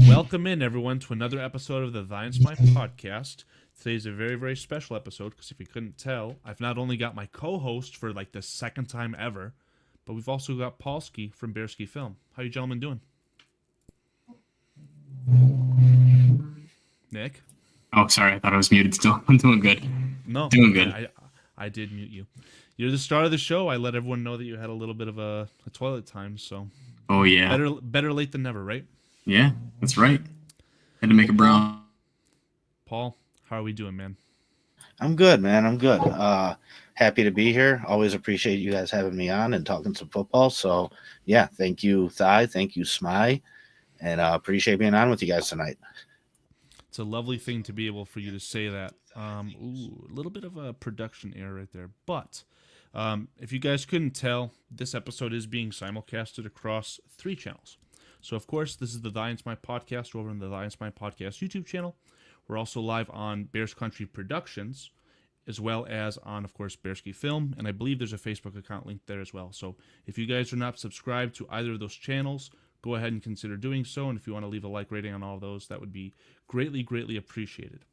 Welcome in, everyone, to another episode of the Thy&Smi podcast. Today's a very, very special episode because if you couldn't tell, I've not only got my co-host for like the second time ever, but we've also got Paulski from Bearski Film. How you gentlemen doing? Nick? Oh, sorry. I thought I was muted still. I'm doing good. No, Doing good. I did mute you. You're the star of the show. I let everyone know that you had a little bit of a toilet time, so Oh, yeah. better late than never, right? Yeah, that's right. Had to make a brown. Paul, how are we doing, man? I'm good, man. I'm good. Happy to be here. Always appreciate you guys having me on and talking some football. So, yeah, thank you, Thy. Thank you, Smi. And appreciate being on with you guys tonight. It's a lovely thing to be able for you to say that. A little bit of a production error right there. But if you guys couldn't tell, this episode is being simulcasted across 3 channels. So, of course, this is the Thy&Smi podcast over on the Thy&Smi podcast YouTube channel. We're also live on Bears Country Productions, as well as on, of course, Bearski Film. And I believe there's a Facebook account linked there as well. So if you guys are not subscribed to either of those channels, go ahead and consider doing so. And if you want to leave a like rating on all of those, that would be greatly, greatly appreciated.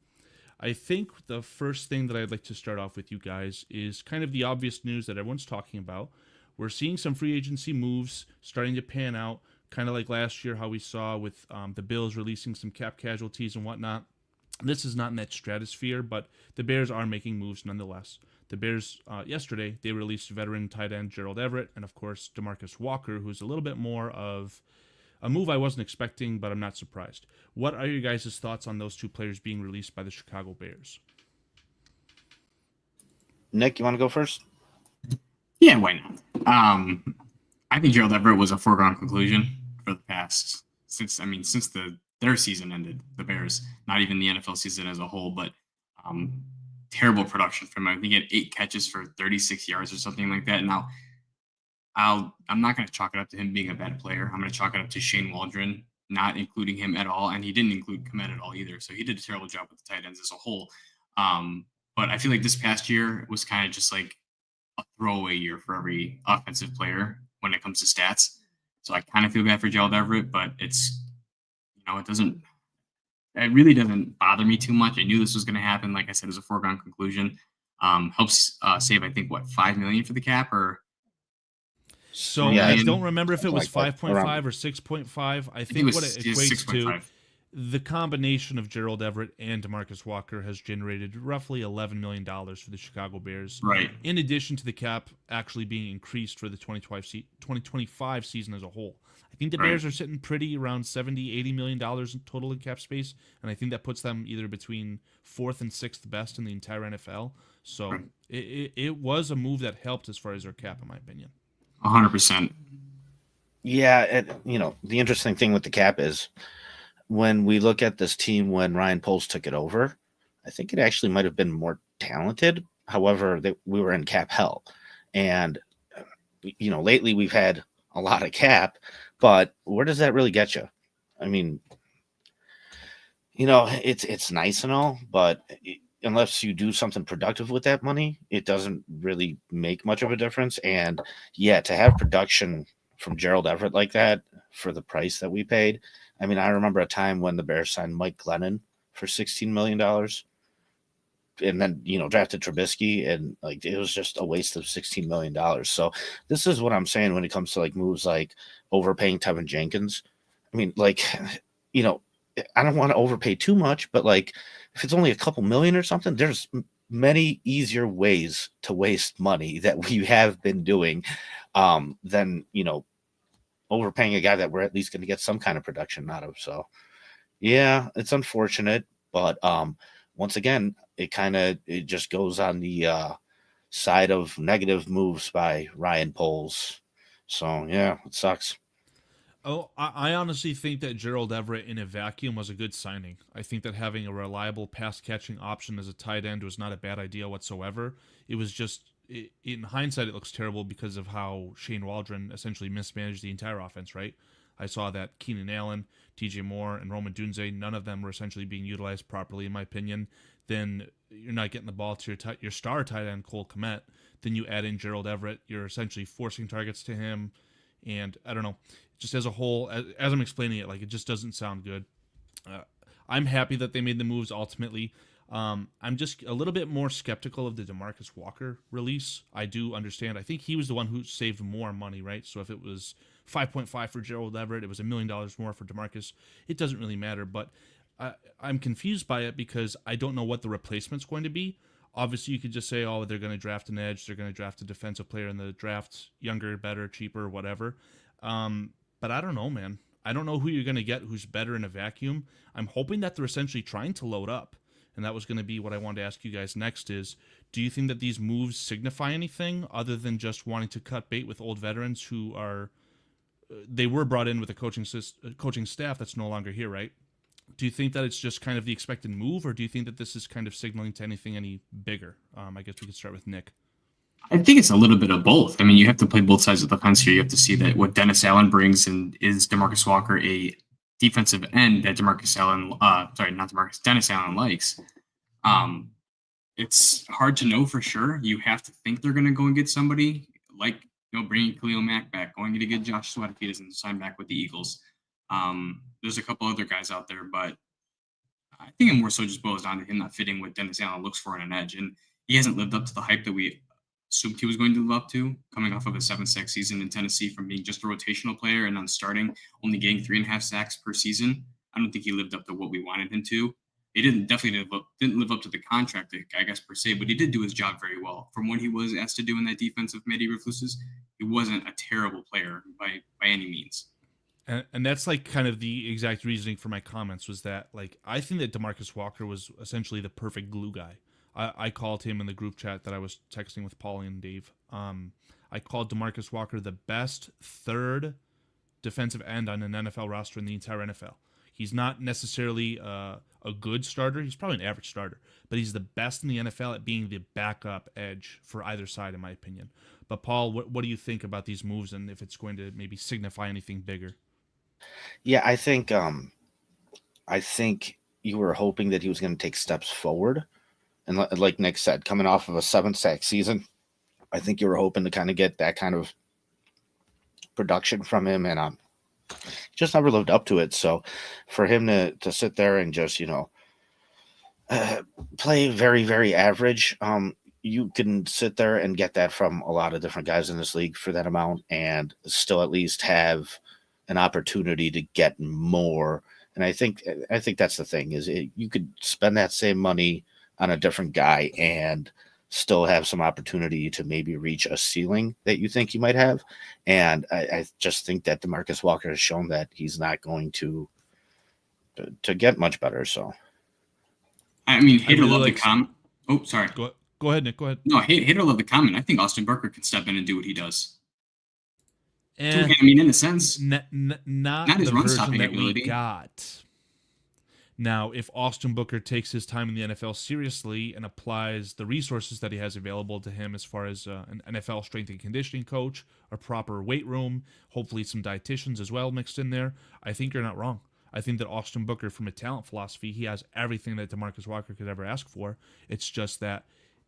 I think the first thing that I'd like to start off with you guys is kind of the obvious news that everyone's talking about. We're seeing some free agency moves starting to pan out, kind of like last year how we saw with the Bills releasing some cap casualties and whatnot. This is not in that stratosphere, but the Bears are making moves nonetheless. The Bears, yesterday, they released veteran tight end Gerald Everett and, of course, DeMarcus Walker, who's a little bit more of a move I wasn't expecting, but I'm not surprised. What are your guys' thoughts on those 2 players being released by the Chicago Bears? Nick, you want to go first? Yeah, why not? I think Gerald Everett was a foregone conclusion for the past since their season ended. The Bears, not even the NFL season as a whole, but terrible production from him. I think he had 8 catches for 36 yards or something like that. Now, I'm not going to chalk it up to him being a bad player. I'm going to chalk it up to Shane Waldron not including him at all, and he didn't include Komet at all either. So he did a terrible job with the tight ends as a whole. But I feel like this past year was kind of just like a throwaway year for every offensive player when it comes to stats. So I kind of feel bad for Gerald Everett, but it really doesn't bother me too much. I knew this was going to happen. Like I said, it was a foregone conclusion. Helps save, I think, $5 million for the cap or. So yeah, I don't remember if it was 5.5 or 6.5. I think what it equates to, the combination of Gerald Everett and DeMarcus Walker has generated roughly $11 million for the Chicago Bears. Right. In addition to the cap actually being increased for the 2025 season as a whole. I think the Bears are sitting pretty around $70-80 million in total in cap space, and I think that puts them either between 4th and 6th best in the entire NFL. So it was a move that helped as far as their cap, in my opinion. 100%. Yeah, the interesting thing with the cap is when we look at this team when Ryan Poles took it over, I think it actually might have been more talented. However, we were in cap hell. And, lately we've had a lot of cap, but where does that really get you? I mean, it's nice and all, but unless you do something productive with that money, it doesn't really make much of a difference. And yeah, to have production from Gerald Everett like that for the price that we paid. I mean, I remember a time when the Bears signed Mike Glennon for $16 million and then, drafted Trubisky, and like, it was just a waste of $16 million. So this is what I'm saying when it comes to like moves like overpaying Tevin Jenkins. I mean, like, I don't want to overpay too much, but like if it's only a couple million or something, there's many easier ways to waste money that we have been doing than, overpaying a guy that we're at least going to get some kind of production out of. So yeah, it's unfortunate, but once again, it just goes on the side of negative moves by Ryan Poles. So yeah, it sucks. Oh, I honestly think that Gerald Everett in a vacuum was a good signing. I think that having a reliable pass-catching option as a tight end was not a bad idea whatsoever. It was just, in hindsight, it looks terrible because of how Shane Waldron essentially mismanaged the entire offense, right? I saw that Keenan Allen, TJ Moore, and Roman Dunze, none of them were essentially being utilized properly, in my opinion. Then you're not getting the ball to your star tight end, Cole Kmet. Then you add in Gerald Everett. You're essentially forcing targets to him. And I don't know. just as a whole, as I'm explaining it, like it just doesn't sound good. Uh, I'm happy that they made the moves ultimately. I'm just a little bit more skeptical of the DeMarcus Walker release. I do understand. I think he was the one who saved more money, right? So if it was 5.5 for Gerald Everett, it was $1 million more for DeMarcus. It doesn't really matter, but I'm confused by it because I don't know what the replacement's going to be. Obviously, you could just say, oh, they're going to draft an edge, they're going to draft a defensive player in the draft, younger, better, cheaper, whatever. But I don't know, man. I don't know who you're going to get who's better in a vacuum. I'm hoping that they're essentially trying to load up. And that was going to be what I wanted to ask you guys next is, do you think that these moves signify anything other than just wanting to cut bait with old veterans who are, they were brought in with a coaching staff that's no longer here, right? Do you think that it's just kind of the expected move, or do you think that this is kind of signaling to anything any bigger? I guess we could start with Nick. I think it's a little bit of both. I mean, you have to play both sides of the fence here. You have to see that what Dennis Allen brings, and is DeMarcus Walker a defensive end that Dennis Allen likes. It's hard to know for sure. You have to think they're going to go and get somebody like, bringing Khalil Mack back, going to get Josh Sweat if he doesn't sign back with the Eagles. There's a couple other guys out there, but I think it more so just boils down to him not fitting what Dennis Allen looks for in an edge. And he hasn't lived up to the hype that we assumed he was going to live up to, coming off of a 7-sack season in Tennessee from being just a rotational player and on starting, only getting 3.5 sacks per season. I don't think he lived up to what we wanted him to. He didn't live up to the contract, I guess, per se, but he did do his job very well. From what he was asked to do in that defensive midi roughlesses, he wasn't a terrible player by any means. And that's like kind of the exact reasoning for my comments was that, like, I think that DeMarcus Walker was essentially the perfect glue guy. I called him in the group chat that I was texting with Paulie and Dave. I called DeMarcus Walker the best third defensive end on an NFL roster in the entire NFL. He's not necessarily a good starter. He's probably an average starter, but he's the best in the NFL at being the backup edge for either side, in my opinion. But Paul, what do you think about these moves, and if it's going to maybe signify anything bigger? Yeah, I think you were hoping that he was going to take steps forward, and like Nick said, coming off of a 7-sack season, I think you were hoping to kind of get that kind of production from him, and just never lived up to it. So for him to sit there and just play very, very average, you can sit there and get that from a lot of different guys in this league for that amount, and still at least have an opportunity to get more. And I think that's the thing is you could spend that same money on a different guy and still have some opportunity to maybe reach a ceiling that you think you might have. And I just think that DeMarcus Walker has shown that he's not going to get much better. So, I mean, hate or love the comment. Oh, sorry. Go ahead, Nick. Go ahead. No, hate or love the comment. I think Austin Booker can step in and do what he does. And I mean, in a sense, not his the run version stopping that ability. we got. Now, if Austin Booker takes his time in the NFL seriously and applies the resources that he has available to him as far as an NFL strength and conditioning coach, a proper weight room, hopefully some dietitians as well mixed in there, I think you're not wrong. I think that Austin Booker, from a talent philosophy, he has everything that DeMarcus Walker could ever ask for. It's just that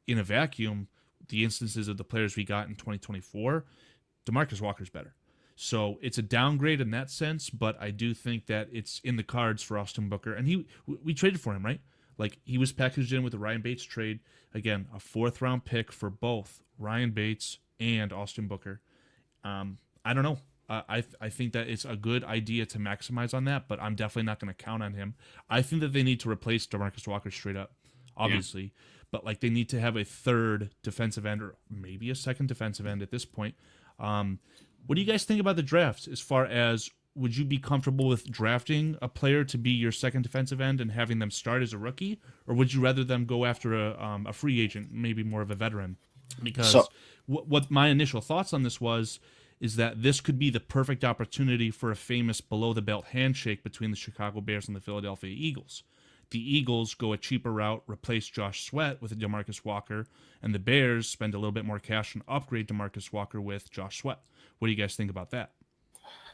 in a vacuum, the instances of the players we got in 2024, DeMarcus Walker's better. So it's a downgrade in that sense, but I do think that it's in the cards for Austin Booker. And we traded for him, right? Like, he was packaged in with the Ryan Bates trade. Again, a 4th-round pick for both Ryan Bates and Austin Booker. I don't know. I think that it's a good idea to maximize on that, but I'm definitely not going to count on him. I think that they need to replace DeMarcus Walker straight up, obviously. Yeah. But, like, they need to have a third defensive end or maybe a second defensive end at this point. What do you guys think about the draft as far as, would you be comfortable with drafting a player to be your second defensive end and having them start as a rookie? Or would you rather them go after a free agent, maybe more of a veteran? Because what my initial thoughts on this is that this could be the perfect opportunity for a famous below-the-belt handshake between the Chicago Bears and the Philadelphia Eagles. The Eagles go a cheaper route, replace Josh Sweat with a DeMarcus Walker, and the Bears spend a little bit more cash and upgrade DeMarcus Walker with Josh Sweat. What do you guys think about that?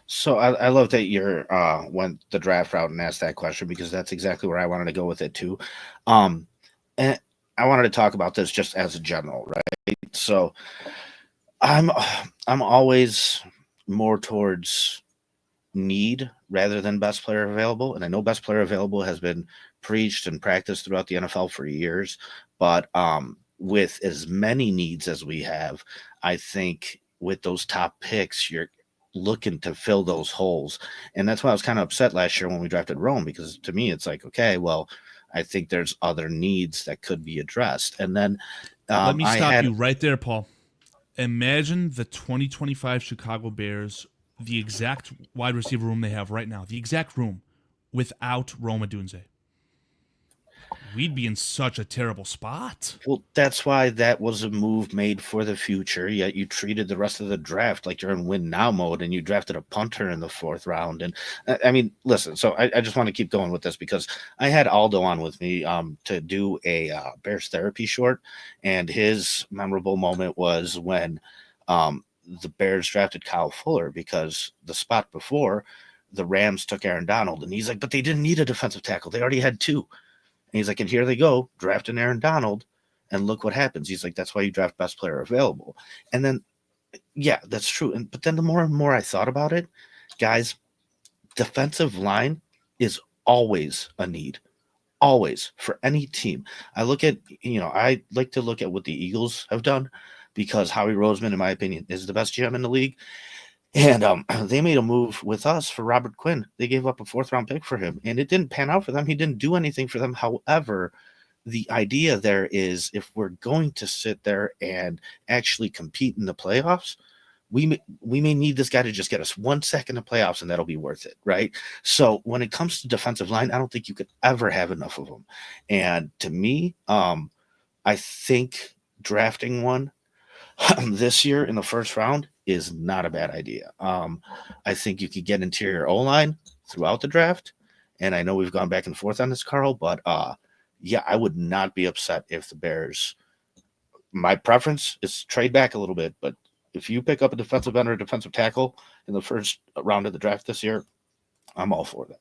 So I love that you went the draft route and asked that question, because that's exactly where I wanted to go with it too. And I wanted to talk about this just as a general, right? So I'm always more towards need rather than best player available. And I know best player available has been preached and practiced throughout the NFL for years, but with as many needs as we have, I think with those top picks, you're looking to fill those holes. And that's why I was kind of upset last year when we drafted Rome, because to me, it's like, okay, well, I think there's other needs that could be addressed. And then Let me I stop had you right there, Paul. Imagine the 2025 Chicago Bears, the exact wide receiver room they have right now, the exact room, without Rome Odunze. We'd be in such a terrible spot. Well, that's why that was a move made for the future. Yet you treated the rest of the draft like you're in win now mode, and you drafted a punter in the 4th round. And I mean, listen. So I just want to keep going with this because I had Aldo on with me to do a Bears therapy short, and his memorable moment was when the Bears drafted Kyle Fuller because the spot before the Rams took Aaron Donald, and he's like, but they didn't need a defensive tackle; they already had 2. And he's like, and here they go, drafting Aaron Donald, and look what happens. He's like, that's why you draft best player available. And then, yeah, that's true. But then the more and more I thought about it, guys, defensive line is always a need, always for any team. I like to look at what the Eagles have done because Howie Roseman, in my opinion, is the best GM in the league. And they made a move with us for Robert Quinn. They gave up a 4th-round pick for him, and it didn't pan out for them. He didn't do anything for them. However, the idea there is if we're going to sit there and actually compete in the playoffs, we may need this guy to just get us 1 second of playoffs, and that'll be worth it, right? So when it comes to defensive line, I don't think you could ever have enough of them. And to me, I think drafting one this year in the 1st round is not a bad idea. I think you could get interior O-line throughout the draft. And I know we've gone back and forth on this, Karl, but yeah, I would not be upset if the Bears, my preference is trade back a little bit, but if you pick up a defensive end or a defensive tackle in the 1st round of the draft this year, I'm all for that.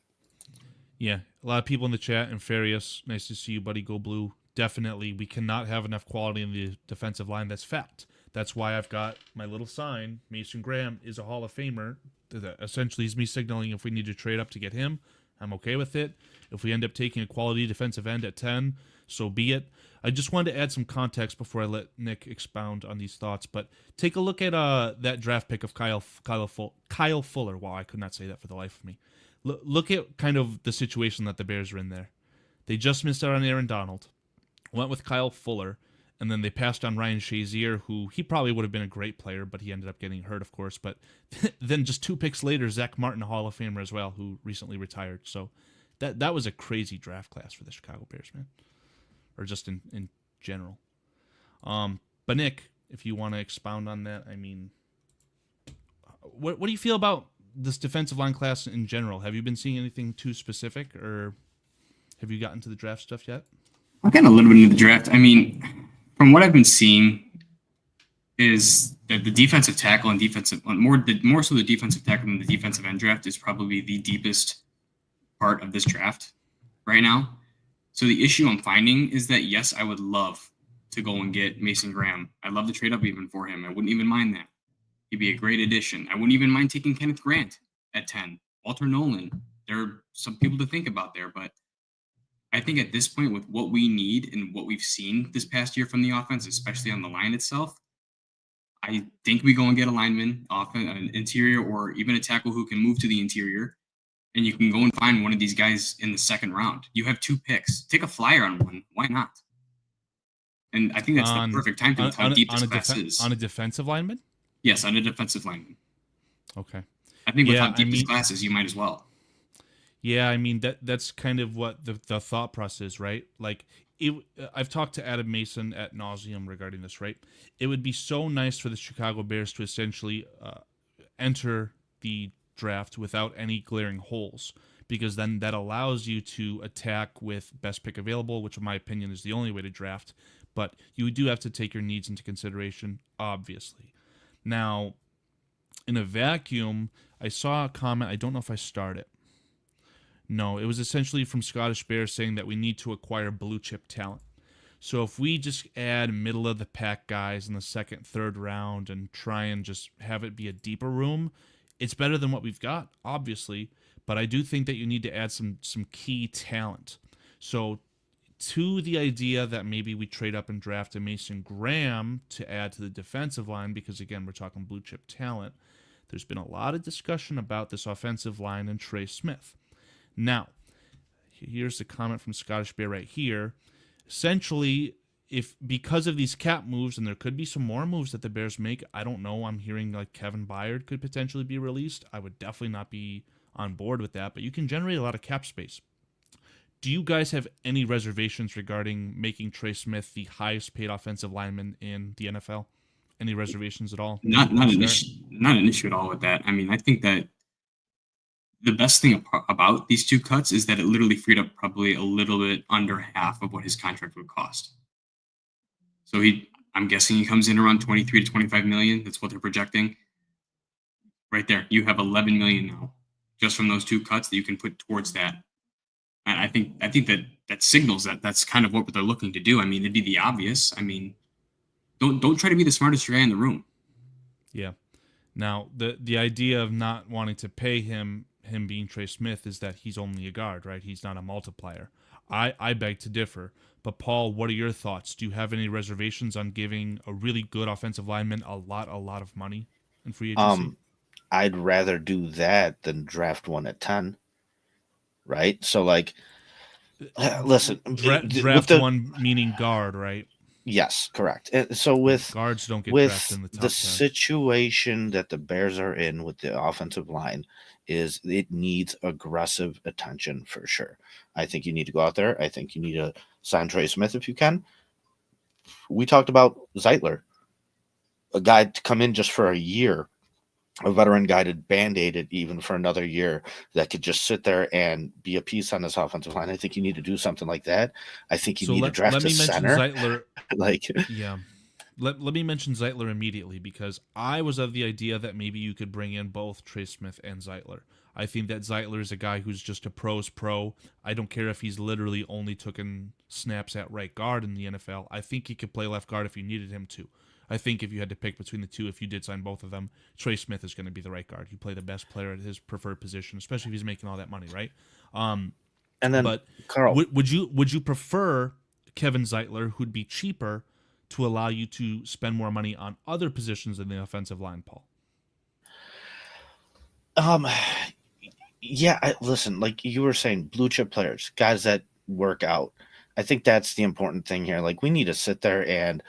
Yeah, a lot of people in the chat, and Farius, nice to see you, buddy. Go Blue. Definitely, we cannot have enough quality in the defensive line. That's fact. That's why I've got my little sign. Mason Graham is a Hall of Famer. That essentially is me signaling if we need to trade up to get him, I'm okay with it. If we end up taking a quality defensive end at 10, so be it. I just wanted to add some context before I let Nick expound on these thoughts. But take a look at that draft pick of Kyle Fuller. Wow, I could not say that for the life of me. Look at kind of the situation that the Bears are in there. They just missed out on Aaron Donald, went with Kyle Fuller, and then they passed on Ryan Shazier, who he probably would have been a great player, but he ended up getting hurt, of course. But then just 2 picks later, Zach Martin, a Hall of Famer as well, who recently retired. So that was a crazy draft class for the Chicago Bears, man. Or just in general. But Nick, if you want to expound on that, I mean, what do you feel about this defensive line class in general? Have you been seeing anything too specific, or have you gotten to the draft stuff yet? I've gotten a little bit into the draft. I mean, from what I've been seeing is that the defensive tackle and more so the defensive tackle than the defensive end draft is probably the deepest part of this draft right now. So the issue I'm finding is that, yes, I would love to go and get Mason Graham. I'd love to trade up even for him. I wouldn't even mind that. He'd be a great addition. I wouldn't even mind taking Kenneth Grant at 10. Walter Nolan. There are some people to think about there, but I think at this point, with what we need and what we've seen this past year from the offense, especially on the line itself, I think we go and get a lineman, an interior, or even a tackle who can move to the interior, and you can go and find one of these guys in the 2nd round. You have 2 picks. Take a flyer on one. Why not? And I think that's the perfect time to how deep this class is. On a defensive lineman? Yes, on a defensive lineman. Okay. I think with how deep this class is, you might as well. Yeah, I mean that's kind of what the thought process is, right? Like I've talked to Adam Mason at nauseum regarding this, right? It would be so nice for the Chicago Bears to essentially enter the draft without any glaring holes, because then that allows you to attack with best pick available, which in my opinion is the only way to draft. But you do have to take your needs into consideration, obviously. Now, in a vacuum, I saw a comment. I don't know if I starred it. No, it was essentially from Scottish Bears saying that we need to acquire blue chip talent. So if we just add middle of the pack guys in the 2nd, 3rd round and try and just have it be a deeper room, It's better than what we've got, obviously, but I do think that you need to add some key talent. So to the idea that maybe we trade up and draft a Mason Graham to add to the defensive line, because again, we're talking blue chip talent, there's been a lot of discussion about this offensive line and Trey Smith. Now, here's the comment from Scottish Bear right here. Essentially, if because of these cap moves, and there could be some more moves that the Bears make, I don't know, I'm hearing like Kevin Byard could potentially be released. I would definitely not be on board with that, but you can generate a lot of cap space. Do you guys have any reservations regarding making Trey Smith the highest paid offensive lineman in the NFL? Any reservations at all? Not an issue at all with that. I mean, I think that the best thing about these two cuts is that it literally freed up probably a little bit under half of what his contract would cost. So I'm guessing he comes in around 23 to 25 million. That's what they're projecting. Right there, you have 11 million now, just from those two cuts that you can put towards that. And I think that signals that that's kind of what they're looking to do. I mean, it'd be the obvious. I mean, don't try to be the smartest guy in the room. Yeah. Now, the idea of not wanting to pay him being Trey Smith is that he's only a guard, right? He's not a multiplier. I beg to differ. But Paul, what are your thoughts? Do you have any reservations on giving a really good offensive lineman a lot of money in free agency? I'd rather do that than draft one at 10. Right? So like listen, draft one meaning guard, right? Yes, correct. And so with guards don't get drafted in the top 10. The situation that the Bears are in with the offensive line is it needs aggressive attention for sure. I think you need to go out there. I think you need to sign Trey Smith if you can. We talked about Zeitler, a guy to come in just for a year, a veteran guy to band-aid it even for another year that could just sit there and be a piece on this offensive line. I think you need to do something like that. I think you need to draft a center. Zeitler. Yeah. Let me mention Zeitler immediately because I was of the idea that maybe you could bring in both Trey Smith and Zeitler. I think that Zeitler is a guy who's just a pro's pro. I don't care if he's literally only taken snaps at right guard in the NFL. I think he could play left guard if you needed him to. I think if you had to pick between the two, if you did sign both of them, Trey Smith is going to be the right guard. You play the best player at his preferred position, especially if he's making all that money, right? And then, but Karl, would you prefer Kevin Zeitler, who'd be cheaper, to allow you to spend more money on other positions in the offensive line, Paul? Yeah, listen, like you were saying, blue chip players, guys that work out. I think that's the important thing here. Like we need to sit there and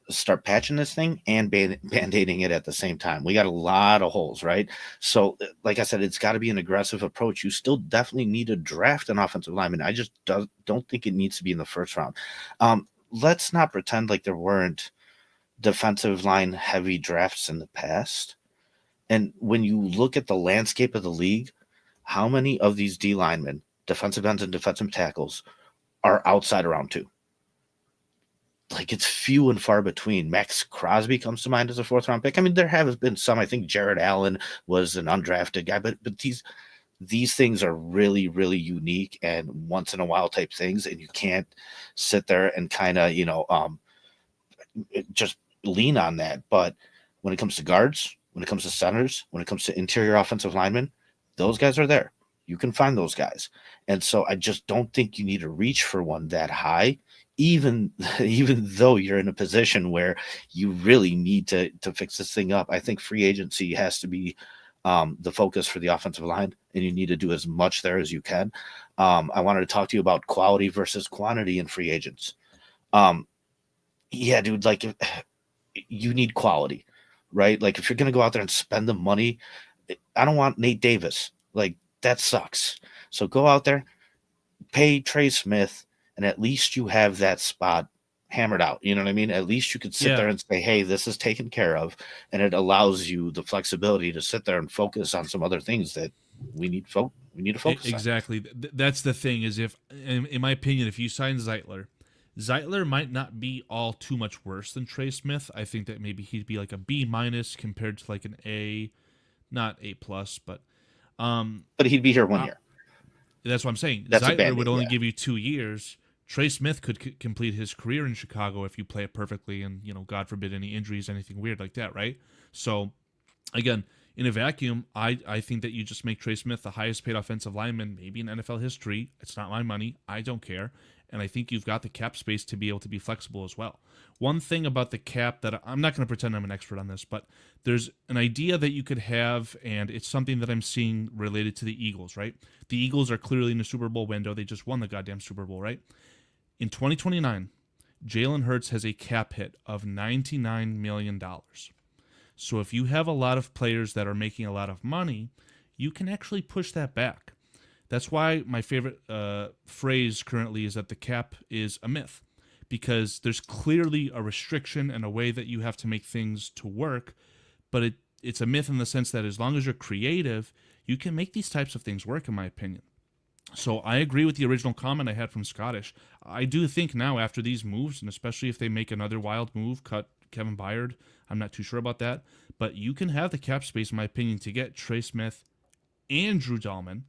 start patching this thing and band-aiding it at the same time. We got a lot of holes, right? So, like I said, it's got to be an aggressive approach. You still definitely need to draft an offensive lineman. I just don't think it needs to be in the first round. Let's not pretend like there weren't defensive line heavy drafts in the past. And when you look at the landscape of the league, how many of these D linemen, defensive ends and defensive tackles, are outside of round 2? Like it's few and far between. Max Crosby comes to mind as a 4th-round pick. I mean, there have been some. I think Jared Allen was an undrafted guy, but these things are really, really unique and once in a while type things, and you can't sit there and kind of just lean on that. But when it comes to guards, when it comes to centers, when it comes to interior offensive linemen, those guys are there. You can find those guys, and so I just don't think you need to reach for one that high. Even though you're in a position where you really need to fix this thing up, I think free agency has to be the focus for the offensive line, and you need to do as much there as you can. I wanted to talk to you about quality versus quantity in free agents. Yeah, dude, like you need quality, right? Like if you're going to go out there and spend the money, I don't want Nate Davis. Like that sucks. So go out there, pay Trey Smith, and at least you have that spot hammered out. You know what I mean? At least you could sit there and say, hey, this is taken care of. And it allows you the flexibility to sit there and focus on some other things that we need to focus on. Exactly. That's the thing is if, in my opinion, if you sign Zeitler might not be all too much worse than Trey Smith. I think that maybe he'd be like a B- compared to like an A, not A+, but he'd be here 1 year. That's what I'm saying. That's Zeitler would only give you 2 years. Trey Smith could complete his career in Chicago if you play it perfectly and, God forbid any injuries, anything weird like that, right? So, again, In a vacuum, I think that you just make Trey Smith the highest paid offensive lineman maybe in NFL history. It's not my money. I don't care. And I think you've got the cap space to be able to be flexible as well. One thing about the cap that I'm not going to pretend I'm an expert on this, but there's an idea that you could have, and it's something that I'm seeing related to the Eagles, right? The Eagles are clearly in the Super Bowl window. They just won the goddamn Super Bowl, right? In 2029, Jalen Hurts has a cap hit of $99 million. So if you have a lot of players that are making a lot of money, you can actually push that back. That's why my favorite phrase currently is that the cap is a myth, because there's clearly a restriction and a way that you have to make things to work, but it's a myth in the sense that as long as you're creative, you can make these types of things work, in my opinion. So I agree with the original comment I had from Scottish. I do think now after these moves, and especially if they make another wild move, cut Kevin Byard, I'm not too sure about that, but you can have the cap space, in my opinion, to get Trey Smith and Drew Dalman.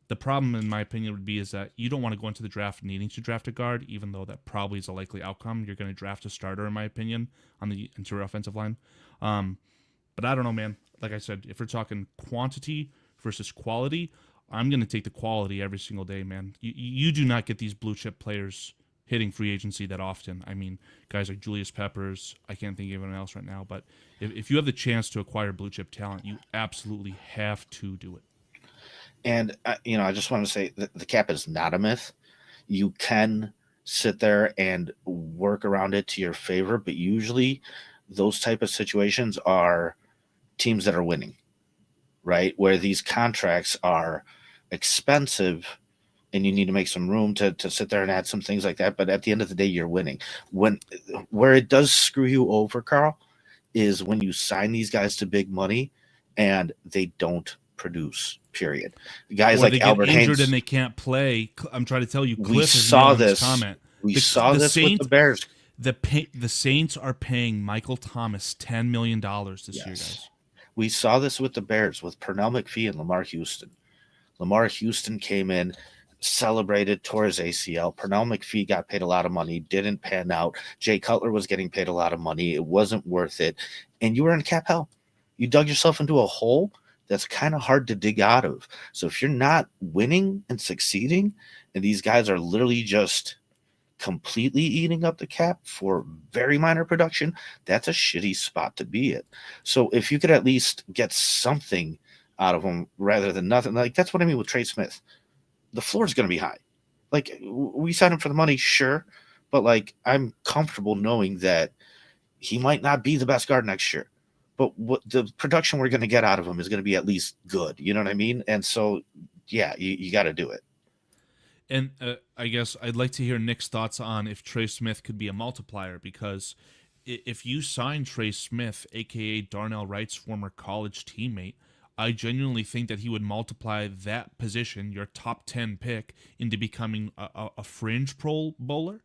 The problem, in my opinion, would be is that you don't want to go into the draft needing to draft a guard, even though that probably is a likely outcome. You're going to draft a starter, in my opinion, on the interior offensive line. But I don't know, man. Like I said, if we're talking quantity versus quality, I'm going to take the quality every single day, man. You do not get these blue chip players hitting free agency that often. I mean, guys like Julius Peppers, I can't think of anyone else right now, but if you have the chance to acquire blue chip talent, you absolutely have to do it. And, I just want to say that the cap is not a myth. You can sit there and work around it to your favor, but usually those type of situations are teams that are winning, right? Where these contracts are expensive and you need to make some room to sit there and add some things like that. But at the end of the day, you're winning. Where it does screw you over, Karl, is when you sign these guys to big money and they don't produce, period. Guys or like they get Albert injured Haynes, and they can't play. I'm trying to tell you, Cliff we is saw nailing this. Comment. We saw this with the Bears. The Saints are paying Michael Thomas $10 million this year, guys. We saw this with the Bears, with Pernell McPhee and Lamar Houston. Lamar Houston came in, celebrated, tore his ACL. Pernell McPhee got paid a lot of money, didn't pan out. Jay Cutler was getting paid a lot of money. It wasn't worth it. And you were in cap hell. You dug yourself into a hole that's kind of hard to dig out of. So if you're not winning and succeeding, and these guys are literally just completely eating up the cap for very minor production, that's a shitty spot to be at. So if you could at least get something out of them rather than nothing, like that's what I mean with Trey Smith. The floor is going to be high. Like, we signed him for the money, sure, but like I'm comfortable knowing that he might not be the best guard next year, but what the production we're going to get out of him is going to be at least good. You know what I mean? And so, yeah, you got to do it. And I guess I'd like to hear Nick's thoughts on if Trey Smith could be a multiplier, because if you sign Trey Smith, a.k.a. Darnell Wright's former college teammate, I genuinely think that he would multiply that position, your top 10 pick, into becoming a fringe Pro Bowler,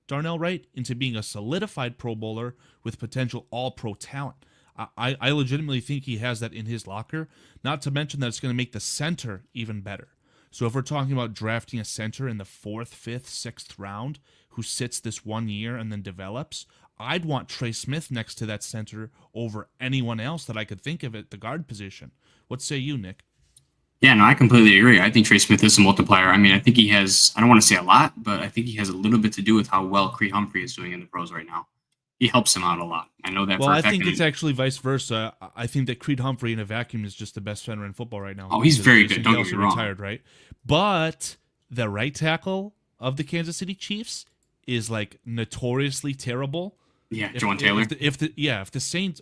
Darnell Wright, into being a solidified Pro Bowler with potential all-pro talent. I legitimately think he has that in his locker, not to mention that it's going to make the center even better. So if we're talking about drafting a center in the 4th, 5th, 6th round who sits this 1 year and then develops, I'd want Trey Smith next to that center over anyone else that I could think of at the guard position. What say you, Nick? Yeah, no, I completely agree. I think Trey Smith is a multiplier. I mean, I think he has, I don't want to say a lot, but I think he has a little bit to do with how well Creed Humphrey is doing in the pros right now. He helps him out a lot. I know that for a fact. Well, I think it's actually vice versa. I think that Creed Humphrey in a vacuum is just the best center in football right now. Oh, he's very good. Don't get me wrong. Retired, right? But the right tackle of the Kansas City Chiefs is like notoriously terrible. Yeah, John Taylor. If the Saints,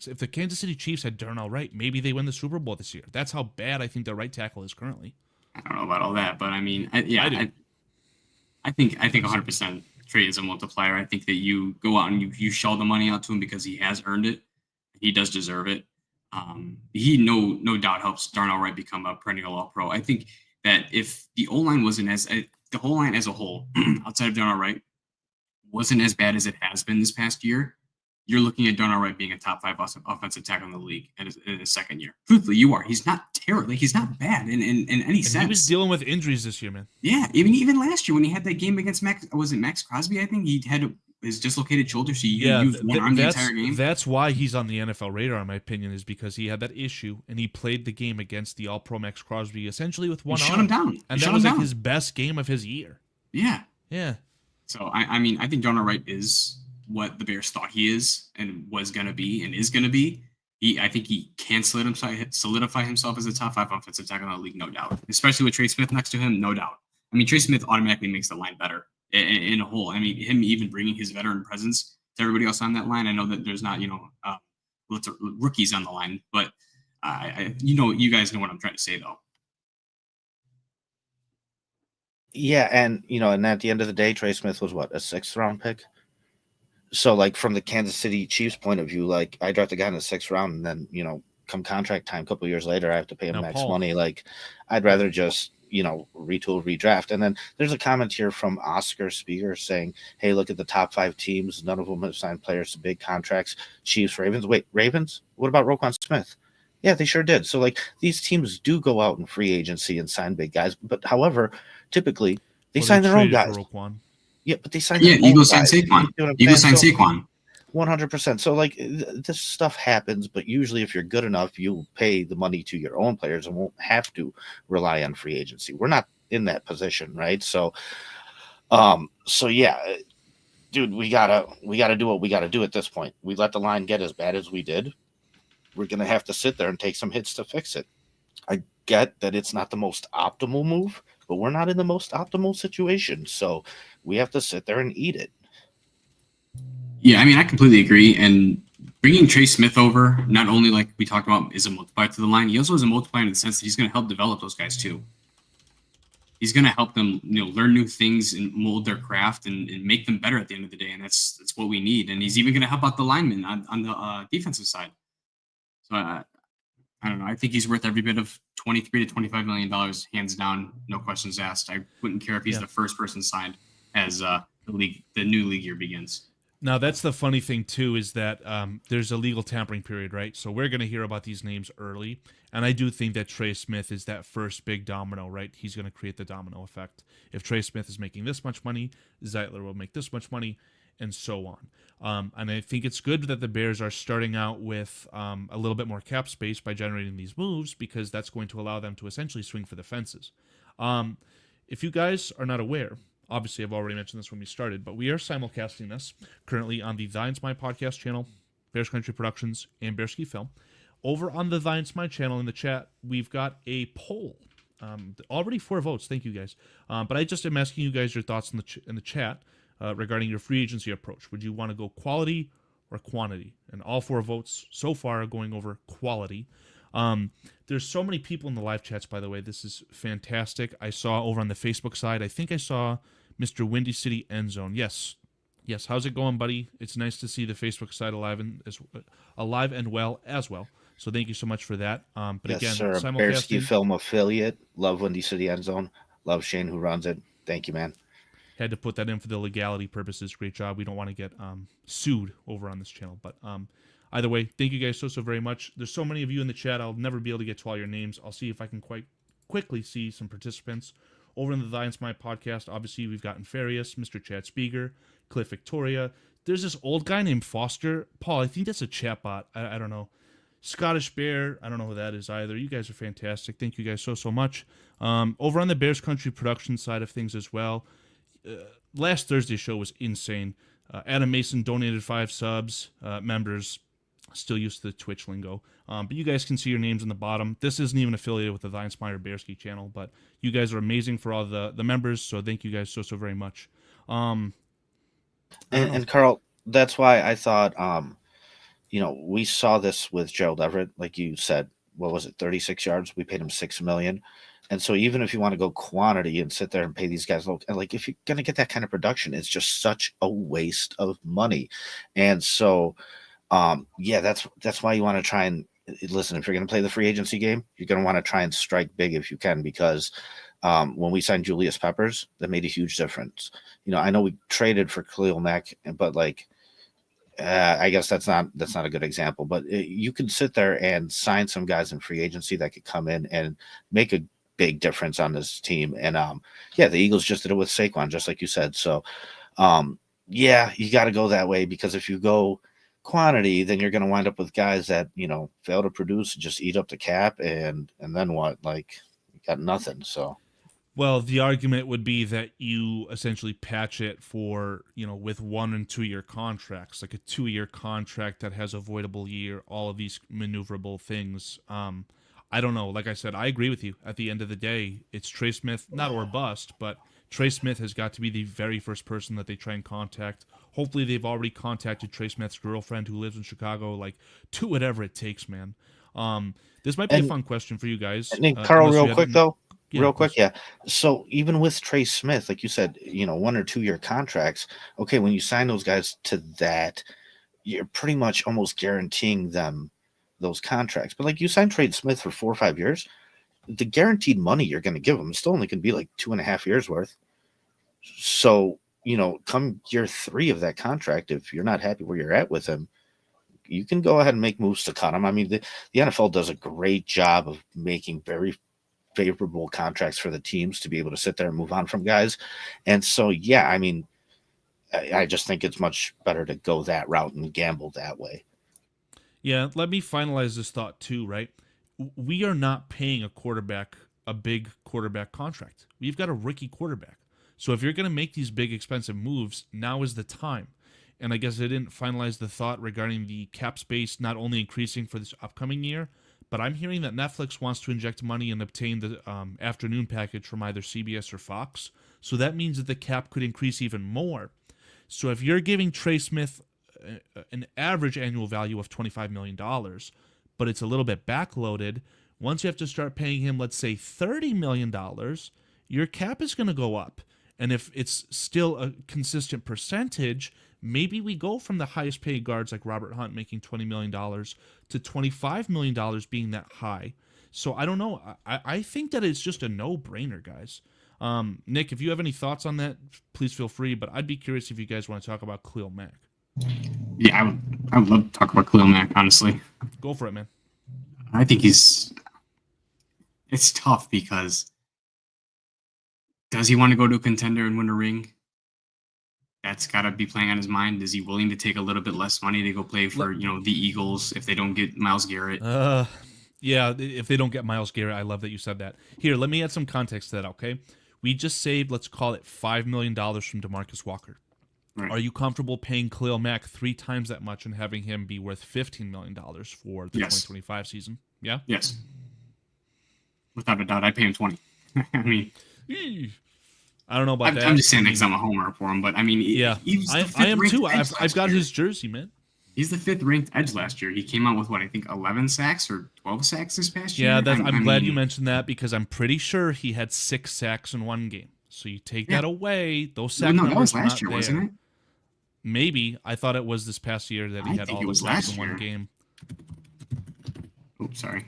if the Kansas City Chiefs had Darnell Wright, maybe they win the Super Bowl this year. That's how bad I think the right tackle is currently. I don't know about all that, but I mean, I think 100%. Trey is a multiplier. I think that you go out and you shell the money out to him because he has earned it. He does deserve it. He no doubt helps Darnell Wright become a perennial All-Pro. I think that if the O-line wasn't the whole line as a whole, outside of Darnell Wright, wasn't as bad as it has been this past year, you're looking at Darnell Wright being a top 5 offensive tackle in the league in his second year. Truthfully, you are. He's not terrible. He's not bad in any sense. He was dealing with injuries this year, man. Yeah, even last year when he had that game against Max, was it Max Crosby? I think he had his dislocated shoulder, so you use one arm the entire game. That's why he's on the NFL radar, in my opinion, is because he had that issue and he played the game against the All-Pro Max Crosby essentially with one arm. Shut him down. And that was like his best game of his year. Yeah. Yeah. So, I mean, I think Jonah Wright is what the Bears thought he is and was going to be and is going to be. I think he can solidify himself as a top 5 offensive tackle in the league, no doubt. Especially with Trey Smith next to him, no doubt. I mean, Trey Smith automatically makes the line better in a whole. I mean, him even bringing his veteran presence to everybody else on that line. I know that there's not, rookies on the line, but you guys know what I'm trying to say, though. Yeah, and at the end of the day, Trey Smith was what, a 6th round pick? So, like, from the Kansas City Chiefs point of view, like, I draft a guy in the 6th round, and then, come contract time, a couple of years later, I have to pay him max money. Like, I'd rather just, retool, redraft. And then there's a comment here from Oscar Speaker saying, hey, look at the top 5 teams. None of them have signed players to big contracts. Chiefs, Ravens. Wait, Ravens? What about Roquan Smith? Yeah, they sure did. So, like, these teams do go out in free agency and sign big guys. But, however, typically, they sign their own guys. Yeah, but they signed. Yeah, Eagles signed Saquon. Eagles signed Saquon. 100%. So, like, this stuff happens, but usually, if you're good enough, you'll pay the money to your own players and won't have to rely on free agency. We're not in that position, right? So, yeah, dude, we gotta do what we gotta do at this point. We let the line get as bad as we did. We're gonna have to sit there and take some hits to fix it. I get that it's not the most optimal move, but we're not in the most optimal situation. So we have to sit there and eat it. Yeah, I mean, I completely agree. And bringing Trey Smith over, not only like we talked about, is a multiplier to the line, he also is a multiplier in the sense that he's going to help develop those guys too. He's going to help them, learn new things and mold their craft and make them better at the end of the day. And that's what we need. And he's even going to help out the linemen on the defensive side. So I don't know. I think he's worth every bit of $23 to $25 million, hands down, no questions asked. I wouldn't care if he's the first person signed as the new league year begins. Now, that's the funny thing, too, is that there's a legal tampering period, right? So we're going to hear about these names early. And I do think that Trey Smith is that first big domino, right? He's going to create the domino effect. If Trey Smith is making this much money, Zeitler will make this much money, and so on. And I think it's good that the Bears are starting out with a little bit more cap space by generating these moves, because that's going to allow them to essentially swing for the fences. If you guys are not aware, obviously I've already mentioned this when we started, but we are simulcasting this currently on the Thy&Smi podcast channel, Bears Country Productions, and Bearski Film. Over on the Thy&Smi channel in the chat, we've got a poll. Already 4 votes. Thank you, guys. But I just am asking you guys your thoughts in the chat regarding your free agency approach. Would you want to go quality or quantity? And all 4 votes so far are going over quality. There's so many people in the live chats, by the way. This is fantastic. I saw over on the Facebook side, I think I saw Mr. Windy City Endzone. Yes. How's it going, buddy? It's nice to see the Facebook side alive and well as well. So thank you so much for that. But yes, again, sir. Bearski Film affiliate. Love Windy City Endzone. Love Shane who runs it. Thank you, man. Had to put that in for the legality purposes. Great job. We don't want to get sued over on this channel. But either way, thank you guys so very much. There's so many of you in the chat. I'll never be able to get to all your names. I'll see if I can quite quickly see some participants. Over in the Thy&Smi podcast, obviously, we've got Inferius, Mr. Chad Speaker, Cliff Victoria. There's this old guy named Foster. Paul, I think that's a chatbot. I don't know. Scottish Bear, I don't know who that is either. You guys are fantastic. Thank you guys so much. Over on the Bears Country production side of things as well, last Thursday's show was insane. Adam Mason donated 5 subs. Members still used to the Twitch lingo. But you guys can see your names on the bottom. This isn't even affiliated with the Thy&Smi or Bearski channel, but you guys are amazing for all the members, so thank you guys so very much. And Karl, that's why I thought, we saw this with Gerald Everett, like you said, what was it, 36 yards? We paid him $6 million. And so even if you want to go quantity and sit there and pay these guys low, like if you're going to get that kind of production, it's just such a waste of money. And so, that's why you want to try and listen. If you're going to play the free agency game, you're going to want to try and strike big if you can, because when we signed Julius Peppers, that made a huge difference. I know we traded for Khalil Mack, but I guess that's not a good example. But you can sit there and sign some guys in free agency that could come in and make a big difference on this team. And the Eagles just did it with Saquon, just like you said. So yeah, you got to go that way, because if you go quantity, then you're going to wind up with guys that, fail to produce, just eat up the cap, and then what? Like, you got nothing. So, Well, the argument would be that you essentially patch it for, with 1 and 2 year contracts, like a 2 year contract that has avoidable year, all of these maneuverable things. I don't know. Like I said, I agree with you. At the end of the day, it's Trey Smith, not or bust, but Trey Smith has got to be the very first person that they try and contact. Hopefully, they've already contacted Trey Smith's girlfriend who lives in Chicago. Like, do whatever it takes, man. This might be a and fun question for you guys. and then Carl, Unless you real had, quick though, yeah, real quick, please. yeah. So even with Trey Smith, like you said, 1 or 2 year contracts. Okay, when you sign those guys to that, you're pretty much almost guaranteeing them those contracts. But like, you sign Trey Smith for 4 or 5 years, the guaranteed money you're going to give them is still only going to be like 2.5 years worth. So, come year 3 of that contract, if you're not happy where you're at with him, you can go ahead and make moves to cut him. I mean, the NFL does a great job of making very favorable contracts for the teams to be able to sit there and move on from guys. And so, yeah, I mean, I just think it's much better to go that route and gamble that way. Yeah, let me finalize this thought too, right? We are not paying a big quarterback contract. We've got a rookie quarterback. So if you're going to make these big expensive moves, now is the time. And I guess I didn't finalize the thought regarding the cap space not only increasing for this upcoming year, but I'm hearing that Netflix wants to inject money and obtain the afternoon package from either CBS or Fox. So that means that the cap could increase even more. So if you're giving Trey Smith an average annual value of $25 million, but it's a little bit backloaded, once you have to start paying him, let's say, $30 million, your cap is going to go up. And if it's still a consistent percentage, maybe we go from the highest paid guards like Robert Hunt making $20 million to $25 million being that high. So I don't know. I think that it's just a no-brainer, guys. Nick, if you have any thoughts on that, please feel free. But I'd be curious if you guys want to talk about Khalil Mack. Yeah, I would love to talk about Khalil Mack, honestly. Go for it, man. I think it's tough because does he want to go to a contender and win a ring? That's got to be playing on his mind. Is he willing to take a little bit less money to go play for, the Eagles if they don't get Myles Garrett? Yeah, if they don't get Myles Garrett, I love that you said that. Here, let me add some context to that, okay? We just saved, let's call it $5 million from DeMarcus Walker. Right. Are you comfortable paying Khalil Mack 3 times that much and having him be worth $15 million for the 2025 season? Yeah? Yes. Without a doubt, I'd pay him 20. I mean, I don't know about that. I'm just saying that because I'm a homer for him, but I mean, yeah, I am too. I've got his jersey, man. He's the 5th ranked edge last year. He came out with what, I think 11 sacks or 12 sacks this past year. Yeah, I'm glad you mentioned that because I'm pretty sure he had 6 sacks in one game. So you take that away, those sack numbers that was were last not year, there. wasn't it? Maybe. I thought it was this past year that he had all the sacks in one game. Oops, sorry.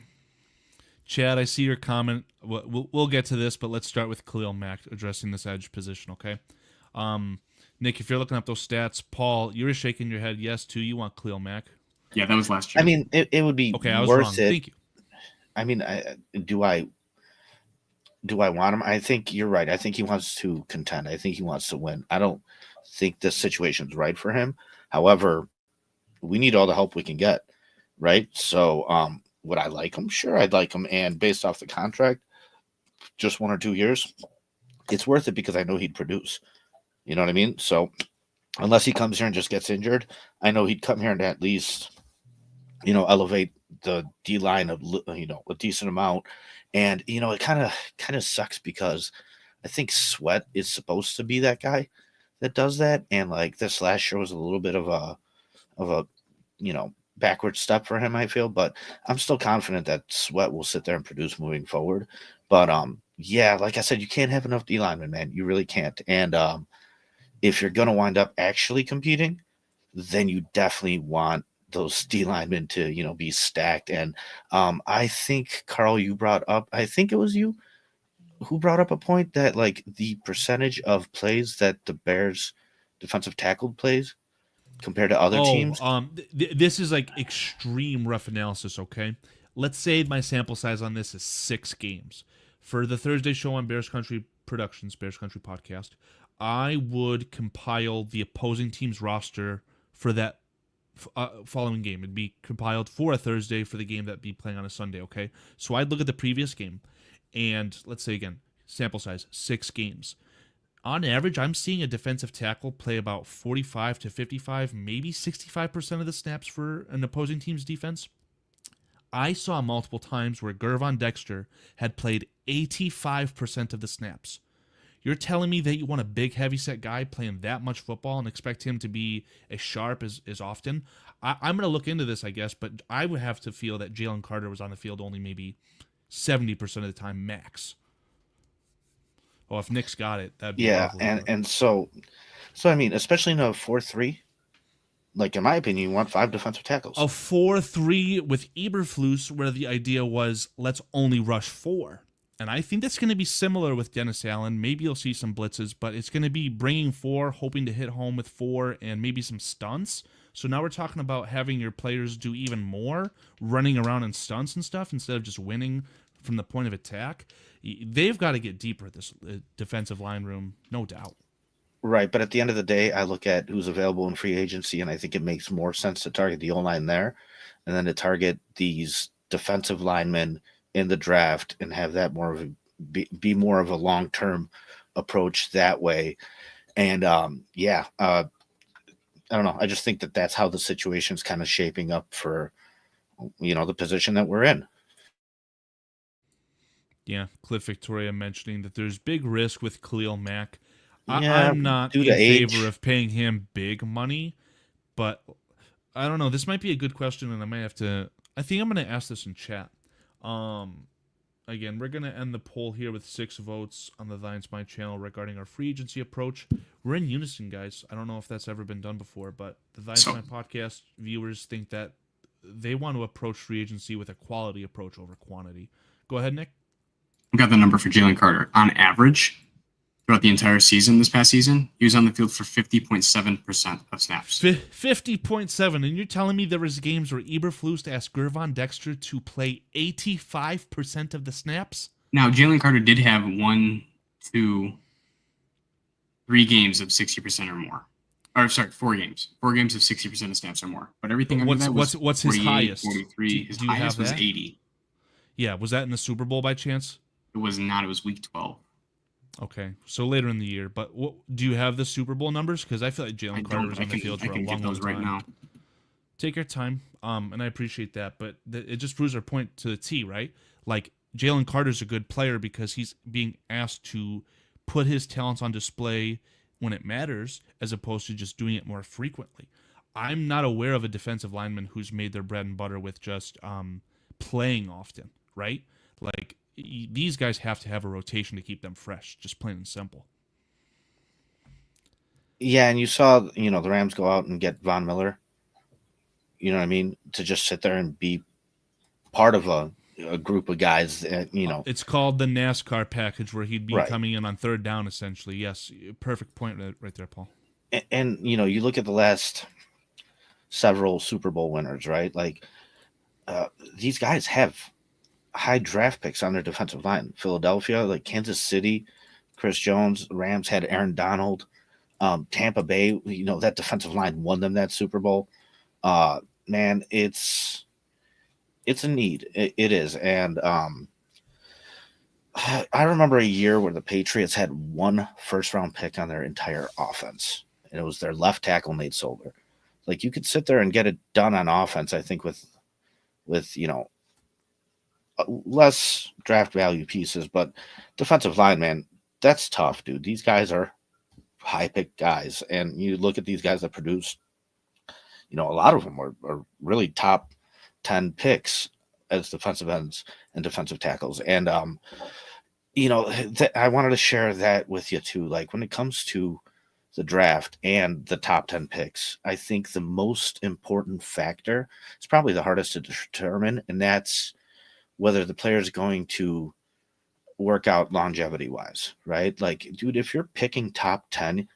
Chad, I see your comment. We'll get to this, but let's start with Khalil Mack addressing this edge position, okay? Nick, if you're looking up those stats, Paul, you were shaking your head yes, too. You want Khalil Mack. Yeah, that was last year. I mean, it would be okay, I was worth wrong. it. Thank you. I mean, do I want him? I think you're right. I think he wants to contend. I think he wants to win. I don't think this situation's right for him. However, we need all the help we can get, right? So, would I like him? Sure, I'd like him. And based off the contract, just 1 or 2 years, it's worth it because I know he'd produce. You know what I mean? So, unless he comes here and just gets injured, I know he'd come here and at least, elevate the D line of a decent amount. And it kind of sucks because I think Sweat is supposed to be that guy that does that, and like this last year was a little bit of a backward step for him, I feel, but I'm still confident that Sweat will sit there and produce moving forward. But yeah, like I said, you can't have enough D linemen, man. You really can't. And if you're gonna wind up actually competing, then you definitely want those D linemen to be stacked. And I think Karl, you brought up, I think it was you who brought up a point that like the percentage of plays that the Bears defensive tackle plays compared to other teams. This is like extreme rough analysis, okay? Let's say my sample size on this is 6 games. For the Thursday show on Bears Country Productions, Bears Country Podcast, I would compile the opposing team's roster for that following game. It'd be compiled for a Thursday for the game that'd be playing on a Sunday, okay? So I'd look at the previous game, and let's say again, sample size, 6 games. On average, I'm seeing a defensive tackle play about 45 to 55, maybe 65% of the snaps for an opposing team's defense. I saw multiple times where Gervon Dexter had played 85% of the snaps. You're telling me that you want a big, heavy-set guy playing that much football and expect him to be as sharp as often? I'm going to look into this, I guess, but I would have to feel that Jalen Carter was on the field only maybe 70% of the time max. Well, if Nick's got it, that'd be lovely. And so I mean, especially in a 4-3, like in my opinion, you want 5 defensive tackles. A 4-3 with Eberflus, where the idea was let's only rush 4. And I think that's going to be similar with Dennis Allen. Maybe you'll see some blitzes, but it's going to be bringing 4, hoping to hit home with 4, and maybe some stunts. So now we're talking about having your players do even more, running around in stunts and stuff, instead of just winning from the point of attack. They've got to get deeper at this defensive line room, no doubt. Right, but at the end of the day, I look at who's available in free agency, and I think it makes more sense to target the O-line there and then to target these defensive linemen in the draft and have that more of be more of a long-term approach that way. And I don't know. I just think that that's how the situation's kind of shaping up for, the position that we're in. Yeah, Cliff Victoria mentioning that there's big risk with Khalil Mack. Yeah, I'm not in favor of paying him big money, but I don't know. This might be a good question, and I think I'm going to ask this in chat. Again, we're going to end the poll here with 6 votes on the Thy&Smi channel regarding our free agency approach. We're in unison, guys. I don't know if that's ever been done before, but the Thy&Smi podcast viewers think that they want to approach free agency with a quality approach over quantity. Go ahead, Nick. I got the number for Jalen Carter. On average, throughout the entire season, this past season, he was on the field for 50.7% of snaps. 50.7, and you're telling me there was games where Eberflus asked Gervon Dexter to play 85% of the snaps? Now, Jalen Carter did have 1, 2, 3 games of 60% or more. Or sorry, 4 games. 4 games of 60% of snaps or more. But everything under that was what's his highest? 43. His highest was 80. Yeah, was that in the Super Bowl by chance? It was not. It was week 12. Okay, so later in the year. But do you have the Super Bowl numbers? Because I feel like Jalen Carter was on the field for a long time. Right now. Take your time, and I appreciate that. But it just proves our point to the T, right? Like, Jalen Carter's a good player because he's being asked to put his talents on display when it matters, as opposed to just doing it more frequently. I'm not aware of a defensive lineman who's made their bread and butter with just playing often, right? Like, these guys have to have a rotation to keep them fresh, just plain and simple. Yeah, and you saw, the Rams go out and get Von Miller, you know what I mean, to just sit there and be part of a group of guys that, It's called the NASCAR package, where he'd be coming in on third down, essentially. Yes, perfect point right there, Paul. And you look at the last several Super Bowl winners, right? Like, these guys have high draft picks on their defensive line. Philadelphia, like Kansas City, Chris Jones. Rams had Aaron Donald. Tampa Bay, that defensive line won them that Super Bowl. Man, it's a need. It is. And I remember a year where the Patriots had 1 first-round pick on their entire offense, and it was their left tackle, Nate Solder. Like, you could sit there and get it done on offense, I think, with less draft value pieces, but defensive line, man, that's tough, dude. These guys are high pick guys, and you look at these guys that produce, a lot of them are really top 10 picks as defensive ends and defensive tackles. And I wanted to share that with you too. Like, when it comes to the draft and the top 10 picks, I think the most important factor is probably the hardest to determine, and that's whether the player is going to work out longevity-wise, right? Like, dude, if you're picking top 10,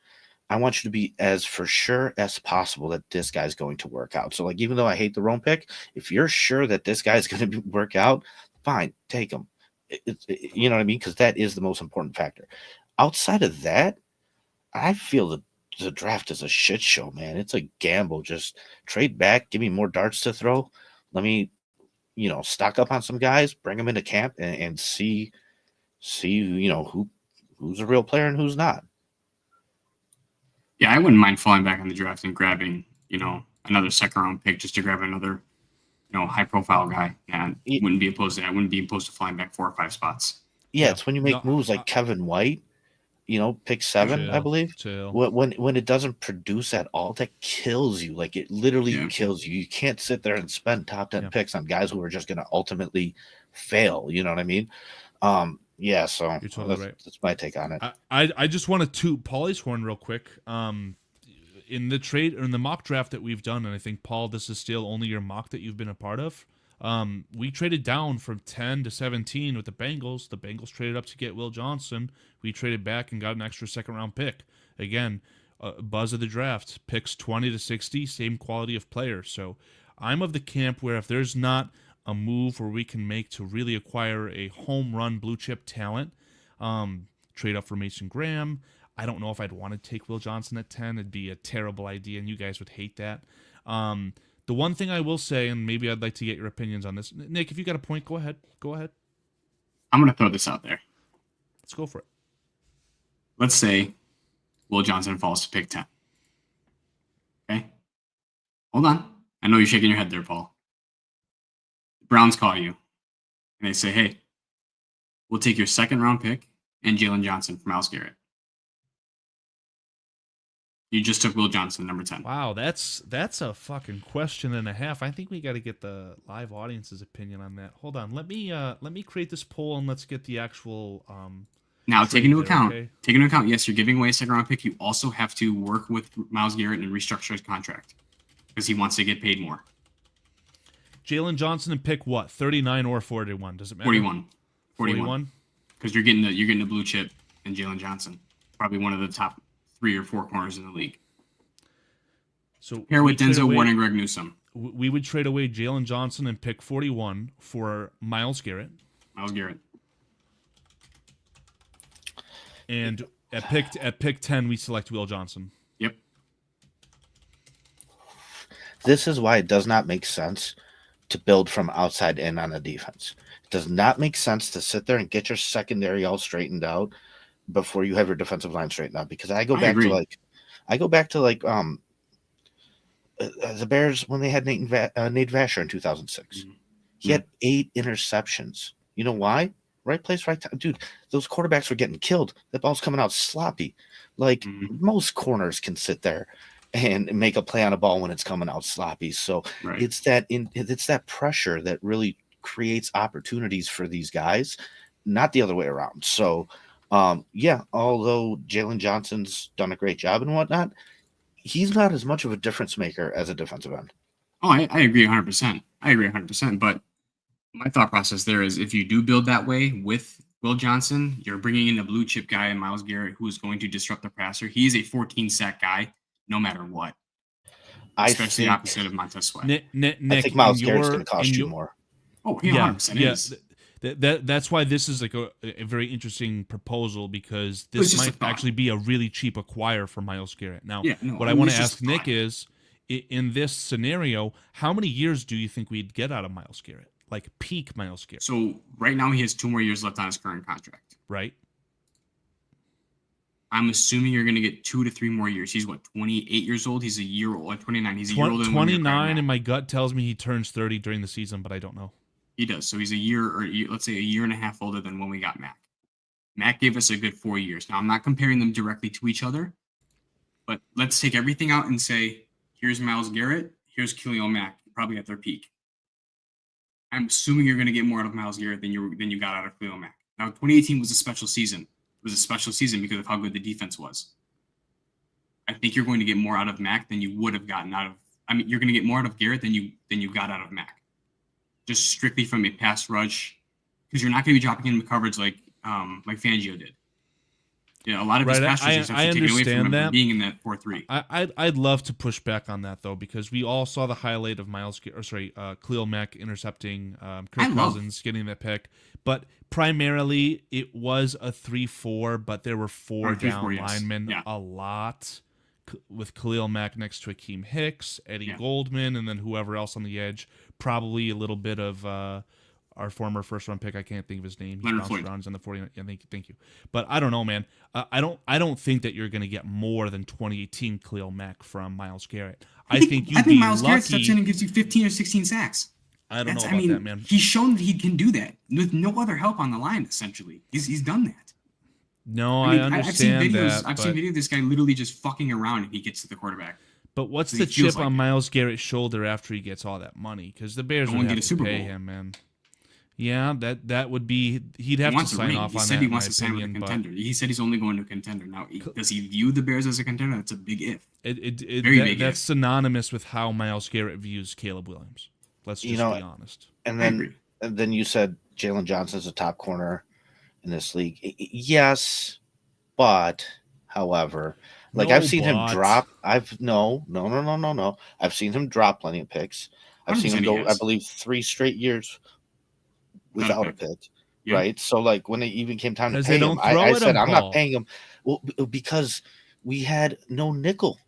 I want you to be as for sure as possible that this guy's going to work out. So, like, even though I hate the Rome pick, if you're sure that this guy's going to work out, fine, take him. You know what I mean? Because that is the most important factor. Outside of that, I feel that the draft is a shit show, man. It's a gamble. Just trade back, give me more darts to throw. Let me, stock up on some guys, bring them into camp, and see, who's a real player and who's not. Yeah, I wouldn't mind falling back on the draft and grabbing, another second round pick just to grab another, high profile guy. And wouldn't be opposed to that. I wouldn't be opposed to flying back 4 or 5 spots. Yeah, it's when you make moves like Kevin White, pick 7, I believe. When it doesn't produce at all, that kills you. Like, it literally kills you. You can't sit there and spend top 10 picks on guys who are just going to ultimately fail. You know what I mean? Yeah, so you're totally right. That's my take on it. I just want to toot Paulie's horn real quick. In the trade or in the mock draft that we've done, and I think, Paul, this is still only your mock that you've been a part of. We traded down from 10 to 17 with the Bengals. The Bengals traded up to get Will Johnson. We traded back and got an extra second-round pick. Again, buzz of the draft, picks 20 to 60, same quality of player. So I'm of the camp where if there's not a move where we can make to really acquire a home run blue chip talent, trade up for Mason Graham. I don't know if I'd want to take Will Johnson at 10. It'd be a terrible idea, and you guys would hate that. The one thing I will say, and maybe I'd like to get your opinions on this. Nick, if you got a point, go ahead. Go ahead. I'm going to throw this out there. Let's go for it. Let's say Will Johnson falls to pick 10. Okay? Hold on. I know you're shaking your head there, Paul. The Browns call you, and they say, hey, we'll take your second-round pick and Jalen Johnson for Myles Garrett. You just took Will Johnson, number 10. Wow, that's a fucking question and a half. I think we got to get the live audience's opinion on that. Hold on, let me create this poll and let's get the actual. Now, take into account, yes, you're giving away a second-round pick. You also have to work with Myles Garrett and restructure his contract because he wants to get paid more. Jalen Johnson and pick what? 39 or 41? Does it matter? 41. Because you're getting the blue chip and Jalen Johnson, probably one of the top 3 or 4 corners in the league. So pair with Denzel Ward and Greg Newsome. We would trade away Jalen Johnson and pick 41 for Myles Garrett. And at pick 10, we select Will Johnson. Yep. This is why it does not make sense to build from outside in on a defense. It does not make sense to sit there and get your secondary all straightened out before you have your defensive line straightened out. Because I go back to the Bears when they had Nate Vasher in 2006. Mm-hmm. He had 8 interceptions. You know why? Right place, right time. Dude, those quarterbacks were getting killed. The ball's coming out sloppy. Like, most corners can sit there and make a play on a ball when it's coming out sloppy. So it's that pressure that really creates opportunities for these guys, not the other way around. So, although Jalen Johnson's done a great job and whatnot, he's not as much of a difference maker as a defensive end. Oh, I agree 100%. But my thought process there is if you do build that way with Will Johnson, you're bringing in a blue chip guy, Myles Garrett, who is going to disrupt the passer. He's a 14-sack guy no matter what, especially opposite of Montez Sweat. Nick, I think Myles Garrett's going to cost you more. Oh, he 100% is. That's why this is like a very interesting proposal, because this might actually be a really cheap acquire for Myles Garrett. Now, what I want to ask Nick is, in this scenario, how many years do you think we'd get out of Myles Garrett? Like peak Myles Garrett. So right now he has 2 more years left on his current contract. Right. I'm assuming you're going to get 2 to 3 more years. He's 28 years old. He's a year old. 29. He's a year older than 29, and my gut tells me he turns 30 during the season, but I don't know. He does. So he's a year, or let's say a year and a half older than when we got Mack. Mack gave us a good 4 years. Now, I'm not comparing them directly to each other, but let's take everything out and say, here's Myles Garrett, here's Khalil Mack, probably at their peak. I'm assuming you're going to get more out of Myles Garrett than you got out of Khalil Mack. Now, 2018 was a special season. It was a special season because of how good the defense was. I think you're going to get more out of Mack than you would have gotten out of. I mean, you're going to get more out of Garrett than you got out of Mack. Just strictly from a pass rush, because you're not going to be dropping into coverage like Fangio did. Yeah, a lot of his Right, pass rushing stuff I taken away from understand him that. being in that 4-3. I'd love to push back on that though, because we all saw the highlight of Khalil Mack intercepting Kirk Cousins, getting that pick. But primarily it was a 3-4, but there were four down linemen a lot, with Khalil Mack next to Akeem Hicks, Eddie Goldman, and then whoever else on the edge. Probably a little bit of our former first-round pick. I can't think of his name. He bounced around. He's on the 49. Yeah, thank you. But I don't know, man. I don't think that you're going to get more than 2018 Khalil Mack from Myles Garrett. I think Myles Garrett steps in and gives you 15 or 16 sacks. I don't know about that, man. He's shown that he can do that with no other help on the line. Essentially, he's done that. No, I understand I've seen videos of this guy literally just fucking around and he gets to the quarterback. But what's the chip on Myles Garrett's shoulder after he gets all that money? Because the Bears would have to pay him, man. Yeah, that would be. He'd have to sign off on that. He said he wants to sign with a contender. He said he's only going to a contender. Now, does he view the Bears as a contender? That's a big if. That's synonymous with how Myles Garrett views Caleb Williams. Let's just be honest. And then you said Jalen Johnson's a top corner in this league. Yes, but however, I've seen him drop. No. I've seen him drop plenty of picks. I've seen him go, I believe, 3 straight years without a pick. Yeah. Right? So, when it even came time to pay him, I said, I'm not paying him. Well, because we had no nickel.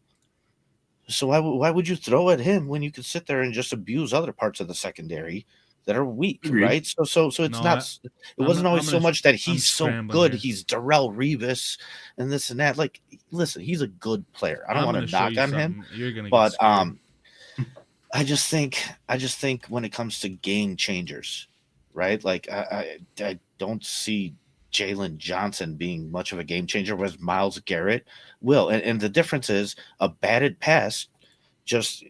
So why would you throw at him when you could sit there and just abuse other parts of the secondary that are weak, right? So it's not. It wasn't always so much that he's so good. Here. He's Darrelle Revis and this and that. Listen, he's a good player. I don't want to knock on him, but I just think when it comes to game changers, right? I don't see Jalen Johnson being much of a game changer, whereas Myles Garrett will. And the difference is a batted pass just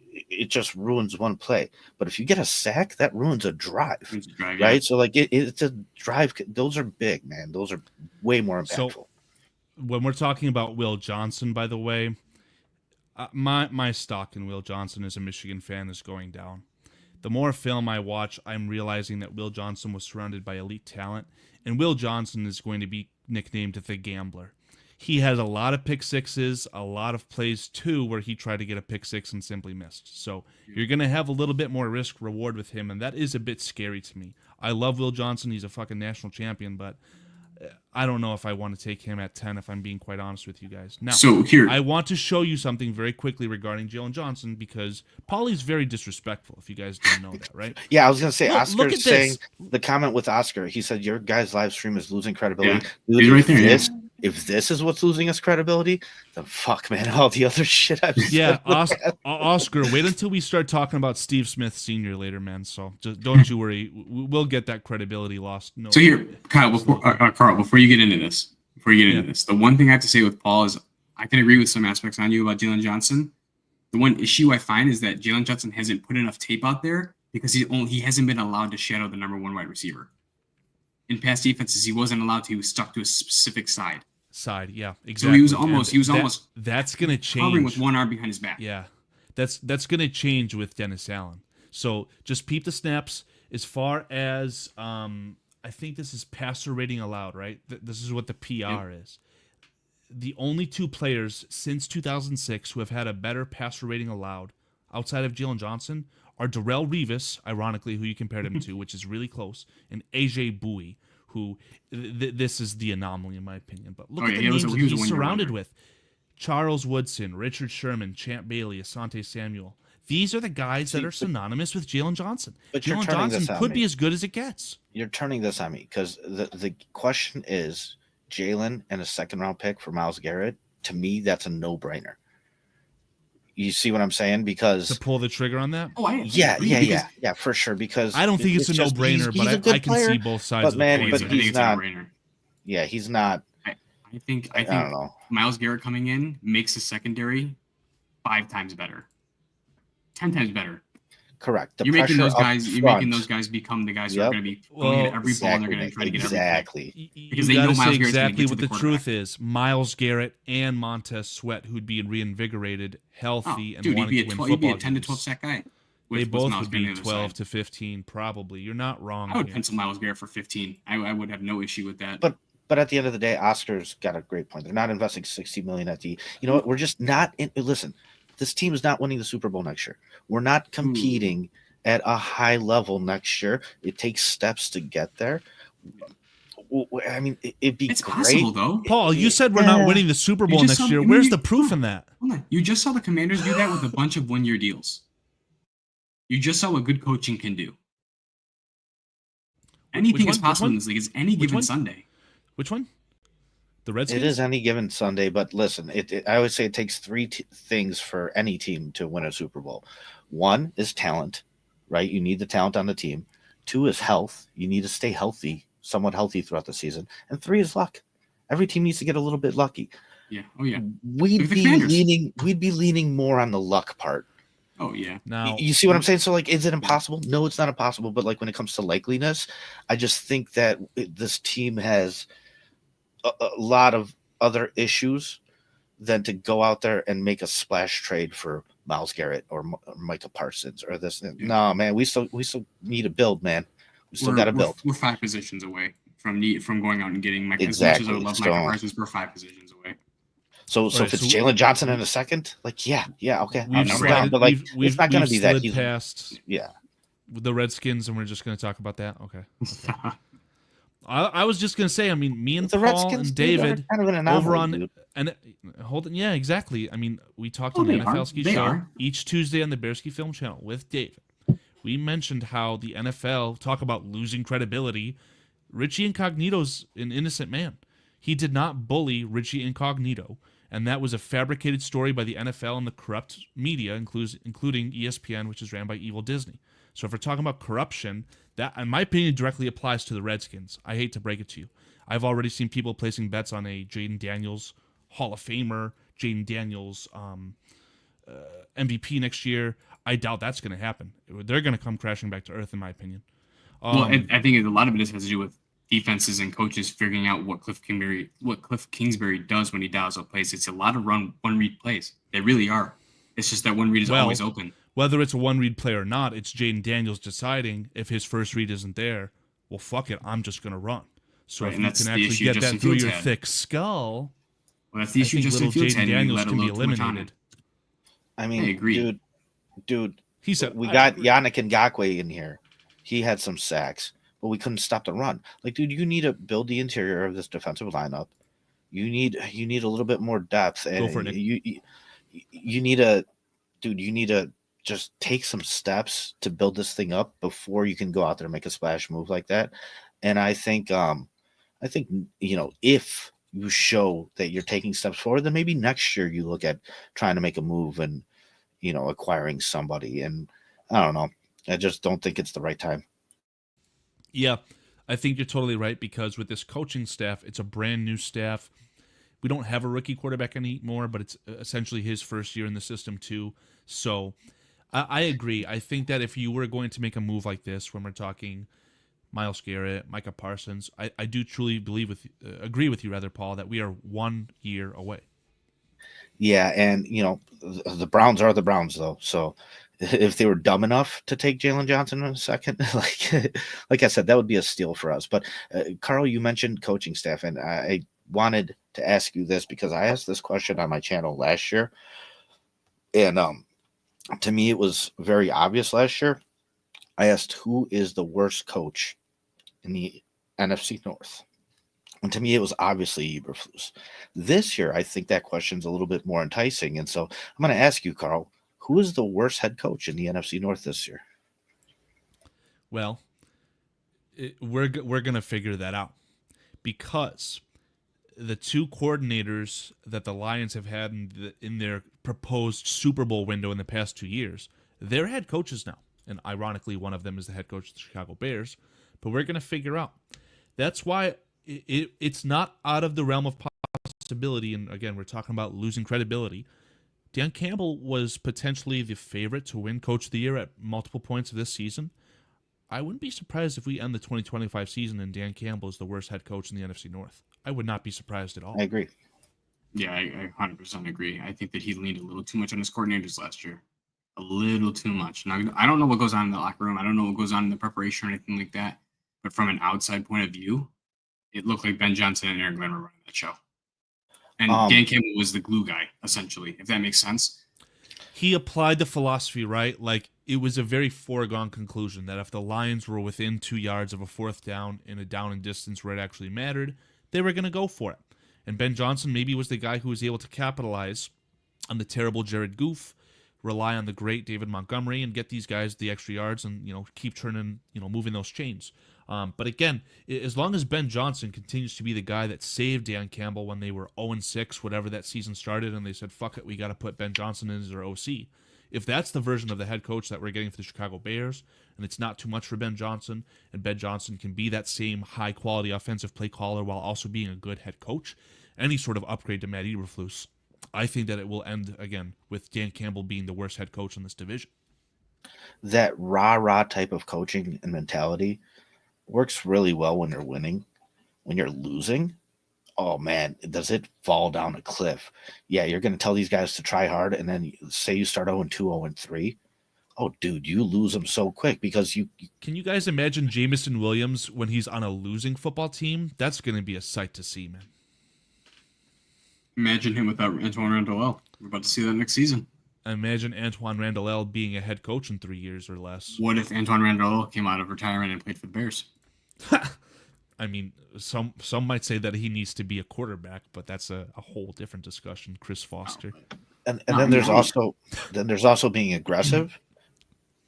ruins one play. But if you get a sack, that ruins a drive, right? Yeah. So it's a drive. Those are big, man. Those are way more impactful. So when we're talking about Will Johnson, by the way, my stock in Will Johnson as a Michigan fan is going down. The more film I watch, I'm realizing that Will Johnson was surrounded by elite talent, and Will Johnson is going to be nicknamed the Gambler. He has a lot of pick sixes, a lot of plays too, where he tried to get a pick six and simply missed. So you're going to have a little bit more risk reward with him, and that is a bit scary to me. I love Will Johnson. He's a fucking national champion, but I don't know if I want to take him at 10, if I'm being quite honest with you guys. Now, I want to show you something very quickly regarding Jalen Johnson, because Paulie's very disrespectful, if you guys didn't know that, right? Yeah, I was going to say, Oscar's saying, the comment with Oscar, he said, your guys' live stream is losing credibility. Yeah. He's right there, If this is what's losing us credibility, then fuck, man, all the other shit I've said. Yeah, Oscar, wait until we start talking about Steve Smith Sr. later, man. So just don't you worry. We'll get that credibility lost. No. So here, Kyle, Karl, before you get into this, the one thing I have to say with Paul is I can agree with some aspects on you about Jalen Johnson. The one issue I find is that Jalen Johnson hasn't put enough tape out there because he hasn't been allowed to shadow the number 1 wide receiver. In past defenses, he wasn't allowed to. He was stuck to a specific side. Yeah, exactly. So he was almost. That's gonna change. Hovering with one arm behind his back. Yeah, that's gonna change with Dennis Allen. So just peep the snaps. As far as I think this is passer rating allowed, right? This is what the PR is. The only 2 players since 2006 who have had a better passer rating allowed outside of Jalen Johnson are Darrelle Revis, ironically, who you compared him to, which is really close, and AJ Bowie, who this is the anomaly in my opinion. But look at the names that he's surrounded with. Charles Woodson, Richard Sherman, Champ Bailey, Asante Samuel. These are the guys that are synonymous with Jalen Johnson. But Jalen Johnson could be as good as it gets. You're turning this on me because the question is Jalen and a 2nd-round pick for Myles Garrett. To me, that's a no-brainer. You see what I'm saying? Because to pull the trigger on that? Yeah, for sure. Because I don't think it's a no-brainer, but I can see both sides. But man, he's not. Yeah, he's not. I think don't know. Myles Garrett coming in makes the secondary 5 times better, 10 times better. Correct. You're making those guys become the guys who are going to be going at every ball and they're going to try to get everything. Because they know Myles Garrett's exactly what the truth is. Myles Garrett and Montez Sweat, who'd be reinvigorated, healthy, and wanting to win football games. He'd be a 10 to 12 sack guy. They both would be 12 to 15, probably. You're not wrong. I would pencil Myles Garrett for 15. I would have no issue with that. But But at the end of the day, Oscar's got a great point. They're not investing $60 million at the. You know what? We're just not in. Listen, this team is not winning the Super Bowl next year. We're not competing at a high level next year. It takes steps to get there. I mean, it'd be It's great. possible though. Paul, you said we're not winning the Super Bowl next year. Where's the proof in that? Hold on. You just saw the Commanders do that with a bunch of one-year deals. You just saw what good coaching can do. Anything is possible in this league. It's any given Sunday. Which one? The Redskins? It is any given Sunday, but listen, I would say it takes three things for any team to win a Super Bowl. One is talent, right? You need the talent on the team. Two is health. You need to stay healthy, somewhat healthy throughout the season. And three is luck. Every team needs to get a little bit lucky. Yeah. Oh yeah. We'd be leaning more on the luck part. Oh yeah. Now you see what I'm saying? So like, is it impossible? No, it's not impossible. But like when it comes to likeliness, I just think that this team has a lot of other issues than to go out there and make a splash trade for Myles Garrett or Micah Parsons or this. Yeah. No, man, we still need to build, man. We still got to build. We're 5 positions away from going out and getting Micah. Exactly. As much as I love Micah Parsons, we're 5 positions away. So if it's Jalen Johnson in a second, like yeah, okay. But like it's not going to be that easy. Past the Redskins, and we're just going to talk about that. Okay. I was just going to say, I mean, me and Paul and David kind of an anomaly, over on dude. and Holden, yeah, exactly. I mean, we talked on the NFL Ski Show each Tuesday on the Bear Ski Film Channel with David. We mentioned how the NFL talk about losing credibility. Richie Incognito's an innocent man. He did not bully Richie Incognito. And that was a fabricated story by the NFL and the corrupt media, including ESPN, which is ran by evil Disney. So if we're talking about corruption, that, in my opinion, directly applies to the Redskins. I hate to break it to you. I've already seen people placing bets on a Jaden Daniels Hall of Famer, Jaden Daniels MVP next year. I doubt that's going to happen. They're going to come crashing back to earth, in my opinion. Well, I think a lot of it has to do with defenses and coaches figuring out what Cliff Kingsbury does when he dials up plays. It's a lot of one read plays. They really are. It's just that one read is always open. Whether it's a one read play or not, it's Jaden Daniels deciding if his first read isn't there. Well, fuck it, I'm just gonna run. So if you can actually get that through your thick skull, that's the issue. Justin Fields had. Daniels can be eliminated. I mean, I agree, dude. He said we got Yannick Ngakoue in here. He had some sacks, but we couldn't stop the run. Like, dude, you need to build the interior of this defensive lineup. You need a little bit more depth, and go for it, Nick. You need to just take some steps to build this thing up before you can go out there and make a splash move like that. And I think if you show that you're taking steps forward, then maybe next year you look at trying to make a move and acquiring somebody. And I don't know. I just don't think it's the right time. Yeah, I think you're totally right, because with this coaching staff, it's a brand new staff. We don't have a rookie quarterback anymore, but it's essentially his first year in the system too. So I agree. I think that if you were going to make a move like this, when we're talking Myles Garrett, Micah Parsons, I do truly agree with you, Paul, that we are 1 year away. Yeah, and the Browns are the Browns, though. So if they were dumb enough to take Jalen Johnson in a second, like I said, that would be a steal for us. But Karl, you mentioned coaching staff, and I wanted to ask you this because I asked this question on my channel last year, and to me it was very obvious last year. I asked, who is the worst coach in the NFC North? And to me, it was obviously Eberflus. This year, I think that question's a little bit more enticing. And so I'm going to ask you, Karl, who is the worst head coach in the NFC North this year? Well, we're going to figure that out, because the two coordinators that the Lions have had in their proposed Super Bowl window in the past 2 years, they're head coaches now. And ironically, one of them is the head coach of the Chicago Bears. But we're going to figure out. That's why it's not out of the realm of possibility. And again, we're talking about losing credibility. Dan Campbell was potentially the favorite to win Coach of the Year at multiple points of this season. I wouldn't be surprised if we end the 2025 season and Dan Campbell is the worst head coach in the NFC North. I would not be surprised at all. I agree. Yeah, I 100% agree. I think that he leaned a little too much on his coordinators last year. A little too much. Now, I don't know what goes on in the locker room. I don't know what goes on in the preparation or anything like that. But from an outside point of view, it looked like Ben Johnson and Aaron Glenn were running that show. And Dan Campbell was the glue guy, essentially, if that makes sense. He applied the philosophy, right? Like, it was a very foregone conclusion that if the Lions were within 2 yards of a fourth down in a down and distance where it actually mattered, they were going to go for it. And Ben Johnson maybe was the guy who was able to capitalize on the terrible Jared Goff, rely on the great David Montgomery, and get these guys the extra yards and, keep turning, moving those chains. But again, as long as Ben Johnson continues to be the guy that saved Dan Campbell when they were 0-6, whatever that season started, and they said, fuck it, we got to put Ben Johnson in as our OC. If that's the version of the head coach that we're getting for the Chicago Bears, and it's not too much for Ben Johnson, and Ben Johnson can be that same high-quality offensive play caller while also being a good head coach, any sort of upgrade to Matt Eberflus, I think that it will end, again, with Dan Campbell being the worst head coach in this division. That rah-rah type of coaching and mentality works really well when you're winning. When you're losing, oh man, does it fall down a cliff. Yeah, you're going to tell these guys to try hard, and then say you start 0-2, 0-3. Oh, dude, you lose them so quick because you... Can you guys imagine Jameson Williams when he's on a losing football team? That's going to be a sight to see, man. Imagine him without Antoine Randall. We're about to see that next season. Imagine Antoine Randall being a head coach in 3 years or less. What if Antoine Randall came out of retirement and played for the Bears? I mean, some might say that he needs to be a quarterback, but that's a whole different discussion. Chris Foster. And then there's also being aggressive.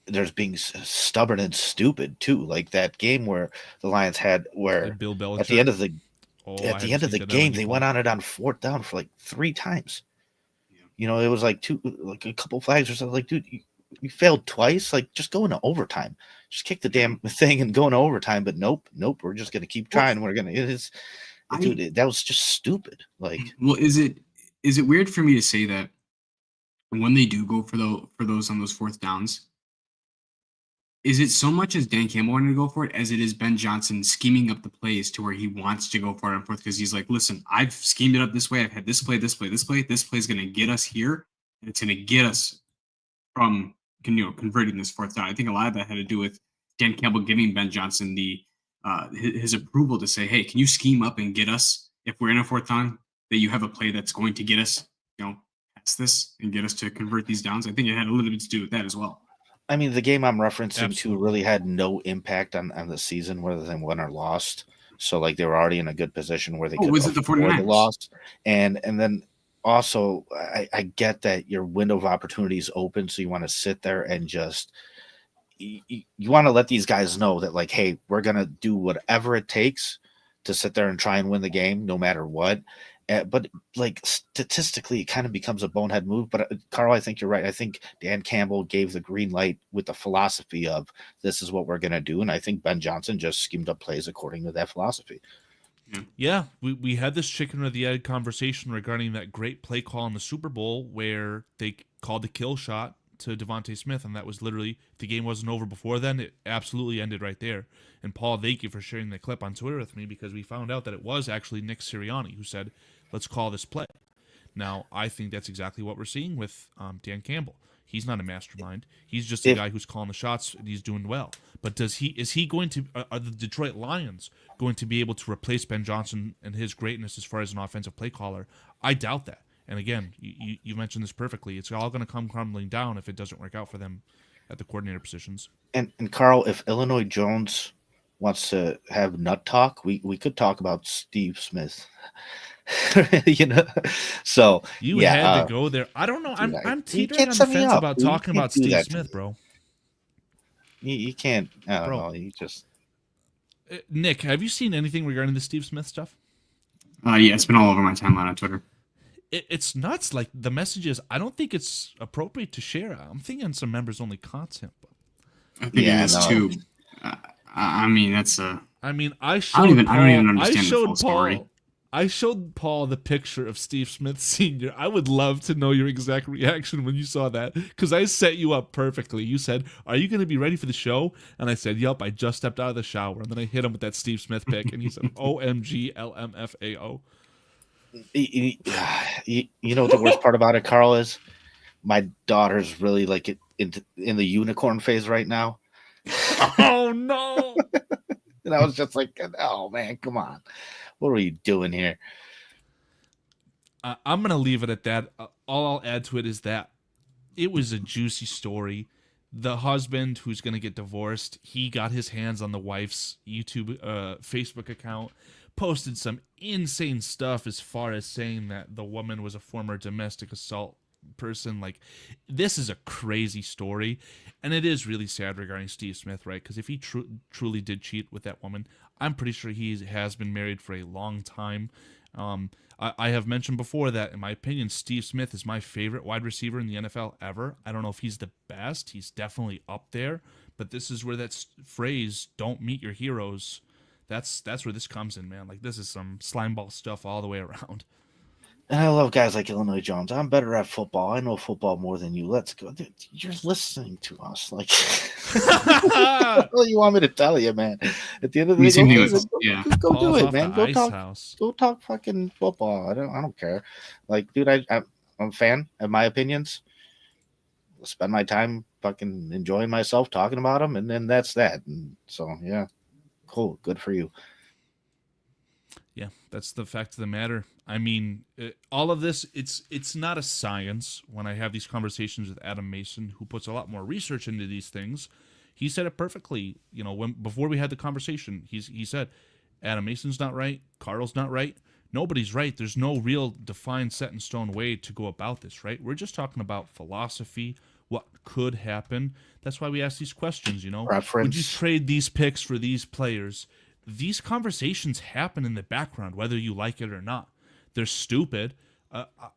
There's being stubborn and stupid too. Like that game where the Lions had Bill Belichick. at the end of the game they went on it on fourth down for like 3 times. Yeah. It was like a couple flags or something. Like, dude, you failed twice. Like, just go into overtime. Just kick the damn thing and go into overtime. But nope. We're just gonna keep trying. Dude, that was just stupid. Like, well, is it weird for me to say that when they do go for those on those fourth downs, is it so much as Dan Campbell wanting to go for it as it is Ben Johnson scheming up the plays to where he wants to go for it on fourth because he's like, listen, I've schemed it up this way. I've had this play. This play is going to get us here, and it's going to get us from converting this fourth down. I think a lot of that had to do with Dan Campbell giving Ben Johnson the his approval to say, hey, can you scheme up and get us, if we're in a fourth down, that you have a play that's going to get us, past this and get us to convert these downs. I think it had a little bit to do with that as well. I mean, the game I'm referencing Absolutely. to really had no impact on the season, whether they won or lost. So, like, they were already in a good position where they could was it the 49ers? loss. And then also, I get that your window of opportunity is open, so you want to sit there and just you want to let these guys know that, like, hey, we're going to do whatever it takes to sit there and try and win the game no matter what. But like statistically, it kind of becomes a bonehead move. But Karl, I think you're right. I think Dan Campbell gave the green light with the philosophy of this is what we're going to do. And I think Ben Johnson just schemed up plays according to that philosophy. Yeah, we had this chicken or the egg conversation regarding that great play call in the Super Bowl where they called the kill shot to Devontae Smith, and that was literally, if the game wasn't over before then, it absolutely ended right there. And Paul, thank you for sharing the clip on Twitter with me because we found out that it was actually Nick Sirianni who said, let's call this play. Now, I think that's exactly what we're seeing with Dan Campbell. He's not a mastermind. He's just a guy who's calling the shots and he's doing well. But are the Detroit Lions going to be able to replace Ben Johnson and his greatness as far as an offensive play caller? I doubt that. And again, you mentioned this perfectly. It's all going to come crumbling down if it doesn't work out for them at the coordinator positions. And Karl, if Illinois Jones wants to have nut talk, we could talk about Steve Smith. So you had to go there. I don't know. I'm teetering on the fence about talking about Steve Smith, bro. You can't. I don't know. You just. Nick, have you seen anything regarding the Steve Smith stuff? Yeah, it's been all over my timeline on Twitter. It's nuts. Like, the messages, I don't think it's appropriate to share. I'm thinking some members-only content. But I think it is too. I mean, that's a. I mean, I don't even understand the full story. I showed Paul the picture of Steve Smith Sr. I would love to know your exact reaction when you saw that, because I set you up perfectly. You said, are you going to be ready for the show? And I said, yep, I just stepped out of the shower. And then I hit him with that Steve Smith pick, and he said, OMG LMFAO. You know what the worst part about it, Karl, is? My daughter's really like in the unicorn phase right now. Oh, no. And I was just like, oh man, come on, what are you doing here? I'm gonna leave it at that. All I'll add to it is that it was a juicy story. The husband who's gonna get divorced, he got his hands on the wife's Facebook account, posted some insane stuff as far as saying that the woman was a former domestic assault person. Like, this is a crazy story, and it is really sad regarding Steve Smith, right? Because if he truly did cheat with that woman, I'm pretty sure he has been married for a long time. I have mentioned before that, in my opinion, Steve Smith is my favorite wide receiver in the NFL ever. I don't know if he's the best. He's definitely up there. But this is where that phrase, don't meet your heroes, that's where this comes in, man. Like, this is some slimeball stuff all the way around. And I love guys like Illinois Jones. I'm better at football. I know football more than you. Let's go. Dude, you're listening to us. Like, what do you want me to tell you, man? At the end of the day, go do it, man. Go talk fucking football. I don't care. Like, dude, I'm a fan of my opinions. I'll spend my time fucking enjoying myself talking about them, and then that's that. And so, yeah, cool. Good for you. Yeah, that's the fact of the matter. I mean, all of this, it's not a science. When I have these conversations with Adam Mason, who puts a lot more research into these things, he said it perfectly. You know, before we had the conversation, he said, Adam Mason's not right, Karl's not right, nobody's right. There's no real defined, set in stone way to go about this, right? We're just talking about philosophy, what could happen. That's why we ask these questions, you know. Reference. Would you trade these picks for these players? These conversations happen in the background, whether you like it or not. They're stupid.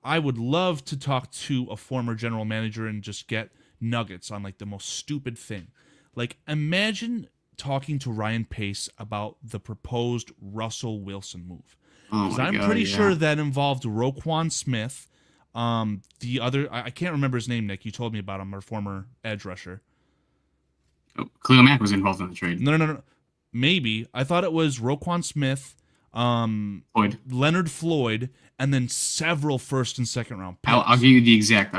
I would love to talk to a former general manager and just get nuggets on like the most stupid thing. Like, imagine talking to Ryan Pace about the proposed Russell Wilson move. Because I'm pretty sure that involved Roquan Smith. The other, I can't remember his name, Nick. You told me about him, our former edge rusher. Oh, Khalil Mack was involved in the trade. No. Maybe. I thought it was Roquan Smith, Leonard Floyd, and then several first and second round picks. I'll give you the exact.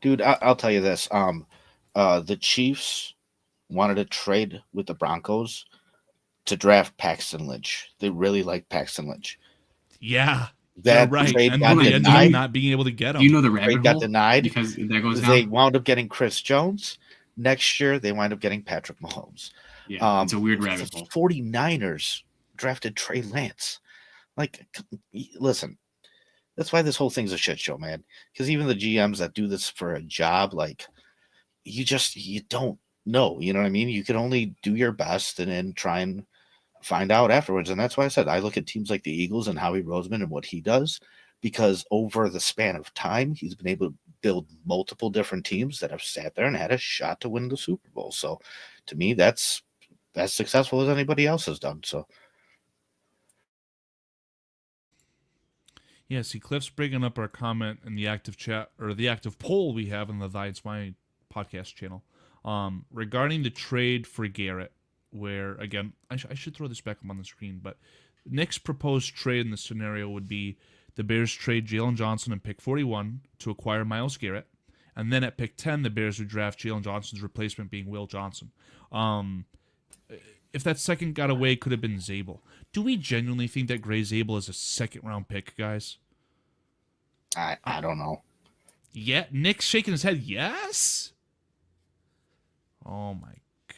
Dude, I'll tell you this. The Chiefs wanted to trade with the Broncos to draft Paxton Lynch. They really like Paxton Lynch. Yeah, that right. trade And got they ended up denied. not being able to get him. Do you know the rabbit trade got hole? denied Because that goes down. They wound up getting Chris Jones. Next year, they wind up getting Patrick Mahomes. Yeah, it's a weird rabbit hole. 49ers drafted Trey Lance. Like, listen, that's why this whole thing's a shit show, man. Because even the GMs that do this for a job, like, you don't know. You know what I mean? You can only do your best and then try and find out afterwards. And that's why I said I look at teams like the Eagles and Howie Roseman and what he does, because over the span of time, he's been able to build multiple different teams that have sat there and had a shot to win the Super Bowl. So to me, that's as successful as anybody else has done. So yeah, see, Cliff's bringing up our comment in the active chat, or the active poll we have in the Thy&Smi podcast channel, regarding the trade for Garrett, where, again, I should throw this back up on the screen, but Nick's proposed trade in the scenario would be the Bears trade Jalen Johnson and pick 41 to acquire Myles Garrett, and then at pick 10, the Bears would draft Jalen Johnson's replacement, being Will Johnson. If that second got away, could have been Zabel. Do we genuinely think that Gray Zabel is a second-round pick, guys? I don't know. Yeah, Nick's shaking his head. Yes. Oh my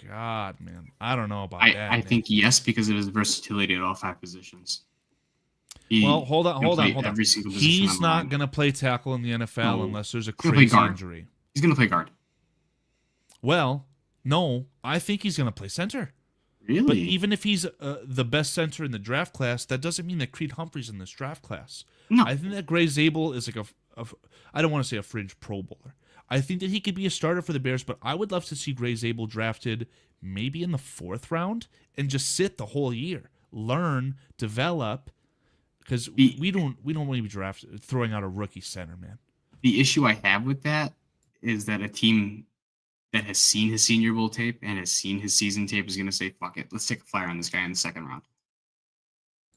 God, man! I don't know about that. I think yes, because of his versatility at all 5 positions. Well, hold on. Every single position He's not going to play tackle in the NFL unless there's a crazy injury. He's going to play guard. Well, no, I think he's going to play center. Really? But even if he's the best center in the draft class, that doesn't mean that Creed Humphrey's in this draft class. No. I think that Gray Zabel is like I don't want to say a fringe Pro Bowler. I think that he could be a starter for the Bears, but I would love to see Gray Zabel drafted maybe in the 4th round and just sit the whole year, learn, develop, because we don't want to be throwing out a rookie center, man. The issue I have with that is that a team that has seen his Senior Bowl tape and has seen his season tape is going to say, fuck it, let's take a flyer on this guy in the 2nd round.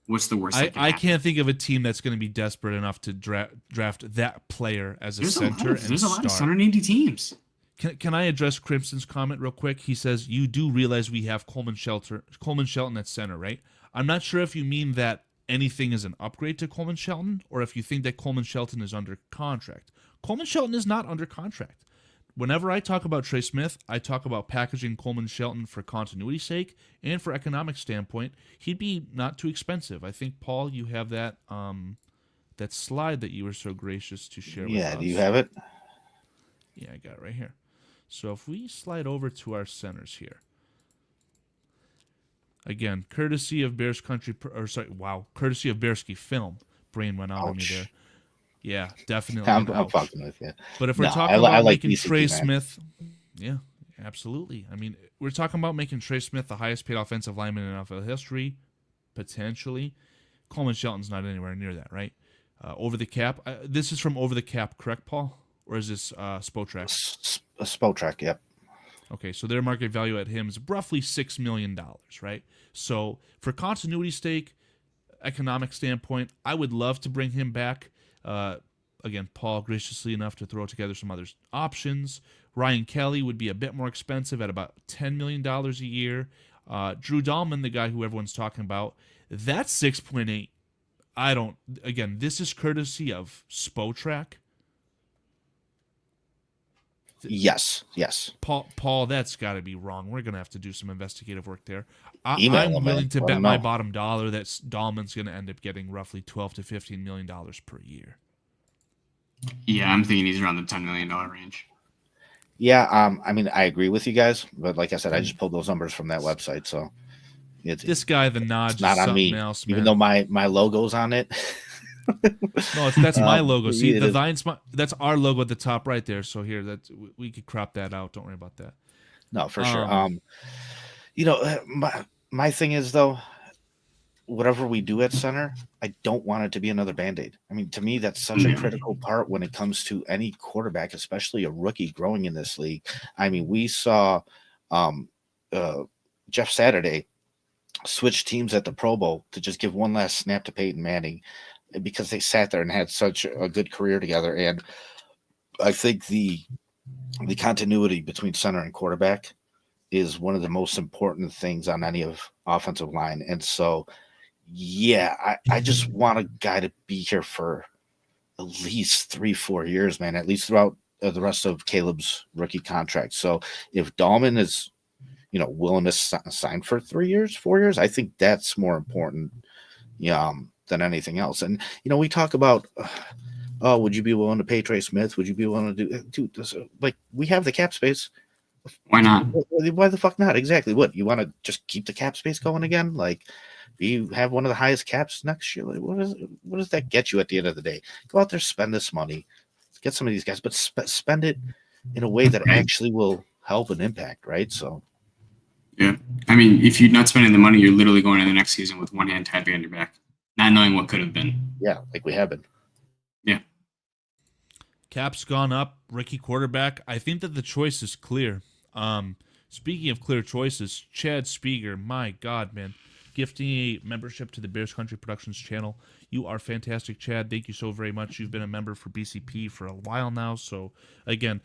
What's the worst that can I happen? can't think of a team that's going to be desperate enough to draft that player as a center. There's a lot of 180 teams. Can I address Crimson's comment real quick? He says, you do realize we have Coleman Shelton at center, right? I'm not sure if you mean that anything is an upgrade to Coleman Shelton or if you think that Coleman Shelton is under contract. Coleman Shelton is not under contract. Whenever I talk about Trey Smith, I talk about packaging Coleman Shelton for continuity's sake and for economic standpoint. He'd be not too expensive. I think, Paul, you have that that slide that you were so gracious to share with us. Yeah, do you have it? Yeah, I got it right here. So if we slide over to our centers here, again, courtesy of courtesy of Bearski Film. Brain went out on me there. Yeah, definitely. I'm fucking with you. But if we're talking about making Trey Smith, yeah, absolutely. I mean, we're talking about making Trey Smith the highest paid offensive lineman in NFL history, potentially. Coleman Shelton's not anywhere near that, right? Over the cap. This is from Over the Cap, correct, Paul? Or is this Spotrac? Spotrac, yep. Okay, so their market value at him is roughly $6 million, right? So for continuity's sake, economic standpoint, I would love to bring him back. Again, Paul graciously enough to throw together some other options. Ryan Kelly would be a bit more expensive at about $10 million a year. Drew Dahlman, the guy who everyone's talking about, that's 6.8. Again, this is courtesy of Spotrac. Yes. Paul, that's got to be wrong. We're going to have to do some investigative work there. I'm willing to Let bet him my know. bottom dollar that Dahlman's going to end up getting roughly $12 to $15 million per year. Yeah, I'm thinking he's around the $10 million range. Yeah, I mean, I agree with you guys, but like I said, I just pulled those numbers from that website, so This guy, the nod, it's not on me. Else, man. Even though my logo's on it. No, that's my logo. See, it the is. Thy&Smi, that's our logo at the top right there. So here, we could crop that out. Don't worry about that. No, for sure. You know, my thing is though, whatever we do at center, I don't want it to be another Band-Aid. I mean, to me, that's such a critical part when it comes to any quarterback, especially a rookie growing in this league. I mean, we saw Jeff Saturday switch teams at the Pro Bowl to just give one last snap to Peyton Manning because they sat there and had such a good career together. And I think the continuity between center and quarterback is one of the most important things on any of offensive line. And so, yeah, I just want a guy to be here for at least 3-4 years, man, at least throughout the rest of Caleb's rookie contract. So if Dahlman is, you know, willing to sign for 3 years, 4 years, I think that's more important than anything else. And, you know, we talk about, oh, would you be willing to pay Trey Smith? Would you be willing to do this? Like, we have the cap space. Why not? Why the fuck not? Exactly. What, you want to just keep the cap space going again? Like, you have one of the highest caps next year. Like, what does that get you at the end of the day? Go out there, spend this money, get some of these guys, but spend it in a way that actually will help and impact, right? So, yeah. I mean, if you're not spending the money, you're literally going into the next season with one hand tied behind your back, not knowing what could have been. yeah, like we have been. Yeah. Cap's gone up, rookie quarterback. I think that the choice is clear. Speaking of clear choices, Chad Spieger, my God, man, gifting a membership to the Bears Country Productions channel. You are fantastic, Chad. Thank you so very much. You've been a member for BCP for a while now. So, again,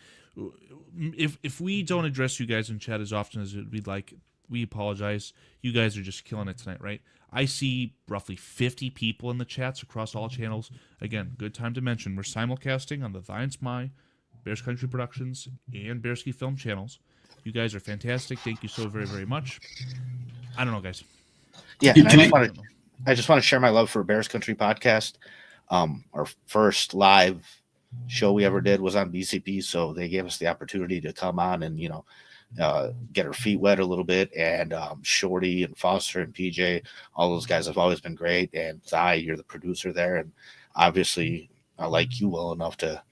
if we don't address you guys in chat as often as we'd like, we apologize. You guys are just killing it tonight, right? I see roughly 50 people in the chats across all channels. Again, good time to mention, we're simulcasting on the Thy&Smi, Bears Country Productions, and Bearski Film channels. You guys are fantastic. Thank you so very, very much. I don't know, guys. Yeah, and I just want to share my love for Bears Country Podcast. Our first live show we ever did was on BCP, so they gave us the opportunity to come on and, you know, get our feet wet a little bit. And Shorty and Foster and PJ, all those guys have always been great. And Thy, you're the producer there, and obviously I like you well enough to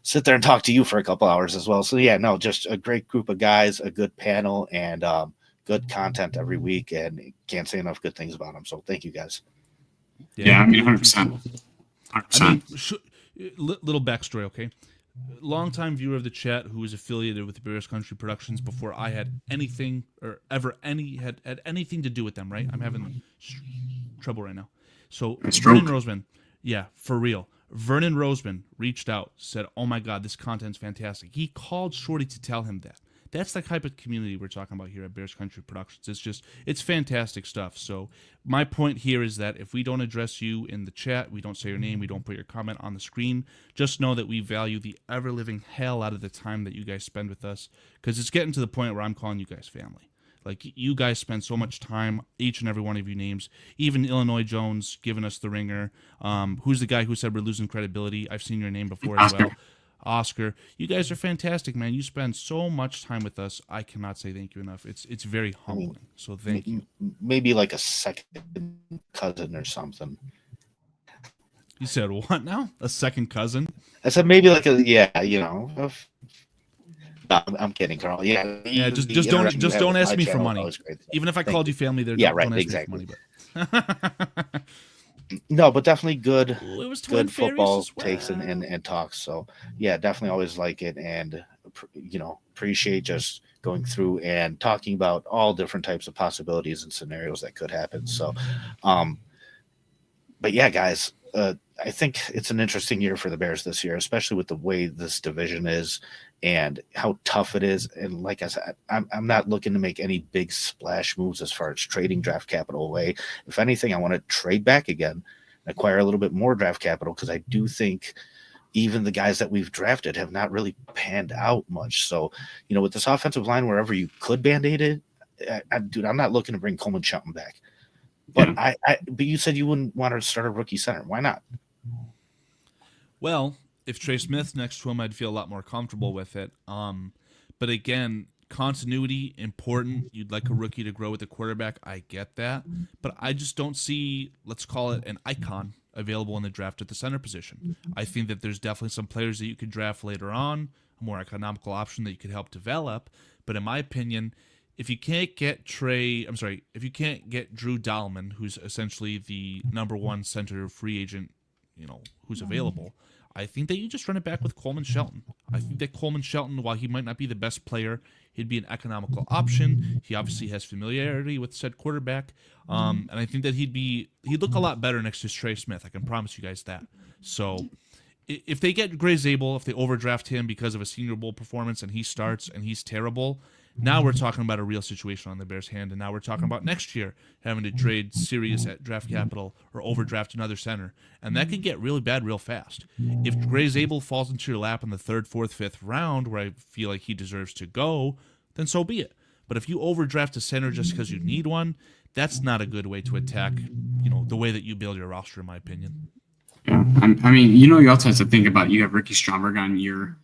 sit there and talk to you for a couple hours as well. So yeah, no, just a great group of guys, a good panel, and good content every week, and can't say enough good things about them. So thank you guys. Yeah, I mean, 100%. 100%. I mean, little backstory, okay? Longtime viewer of the chat who was affiliated with the Bears Country Productions before I had anything or ever had anything to do with them, right? I'm having trouble right now. So Brennan Roseman, yeah, for real. Vernon Roseman reached out, said, "Oh my God, this content's fantastic." He called Shorty to tell him that. That's the type of community we're talking about here at Bears Country Productions. It's fantastic stuff. So my point here is that if we don't address you in the chat, we don't say your name, we don't put your comment on the screen, just know that we value the ever-living hell out of the time that you guys spend with us, because it's getting to the point where I'm calling you guys family. Like, you guys spend so much time, each and every one of you names, even Illinois Jones giving us the ringer. Who's the guy who said we're losing credibility? I've seen your name before as well. Oscar. You guys are fantastic, man. You spend so much time with us. I cannot say thank you enough. It's very humbling. So thank you. Maybe like a second cousin or something. You said what now? A second cousin? I said maybe like no, I'm kidding, Karl. Yeah. Just don't ask me for money. Even if I called you family, there. Yeah, don't right. ask Exactly. me for money, No, but definitely good. it was Good football well. takes and talks. So yeah, definitely always like it, and appreciate just going through and talking about all different types of possibilities and scenarios that could happen. So, but yeah, guys, I think it's an interesting year for the Bears this year, especially with the way this division is and how tough it is. And like I said, I'm not looking to make any big splash moves as far as trading draft capital away. If anything, I want to trade back again and acquire a little bit more draft capital, because I do think even the guys that we've drafted have not really panned out much. So, with this offensive line, wherever you could Band-Aid it, dude, I'm not looking to bring Coleman Shelton back. But but you said you wouldn't want to start a rookie center. Why not? Well, if Trey Smith's next to him, I'd feel a lot more comfortable with it. But again, continuity, important. You'd like a rookie to grow with the quarterback. I get that. But I just don't see, let's call it an icon, available in the draft at the center position. I think that there's definitely some players that you could draft later on, a more economical option that you could help develop. But in my opinion, if you can't get if you can't get Drew Dahlman, who's essentially the number one center free agent, who's available, I think that you just run it back with Coleman Shelton. I think that Coleman Shelton, while he might not be the best player, he'd be an economical option. He obviously has familiarity with said quarterback, and I think that he'd look a lot better next to Trey Smith. I can promise you guys that. So, if they get Gray Zabel, if they overdraft him because of a Senior Bowl performance and he starts and he's terrible, now we're talking about a real situation on the Bears' hand, and now we're talking about next year having to trade serious at draft capital or overdraft another center, and that could get really bad real fast. If Gray Zabel falls into your lap in the 3rd, 4th, 5th round, where I feel like he deserves to go, then so be it. But if you overdraft a center just because you need one, that's not a good way to attack, the way that you build your roster, in my opinion. Yeah, I mean, you also have to think about, you have Ricky Stromberg on your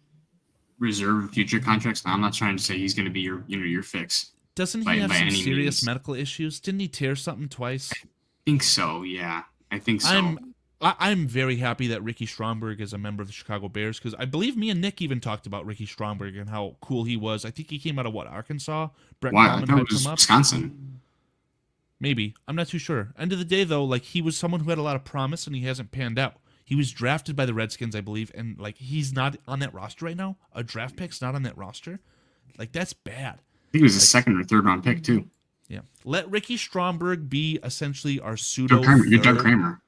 reserve future contracts. Now, I'm not trying to say he's going to be your fix. Doesn't he have some serious medical issues? Didn't he tear something twice? I think so. Yeah, I think so. I'm very happy that Ricky Stromberg is a member of the Chicago Bears, because I believe me and Nick even talked about Ricky Stromberg and how cool he was. I think he came out of Arkansas. Brett I thought it was Wisconsin. Maybe. I'm not too sure. End of the day, though, he was someone who had a lot of promise, and he hasn't panned out. He was drafted by the Redskins, I believe, and he's not on that roster right now. A draft pick's not on that roster. That's bad. I think it was a 2nd or 3rd round pick too. Yeah. Let Ricky Stromberg be essentially our pseudo. You're Doug Kramer.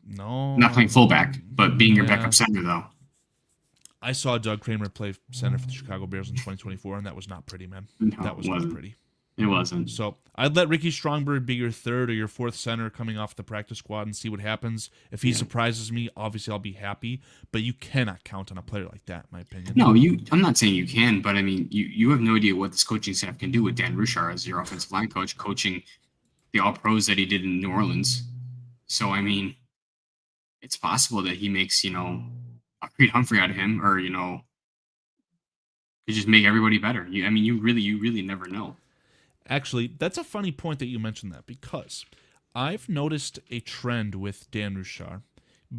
No. Not playing fullback, but being your backup center though. I saw Doug Kramer play center for the Chicago Bears in 2024, and that was not pretty, man. No, that was not pretty. It wasn't. So I'd let Ricky Stromberg be your 3rd or your 4th center coming off the practice squad and see what happens. If he surprises me, obviously I'll be happy. But you cannot count on a player like that, in my opinion. No, I'm not saying you can, but I mean, you have no idea what this coaching staff can do with Dan Ruchar as your offensive line coach, coaching the All-Pros that he did in New Orleans. So I mean, it's possible that he makes a Creed Humphrey out of him, or to just make everybody better. You really never know. Actually, that's a funny point that you mentioned that, because I've noticed a trend with Dan Ruchar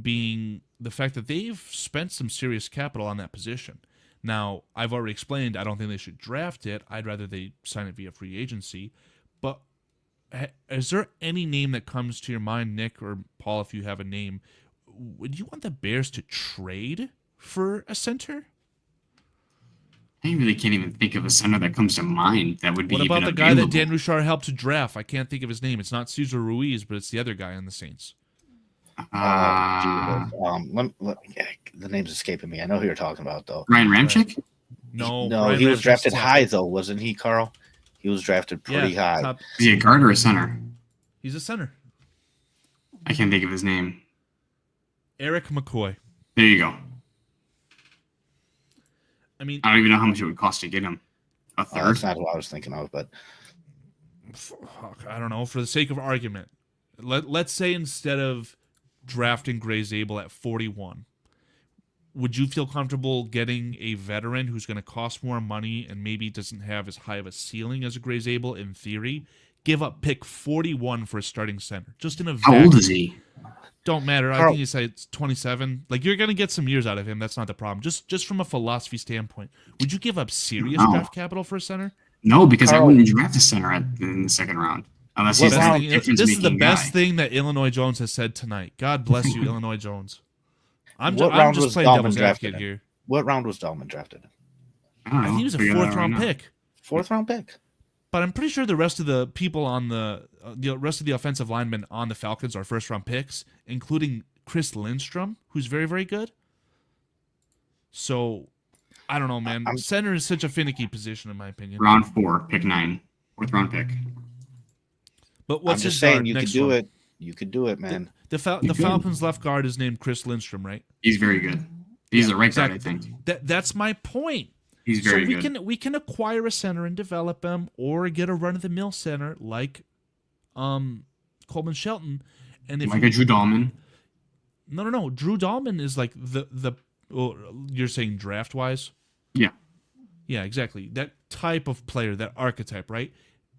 being the fact that they've spent some serious capital on that position. Now, I've already explained I don't think they should draft it. I'd rather they sign it via free agency. But is there any name that comes to your mind, Nick or Paul, if you have a name? Would you want the Bears to trade for a center? I really can't even think of a center that comes to mind that would be. What about the guy available. that Dan Ruchar helped to draft? I can't think of his name. It's not Cesar Ruiz, but it's the other guy on the Saints. Jesus. The name's escaping me. I know who you're talking about, though. Ryan Ramchick? No, No, Ryan he was Ramchek's drafted high, tackle. though, wasn't he, Karl? He was drafted pretty high. Top. Is he a guard or a center? He's a center. I can't think of his name. Eric McCoy. There you go. I mean, I don't even know how much it would cost to get him. A third? That's not what I was thinking of, but fuck, I don't know. For the sake of argument, let's say instead of drafting Gray Zabel at 41, would you feel comfortable getting a veteran who's going to cost more money and maybe doesn't have as high of a ceiling as a Gray Zabel in theory? Give up pick 41 for a starting center. Just in a How old is he? Don't matter. I Karl, think you say it's 27. Like, you're going to get some years out of him. That's not the problem. Just from a philosophy standpoint, would you give up serious No. draft capital for a center? No, because I Karl- wouldn't draft a center in the second round. Unless he's What a round- This is the difference-making best guy. thing that Illinois Jones has said tonight. God bless you, Illinois Jones. I'm What I'm round just was playing Dahlman devil's drafted advocate in? here. what round was Dahlman drafted in? I don't know. I think he was a Figure that out 4th round right now. pick. 4th round pick. But I'm pretty sure the rest of the people on the rest of the offensive linemen on the Falcons are 1st round picks, including Chris Lindstrom, who's very, very good. So, I don't know, man. Center is such a finicky position, in my opinion. Round 4, pick 9. 4th round pick. But what's I'm just his saying guard? you could Next do one. it. You could do it, man. The You could. Falcons left guard is named Chris Lindstrom, right? He's very good. He's a right guard, I exactly. think. That's my point. He's very so good. we can acquire a center and develop him, or get a run of the mill center like Coleman Shelton. And if Like a Drew Dahlman. no, Drew Dahlman is like the you're saying draft wise? Yeah. Yeah, exactly. That type of player, that archetype, right?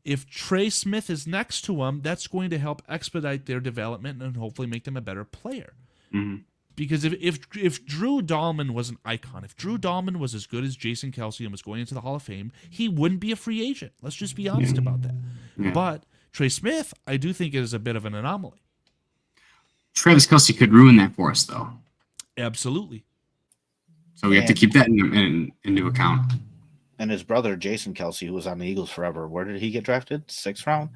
If Trey Smith is next to him, that's going to help expedite their development and hopefully make them a better player. Mm-hmm. Because if Drew Dahlman was an icon, if Drew Dahlman was as good as Jason Kelsey and was going into the Hall of Fame, he wouldn't be a free agent. Let's just be honest about that. Yeah. But Trey Smith, I do think is a bit of an anomaly. Travis Kelce could ruin that for us, though. Absolutely. So we have to keep that into account. And his brother, Jason Kelsey, who was on the Eagles forever, where did he get drafted? 6th round?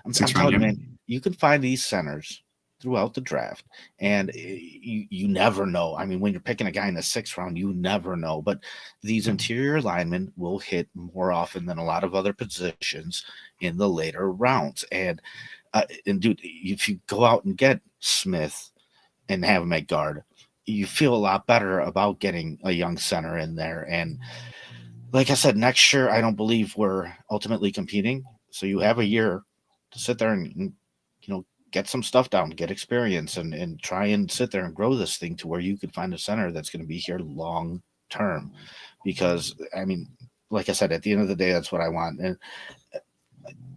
I'm 6th telling round, you, yeah. man, you can find these centers throughout the draft, and you never know. I mean, when you're picking a guy in the 6th round, you never know. But these interior linemen will hit more often than a lot of other positions in the later rounds. And dude, if you go out and get Smith and have him at guard, you feel a lot better about getting a young center in there. And like I said, next year, I don't believe we're ultimately competing. So you have a year to sit there and get some stuff down, get experience, and try and sit there and grow this thing to where you could find a center that's going to be here long term. Because, I mean, like I said, at the end of the day, that's what I want. And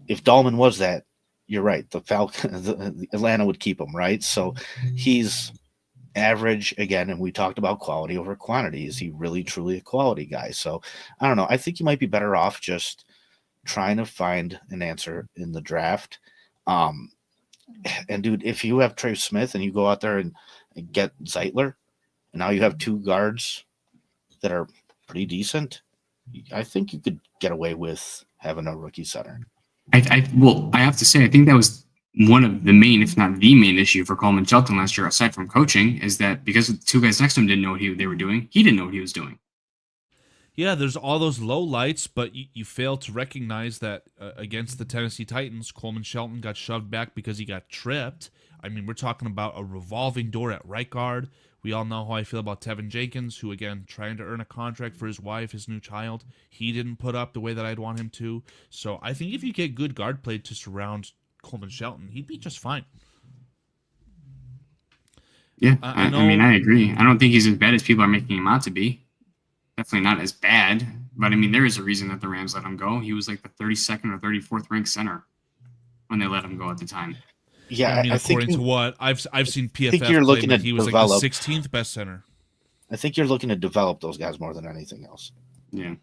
if Dahlman was that, you're right. The Atlanta would keep him, right? So he's average again, and we talked about quality over quantity. Is he really truly a quality guy? So I don't know. I think you might be better off just trying to find an answer in the draft. And dude, if you have Trey Smith and you go out there and get Zeitler, and now you have 2 guards that are pretty decent, I think you could get away with having a rookie center. I have to say, I think that was one of the main, if not the main issue for Coleman Shelton last year, aside from coaching, is that because the 2 guys next to him didn't know what they were doing, he didn't know what he was doing. Yeah, there's all those low lights, but you fail to recognize that against the Tennessee Titans, Coleman Shelton got shoved back because he got tripped. I mean, we're talking about a revolving door at right guard. We all know how I feel about Tevin Jenkins, who, again, trying to earn a contract for his wife, his new child. He didn't put up the way that I'd want him to. So I think if you get good guard play to surround Coleman Shelton, he'd be just fine. Yeah, I I mean, I agree. I don't think he's as bad as people are making him out to be. Definitely not as bad, but I mean, there is a reason that the Rams let him go. He was like the 32nd or 34th ranked center when they let him go at the time. Yeah, I mean, I according think to what I've seen PFF you're claim looking that to he was develop. like the 16th best center. I think you're looking to develop those guys more than anything else. Yeah.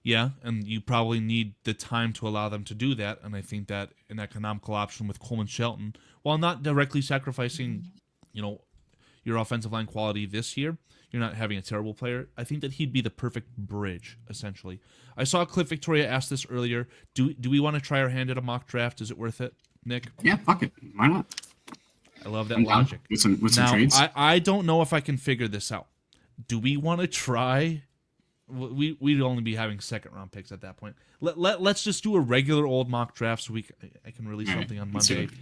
Yeah, and you probably need the time to allow them to do that, and I think that an economical option with Coleman Shelton, while not directly sacrificing, your offensive line quality this year, you're not having a terrible player. I think that he'd be the perfect bridge, essentially. I saw Cliff Victoria ask this earlier. Do we want to try our hand at a mock draft? Is it worth it, Nick? Yeah, fuck it. Why not? I love that I'm down logic. with some Now, trades. I don't know if I can figure this out. Do we want to try? We'd only be having second round picks at that point. Let's just do a regular old mock draft so I can release something on let's do Monday. it.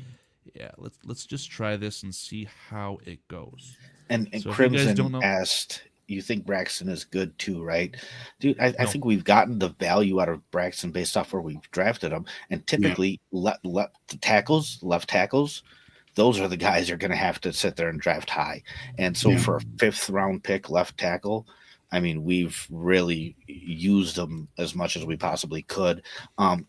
Yeah, let's just try this and see how it goes. And So if you guys Crimson don't know- asked, you think Braxton is good too, right? Dude, I No. think we've gotten the value out of Braxton based off where we've drafted him. And typically, the left tackles, those are the guys you're going to have to sit there and draft high. And so for a 5th round pick left tackle, I mean, we've really used them as much as we possibly could.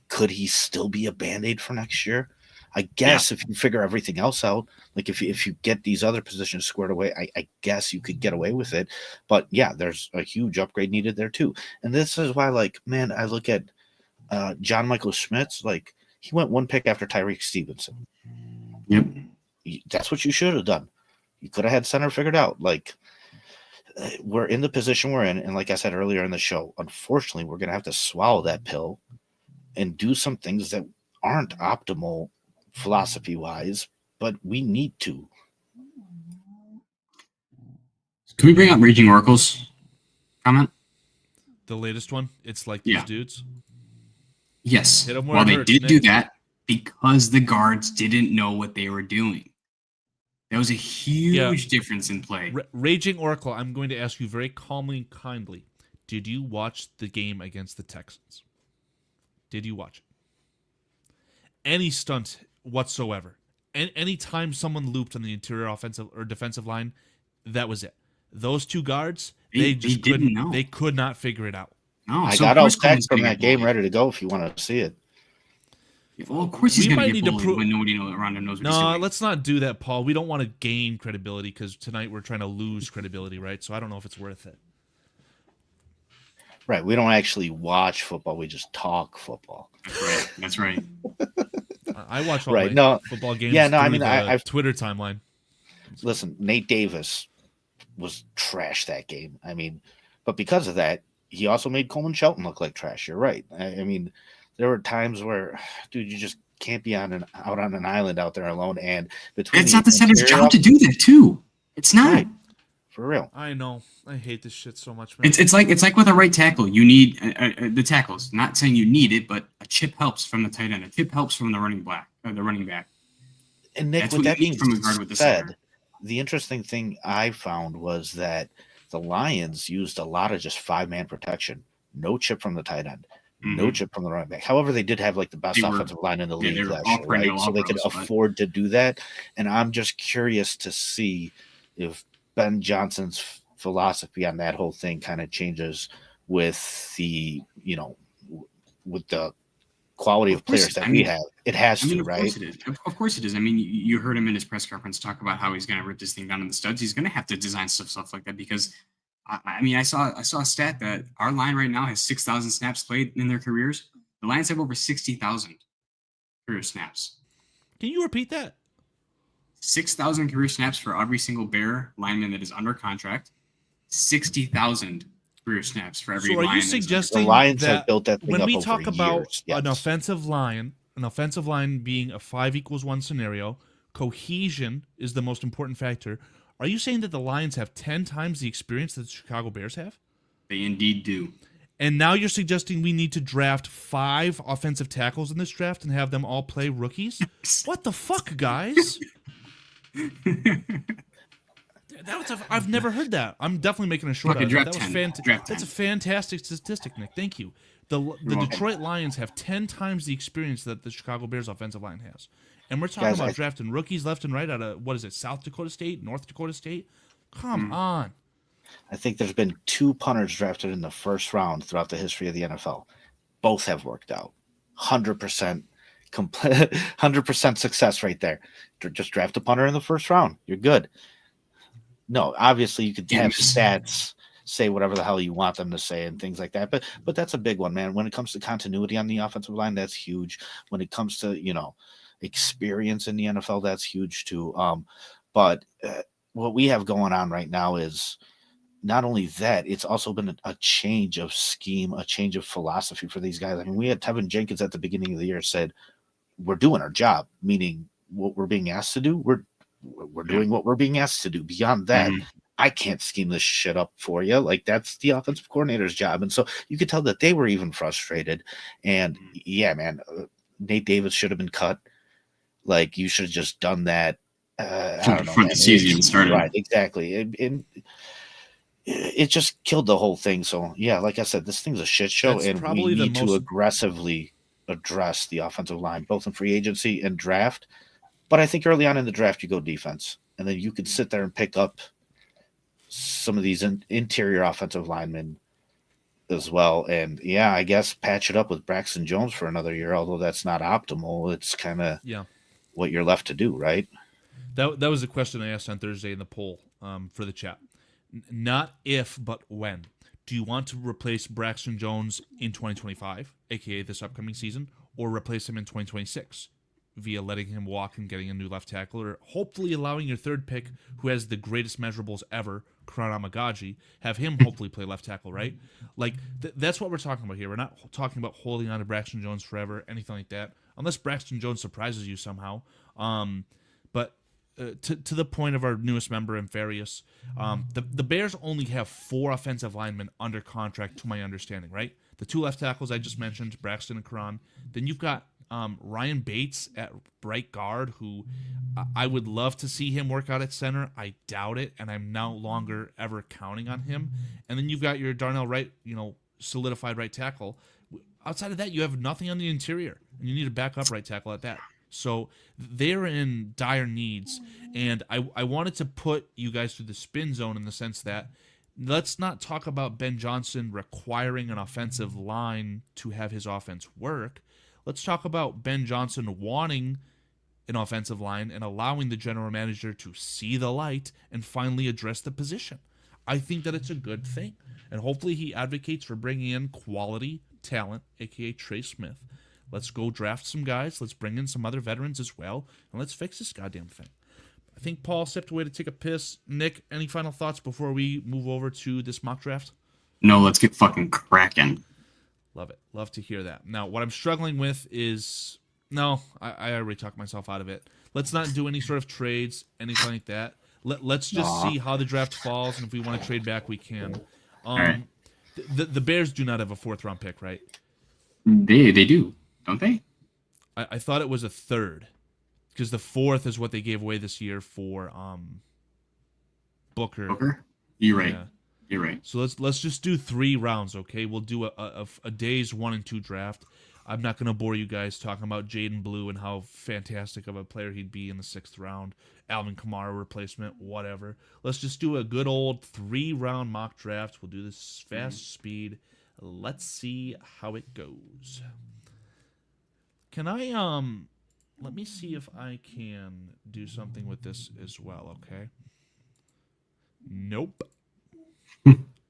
Could he still be a Band-Aid for next year? I guess if you figure everything else out, like if you get these other positions squared away, I guess you could get away with it. But yeah, there's a huge upgrade needed there too. And this is why, like, man, I look at John Michael Schmitz, like he went 1 pick after Tyreek Stevenson. Yep. That's what you should have done. You could have had center figured out. Like, we're in the position we're in. And like I said earlier in the show, unfortunately, we're going to have to swallow that pill and do some things that aren't optimal philosophy wise, but we need to. Can we bring up Raging Oracle's comment? The latest one, it's like these dudes. Yes. Hit 'em where Well, it they hurts, did Nick. do that because the guards didn't know what they were doing. That was a huge difference in play. Raging Oracle, I'm going to ask you very calmly and kindly. Did you watch the game against the Texans? Did you watch it? Any stunt whatsoever. Any time someone looped on the interior offensive or defensive line, that was it. Those 2 guards, they just didn't know. They could not figure it out. No, I so got of all course text from Coleman's that gonna game get ready to go if you want to see it. bullied. Well, of course he's We going might to need get to bullied when nobody around him knows what he's No, doing. let's not do that, Paul. We don't want to gain credibility because tonight we're trying to lose credibility, right? So I don't know if it's worth it. Right. We don't actually watch football. We just talk football. That's right. I watch all Right, my no. football games Yeah, no, I through mean, the I've- Twitter timeline. Listen, Nate Davis was trash that game. I mean, but because of that, he also made Coleman Shelton look like trash. You're right. I mean, there were times where, dude, you just can't be out on an island out there alone. And between It's not the center's job to do that too. It's not. Right. For real. I know. I hate this shit so much, man. It's like with a right tackle. You need the tackles. Not saying you need it, but a chip helps from the tight end. A chip helps from the running back. And Nick, That's with what that you need being from a guard with the said, center. the interesting thing I found was that the Lions used a lot of just 5-man protection. No chip from the tight end. No chip from the running back. However, they did have like the best offensive line in the league they were last all year, right? perennial So they could All-Pros, but- afford to do that. And I'm just curious to see if Ben Johnson's philosophy on that whole thing kind of changes with the, with the quality of players that we have. It has to, of right? course it is. Of course it is. I mean, you heard him in his press conference talk about how he's going to rip this thing down in the studs. He's going to have to design stuff like that because, I mean, I saw a stat that our line right now has 6,000 snaps played in their careers. The Lions have over 60,000 career snaps. Can you repeat that? 6,000 career snaps for every single Bear lineman that is under contract. 60,000 career snaps for every So are lineman. you that's under suggesting The Lions that have built that thing when up we over talk about years, yes. an offensive line being a 5=1 scenario, cohesion is the most important factor. Are you saying that the Lions have 10 times the experience that the Chicago Bears have? They indeed do. And now you're suggesting we need to draft 5 offensive tackles in this draft and have them all play rookies? What the fuck, guys? I've never heard that. I'm definitely making a short Fucking out of draft that. 10. Draft That's 10. a fantastic statistic, Nick. Thank you. The welcome. Detroit Lions have 10 times the experience that the Chicago Bears offensive line has. And we're talking Guys, about drafting rookies left and right out of, South Dakota State, North Dakota State? Come on. I think there's been 2 punters drafted in the first round throughout the history of the NFL. Both have worked out. 100% 100% success right there. Just draft a punter in the first round. You're good. No, obviously you could have stats say whatever the hell you want them to say and things like that. But that's a big one, man. When it comes to continuity on the offensive line, that's huge. When it comes to, experience in the NFL, that's huge too. But what we have going on right now is not only that, it's also been a change of scheme, a change of philosophy for these guys. I mean, we had Tevin Jenkins at the beginning of the year said, we're doing our job, meaning what we're being asked to do, we're we're doing what we're being asked to do. Beyond that, I can't scheme this shit up for you. Like, that's the offensive coordinator's job. And so you could tell that they were even frustrated. And yeah, man, Nate Davis should have been cut. Like, you should have just done that. I don't know, before man. the season even started. Right, exactly. And it just killed the whole thing. So yeah, like I said, this thing's a shit show, That's and probably we the need to most- aggressively address the offensive line, both in free agency and draft. But I think early on in the draft, you go defense, and then you could sit there and pick up some of these interior offensive linemen as well. And yeah, I guess patch it up with Braxton Jones for another year, although that's not optimal. It's kind of what you're left to do, right? That was the question I asked on Thursday in the poll for the chat. Not if, but when. Do you want to replace Braxton Jones in 2025, aka this upcoming season, or replace him in 2026 via letting him walk and getting a new left tackle, or hopefully allowing your third pick, who has the greatest measurables ever, Karan Amagaji, have him hopefully play left tackle, right? Like, that's what we're talking about here. We're not talking about holding on to Braxton Jones forever, anything like that, unless Braxton Jones surprises you somehow. But to the point of our newest member, Infarius, the Bears only have 4 offensive linemen under contract, to my understanding, right? The 2 left tackles I just mentioned, Braxton and Karan. Then you've got Ryan Bates at right guard, who I would love to see him work out at center. I doubt it, and I'm no longer ever counting on him. And then you've got your Darnell Wright, solidified right tackle. Outside of that, you have nothing on the interior, and you need a backup right tackle at that. So they're in dire needs, and I wanted to put you guys through the spin zone in the sense that let's not talk about Ben Johnson requiring an offensive line to have his offense work. Let's talk about Ben Johnson wanting an offensive line and allowing the general manager to see the light and finally address the position. I think that it's a good thing, and hopefully he advocates for bringing in quality talent, aka Trey Smith. Let's go draft some guys. Let's bring in some other veterans as well, and let's fix this goddamn thing. I think Paul stepped away to take a piss. Nick, any final thoughts before we move over to this mock draft? No, let's get fucking cracking. Love it. Love to hear that. Now, what I'm struggling with is... No, I already talked myself out of it. Let's not do any sort of trades, anything like that. Let's just see how the draft falls, and if we want to trade back, we can. Right. The Bears do not have a 4th-round pick, right? They do, don't they? I thought it was a 3rd, because the 4th is what they gave away this year for Booker. You're right. Yeah. You're right. So let's just do 3 rounds, okay? We'll do a day's 1 and 2 draft. I'm not going to bore you guys talking about Jaden Blue and how fantastic of a player he'd be in the 6th round. Alvin Kamara replacement, whatever. Let's just do a good old 3-round mock draft. We'll do this fast speed. Let's see how it goes. Can I, let me see if I can do something with this as well, okay? Nope.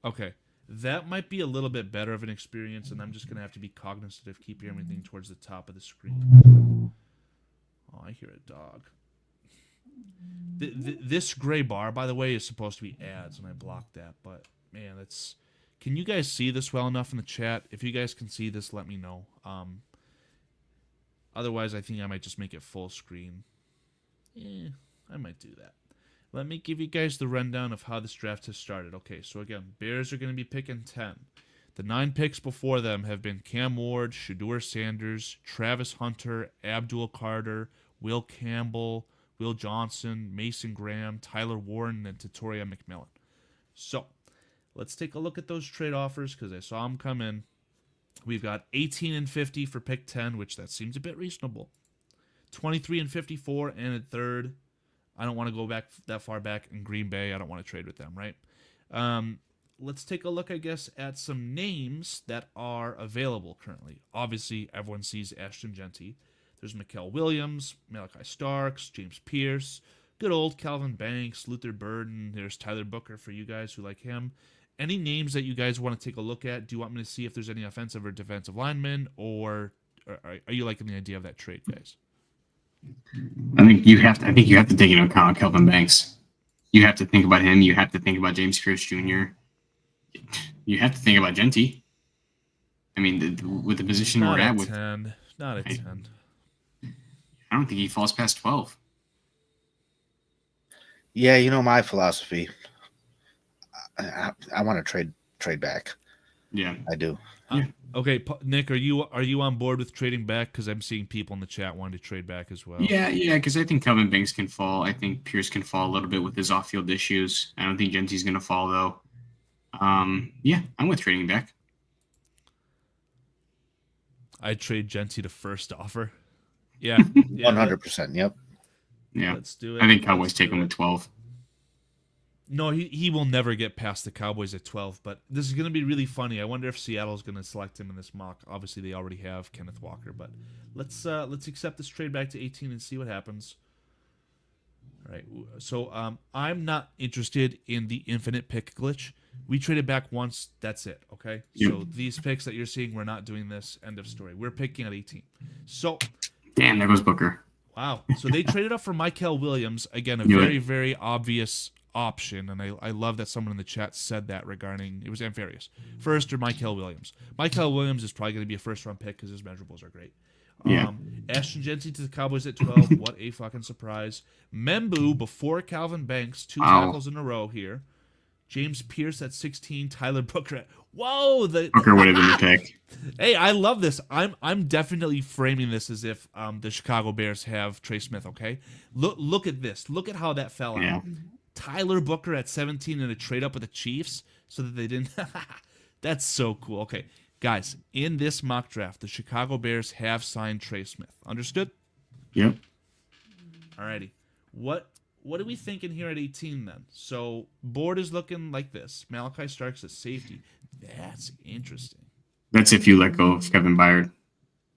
Okay. That might be a little bit better of an experience, and I'm just going to have to be cognizant of keeping everything towards the top of the screen. Oh, I hear a dog. This gray bar, by the way, is supposed to be ads, and I blocked that, but, man, that's... Can you guys see this well enough in the chat? If you guys can see this, let me know. Otherwise, I think I might just make it full screen. I might do that. Let me give you guys the rundown of how this draft has started. Okay, so again, Bears are going to be picking 10. The 9 picks before them have been Cam Ward, Shedeur Sanders, Travis Hunter, Abdul Carter, Will Campbell, Will Johnson, Mason Graham, Tyler Warren, and Tatoria McMillan. So, let's take a look at those trade offers because I saw them come in. We've got 18 and 50 for pick 10, which that seems a bit reasonable. 23 and 54 and a 3rd. I don't want to go back that far back in Green Bay. I don't want to trade with them, right? Let's take a look, I guess, at some names that are available currently. Obviously, everyone sees Ashton Genty. There's Mikael Williams, Malachi Starks, James Pierce, good old Calvin Banks, Luther Burden. There's Tyler Booker for you guys who like him. Any names that you guys want to take a look at? Do you want me to see if there's any offensive or defensive linemen, or are you liking the idea of that trade, guys? I think you have to take into account Kelvin Banks. You have to think about him. You have to think about James Pierce Jr. You have to think about Genty. I mean, with the position Not we're at at, with 10. Not at 10. I don't think he falls past 12. Yeah, you know my philosophy. I want to trade back. Yeah. I do. Uh, okay, Nick, are you on board with trading back? Because I'm seeing people in the chat wanting to trade back as well. Yeah, because I think Kelvin Banks can fall. I think Pierce can fall a little bit with his off-field issues. I don't think Genty's going to fall, though. Yeah, I'm with trading back. I'd trade Genty to first offer. Yeah, 100%. Yep. Yeah, let's do it. I think Cowboys take him at 12. No, he will never get past the Cowboys at 12, but this is going to be really funny. I wonder if Seattle's going to select him in this mock. Obviously, they already have Kenneth Walker, but let's accept this trade back to 18 and see what happens. All right, so I'm not interested in the infinite pick glitch. We traded back once, that's it, okay? Yep. So these picks that you're seeing, we're not doing this, end of story. We're picking at 18. So, Damn, there goes Booker. wow. So they traded up for Mykel Williams, again, a Knew very, it. very obvious option, and I love that someone in the chat said that regarding, it was Ampharius. First or Mykel Williams. Mykel Williams is probably going to be a first-round pick because his measurables are great. Yeah. Ashton Genty to the Cowboys at 12. What a fucking surprise. Membu before Calvin Banks, 2 Wow. tackles in a row here. James Pierce at 16. Tyler Booker at... Whoa! Booker would have been the pick. Hey, I love this. I'm definitely framing this as if the Chicago Bears have Trey Smith, okay? Look at this. Look at how that fell Yeah. out. Tyler Booker at 17 in a trade up with the Chiefs so that they didn't... That's so cool. Okay, guys, in this mock draft, the Chicago Bears have signed Trey Smith. Understood? Yep. Alrighty. What are we thinking here at 18 then? So board is looking like this. Malachi Starks at safety. That's interesting. That's if you let go of Kevin Byard,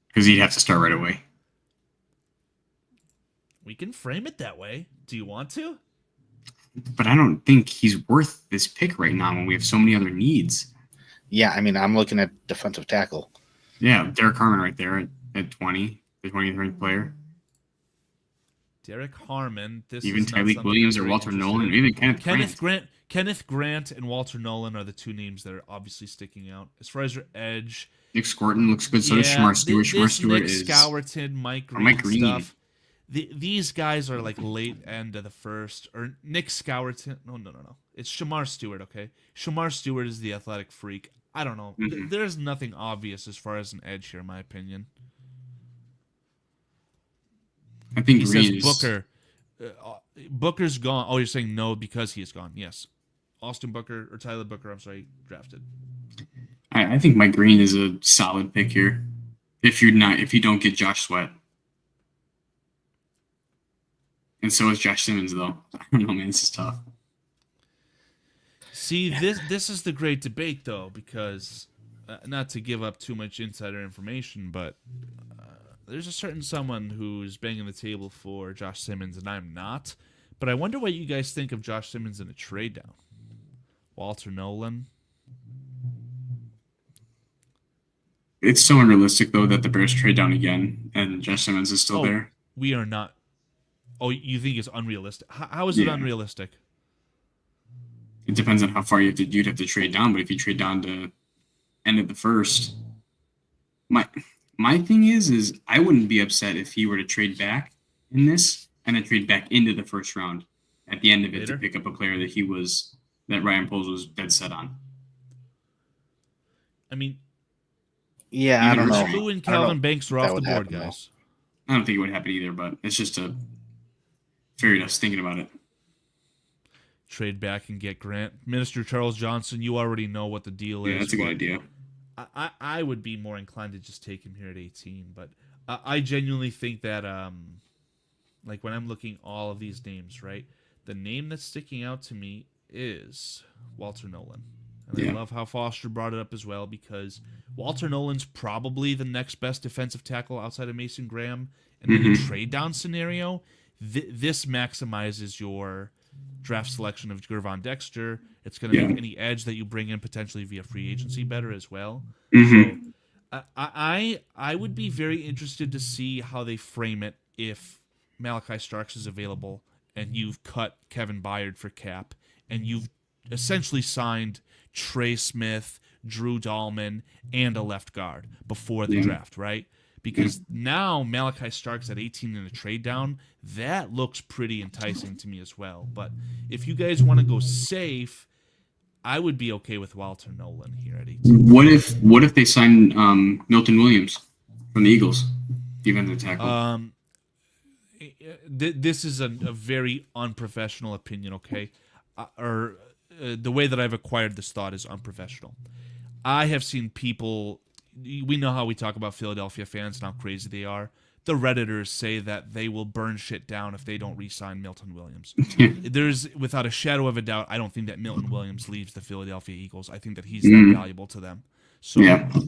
because he'd have to start right away. We can frame it that way. Do you want to? But I don't think he's worth this pick right now when we have so many other needs. Yeah, I mean, I'm looking at defensive tackle. Yeah, Derek Harmon right there at 20, the 20th ranked player. Derek Harmon. This Even is not Tyreek something Williams I'm or very Walter interested Nolan, in. or even Kenneth Grant. Kenneth Grant and Walter Nolan are the two names that are obviously sticking out. As far as your edge, Nick Scorton looks good. So does Shamar Stewart. Shamar this Stewart Nick is Scourton, Mike Green, Mike Green. stuff. These guys are like late end of the first. Or Nick Scourton. No. It's Shamar Stewart, okay? Shamar Stewart is the athletic freak. I don't know. Mhm. There's nothing obvious as far as an edge here, in my opinion. I think He Green says is Booker. Booker's gone. Oh, you're saying no because he is gone. Yes. Austin Booker, or Tyler Booker, I'm sorry, drafted. I think Mike Green is a solid pick here. If you don't get Josh Sweat. And so is Josh Simmons, though. I don't know, man. This is tough. See, this is the great debate, though, because not to give up too much insider information, but there's a certain someone who's banging the table for Josh Simmons, and I'm not. But I wonder what you guys think of Josh Simmons in a trade down. Walter Nolan. It's so unrealistic, though, that the Bears trade down again and Josh Simmons is still there. We are not. Oh, you think it's unrealistic? How is it Yeah. unrealistic? It depends on how far you'd have to trade down. But if you trade down to end of the first, my thing is I wouldn't be upset if he were to trade back in this and then trade back into the first round at the end of it Later? to pick up a player that Ryan Poles was dead set on. I mean, Yeah, I don't know. Lou and I don't Calvin know Banks are if that off the would board, happen, though. guys. I don't think it would happen either, but it's just a fairy dust thinking about it. Trade back and get Grant. Minister Charles Johnson, you already know what the deal Yeah, is. that's a good but idea. I would be more inclined to just take him here at 18, but I genuinely think that like when I'm looking all of these names, right, the name that's sticking out to me is Walter Nolan. And I Yeah. love how Foster brought it up as well, because Walter Nolan's probably the next best defensive tackle outside of Mason Graham. And in a trade down scenario, this maximizes your draft selection of Gervon Dexter. It's going to Yeah. make any edge that you bring in potentially via free agency better as well. Mhm. So I would be very interested to see how they frame it if Malachi Starks is available and you've cut Kevin Byard for cap and you've essentially signed Trey Smith, Drew Dahlman, and a left guard before the Yeah. draft, right? because now Malachi Stark's at 18 in a trade down. That looks pretty enticing to me as well. But if you guys want to go safe, I would be okay with Walter Nolan here at 18. What if they sign Milton Williams from the Eagles, defensive tackle? This is a very unprofessional opinion, okay? The way that I've acquired this thought is unprofessional. I have seen people, we know how we talk about Philadelphia fans and how crazy they are. The Redditors say that they will burn shit down if they don't re-sign Milton Williams. There's, without a shadow of a doubt, I don't think that Milton Williams leaves the Philadelphia Eagles. I think that he's that valuable to them. So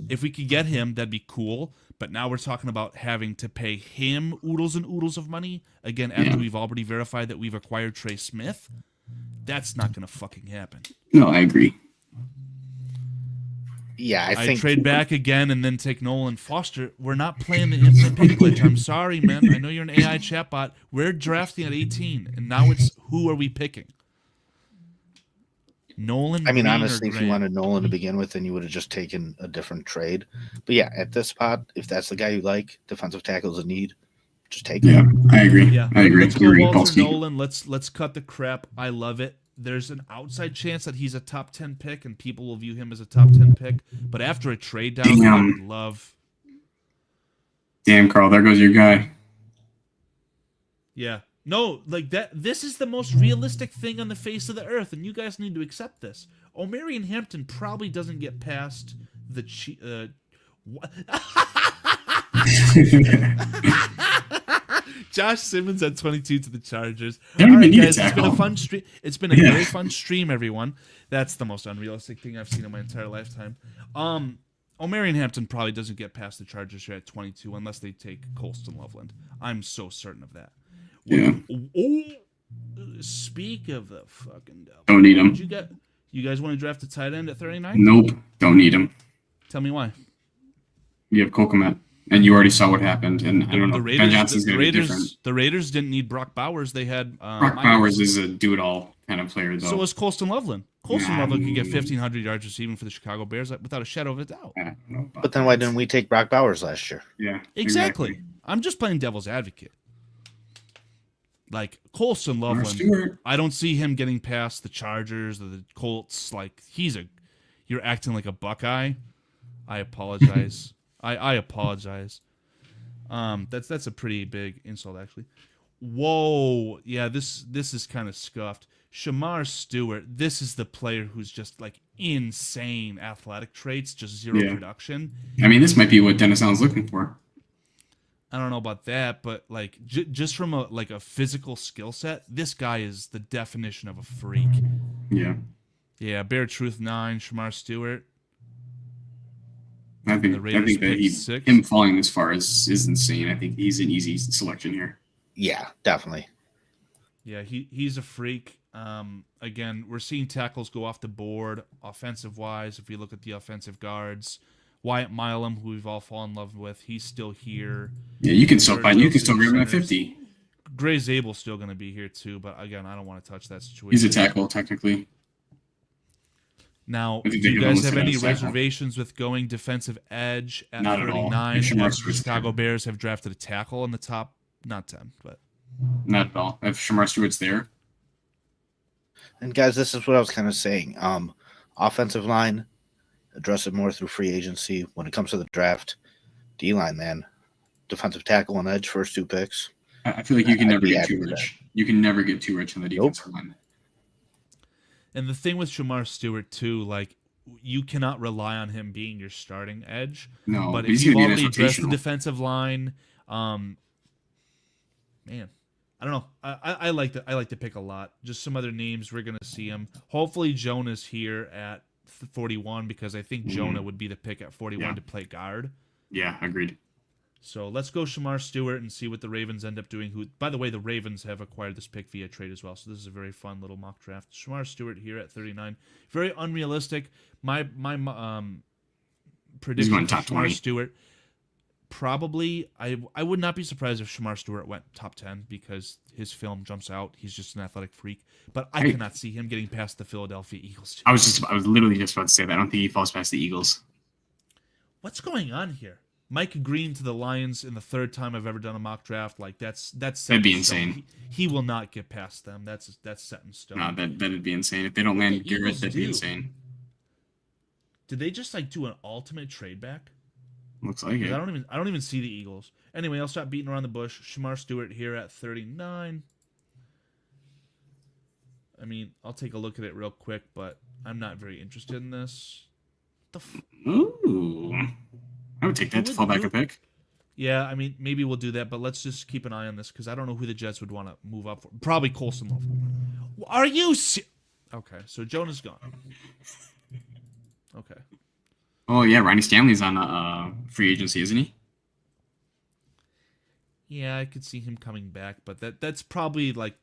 if we could get him, that'd be cool. But now we're talking about having to pay him oodles and oodles of money, again, after we've already verified that we've acquired Trey Smith. That's not going to fucking happen. No, I agree. Yeah, I think trade back again and then take Nolan Foster. We're not playing the infinite pick glitch. I'm sorry, man. I know you're an AI chatbot. We're drafting at 18, and now it's who are we picking? Nolan. I mean, Green, honestly, if you Grant? wanted Nolan to begin with, then you would have just taken a different trade. But yeah, at this spot, if that's the guy you like, defensive tackle's a need, just take Yeah, him. I agree. Yeah, I agree. let's go Walter Nolan. Let's cut the crap. I love it. There's an outside chance that he's a top 10 pick, and people will view him as a top 10 pick. But after a trade down, I would love. Damn, Karl, there goes your guy. Yeah. No, like that. This is the most realistic thing on the face of the earth, and you guys need to accept this. O'Marion Hampton probably doesn't get past the. Josh Simmons at 22 to the Chargers. All right, guys, it's been a fun stream. It's been a very fun stream, everyone. That's the most unrealistic thing I've seen in my entire lifetime. O'Marion Hampton probably doesn't get past the Chargers here at 22 unless they take Colston Loveland. I'm so certain of that. Yeah. Speak of the fucking devil. Don't need him. You guys want to draft a tight end at 39? Nope. Don't need him. Tell me why. You have Kokomet, and you already saw what happened. And I don't know. Ben Johnson's going to be different. The Raiders didn't need Brock Bowers. They had Brock Bowers is a do-it-all kind of player, though. So was Colston Loveland. Colston Loveland could get 1,500 yards receiving for the Chicago Bears without a shadow of a doubt. But then why didn't we take Brock Bowers last year? Yeah, exactly. I'm just playing devil's advocate. Like Colston Loveland, I don't see him getting past the Chargers or the Colts. Like you're acting like a Buckeye. I apologize. I apologize. That's a pretty big insult, actually. Whoa, yeah, this is kind of scuffed. Shamar Stewart, this is the player who's just like insane athletic traits, just zero production. I mean, this might be what Dennis Allen's looking for. I don't know about that, but like just from a physical skill set, this guy is the definition of a freak. Yeah. Yeah, Bear Truth 9, Shamar Stewart. I think that him falling this far is insane. I think he's an easy selection here. Yeah, definitely. Yeah, he's a freak. Again, we're seeing tackles go off the board offensive wise. If we look at the offensive guards, Wyatt Milam, who we've all fallen in love with, he's still here. Yeah, you can still grab him at 50. Gray Zabel's still going to be here too, but again, I don't want to touch that situation. He's a tackle technically. Now, do you guys have any reservations with going defensive edge at 39? The Chicago Bears have drafted a tackle in the top, not 10, but not at all. If Shamar Stewart's there. And guys, this is what I was kind of saying. Offensive line, address it more through free agency. When it comes to the draft, D-line, man, defensive tackle and edge, first 2 picks. I feel like you can never get too rich. You can never get too rich on the defensive line. And the thing with Shamar Stewart too, like you cannot rely on him being your starting edge. No, but if you've already addressed the defensive line, man, I don't know. I like the pick a lot. Just some other names we're gonna see him. Hopefully Jonah's here at 41 because I think Jonah would be the pick at 41 to play guard. Yeah, agreed. So let's go Shamar Stewart and see what the Ravens end up doing. Who, by the way, the Ravens have acquired this pick via trade as well. So this is a very fun little mock draft. Shamar Stewart here at 39. Very unrealistic. My prediction for Shamar Stewart, probably, I would not be surprised if Shamar Stewart went top 10 because his film jumps out. He's just an athletic freak. But I cannot see him getting past the Philadelphia Eagles. I was literally just about to say that. I don't think he falls past the Eagles. What's going on here? Mike Green to the Lions in the third time I've ever done a mock draft. Like that's That'd be insane. He will not get past them. That's set in stone. No, that'd be insane. If they don't What land the Garrett, Eagles that'd be do? insane. Did they just like do an ultimate trade back? Looks like it. I don't even see the Eagles. Anyway, I'll stop beating around the bush. Shamar Stewart here at 39. I mean, I'll take a look at it real quick, but I'm not very interested in this. Ooh. I would take that to fall back a pick. Yeah, I mean, maybe we'll do that, but let's just keep an eye on this because I don't know who the Jets would want to move up for. Probably Colson Love. Are you okay, so Jonah's gone. Okay. Oh, yeah, Ronnie Stanley's on free agency, isn't he? Yeah, I could see him coming back, but that's probably like,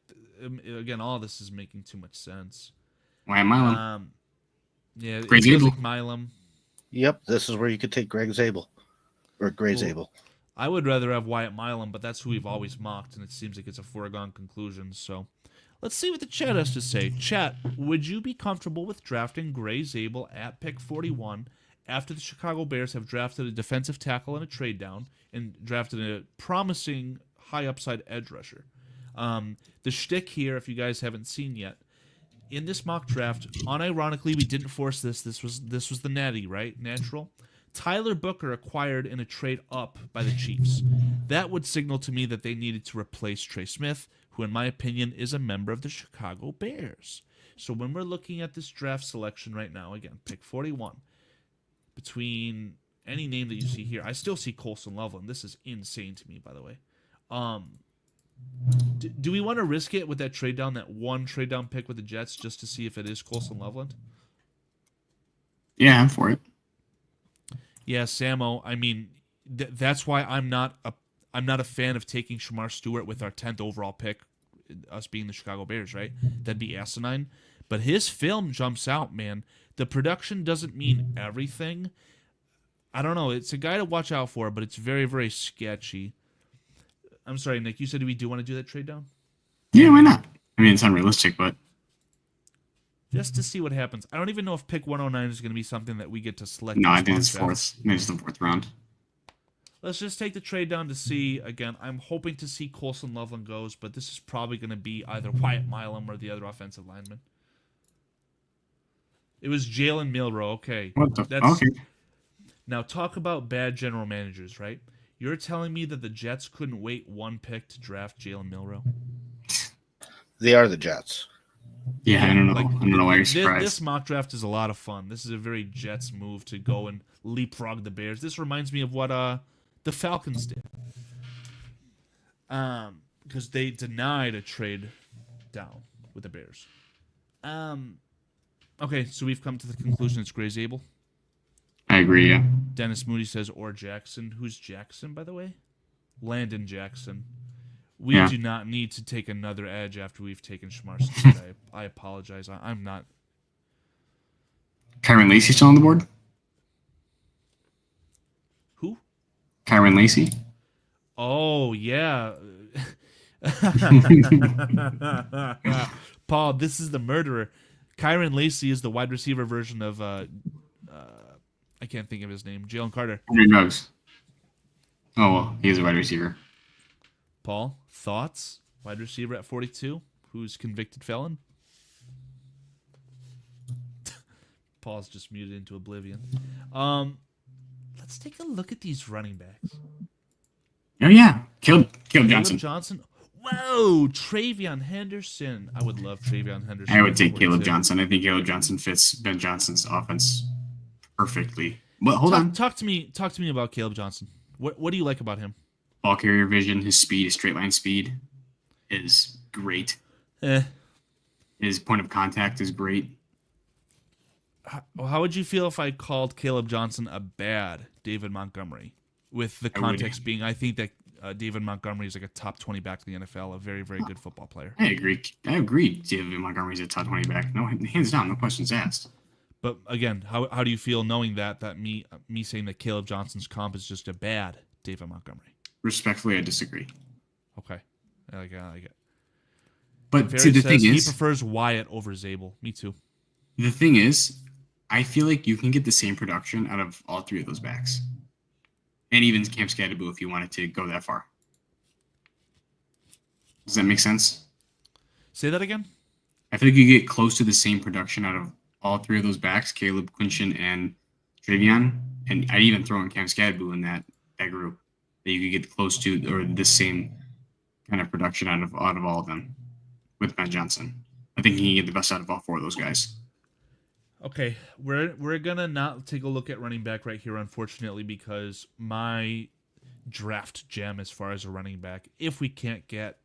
again, all this is making too much sense. Why Milam? Yeah, Greg it feels Zabel. like Milam. Yep, this is where you could take Greg Zabel. Or Gray Zabel. I would rather have Wyatt Milam, but that's who we've always mocked, and it seems like it's a foregone conclusion. So let's see what the chat has to say. Chat, would you be comfortable with drafting Gray Zabel at pick 41 after the Chicago Bears have drafted a defensive tackle and a trade down and drafted a promising high upside edge rusher? The shtick here, if you guys haven't seen yet, in this mock draft, unironically, we didn't force this. This was the natty, right? Natural. Tyler Booker acquired in a trade up by the Chiefs. That would signal to me that they needed to replace Trey Smith, who in my opinion is a member of the Chicago Bears. So when we're looking at this draft selection right now, again, pick 41, between any name that you see here, I still see Colson Loveland. This is insane to me, by the way. Do we want to risk it with that trade down, that one trade down pick with the Jets, just to see if it is Colson Loveland? Yeah, I'm for it. Yeah, Samo. I mean, that's why I'm not a fan of taking Shamar Stewart with our 10th overall pick, us being the Chicago Bears, right? That'd be asinine. But his film jumps out, man. The production doesn't mean everything. I don't know. It's a guy to watch out for, but it's very, very sketchy. I'm sorry, Nick. You said we do want to do that trade down? Yeah, why not? I mean, it's unrealistic, but just to see what happens. I don't even know if pick 109 is going to be something that we get to select. No, I think it's fourth. Maybe it's the fourth round. Let's just take the trade down to see. Again, I'm hoping to see Colson Loveland goes, but this is probably going to be either Wyatt Milam or the other offensive lineman. It was Jalen Milroe. Okay. What the? Okay. Now talk about bad general managers, right? You're telling me that the Jets couldn't wait one pick to draft Jalen Milroe? They are the Jets. Yeah, I don't know. I don't know why you're surprised. This mock draft is a lot of fun. This is a very Jets move to go and leapfrog the Bears. This reminds me of what the Falcons did. Because they denied a trade down with the Bears. Okay, so we've come to the conclusion it's Gray Zabel. I agree, yeah. Dennis Moody says, or Jackson. Who's Jackson, by the way? Landon Jackson. We do not need to take another edge after we've taken Shamar Stewart. I apologize. I'm not. Kyron Lacey still on the board? Who? Kyron Lacey. Oh, yeah. Paul, this is the murderer. Kyron Lacey is the wide receiver version of, I can't think of his name, Jalen Carter. Henry Ruggs. Oh, well, he's a wide receiver. Paul, thoughts? Wide receiver at 42, who's convicted felon? Paul's just muted into oblivion. Let's take a look at these running backs. Oh, yeah. Caleb Johnson. Johnson. Whoa, Travion Henderson. I would love Travion Henderson. I would take Caleb Johnson. I think Caleb Johnson fits Ben Johnson's offense perfectly. But hold on. Talk to me about Caleb Johnson. What do you like about him? Ball carrier vision, his speed, his straight line speed is great. His point of contact is great. How would you feel if I called Caleb Johnson a bad David Montgomery? With the context being, I think that David Montgomery is like a top 20 back in the NFL, a very, very good football player. I agree. David Montgomery is a top 20 back. No, hands down, no questions asked. But again, how do you feel knowing that me saying that Caleb Johnson's comp is just a bad David Montgomery? Respectfully, I disagree. Okay, I like it. But see, the thing is, he prefers Wyatt over Zabel. Me too. The thing is, I feel like you can get the same production out of all three of those backs. and even Cam Scadaboo if you wanted to go that far. Does that make sense? Say that again? I feel like you get close to the same production out of all three of those backs, Caleb, Quinshin, and Travion. And I'd even throw in Cam Scadaboo in that group. That you could get close to or the same kind of production out of all of them with Ben Johnson. I think he can get the best out of all four of those guys. Okay, we're gonna not take a look at running back right here, unfortunately, because my draft gem as far as a running back, if we can't get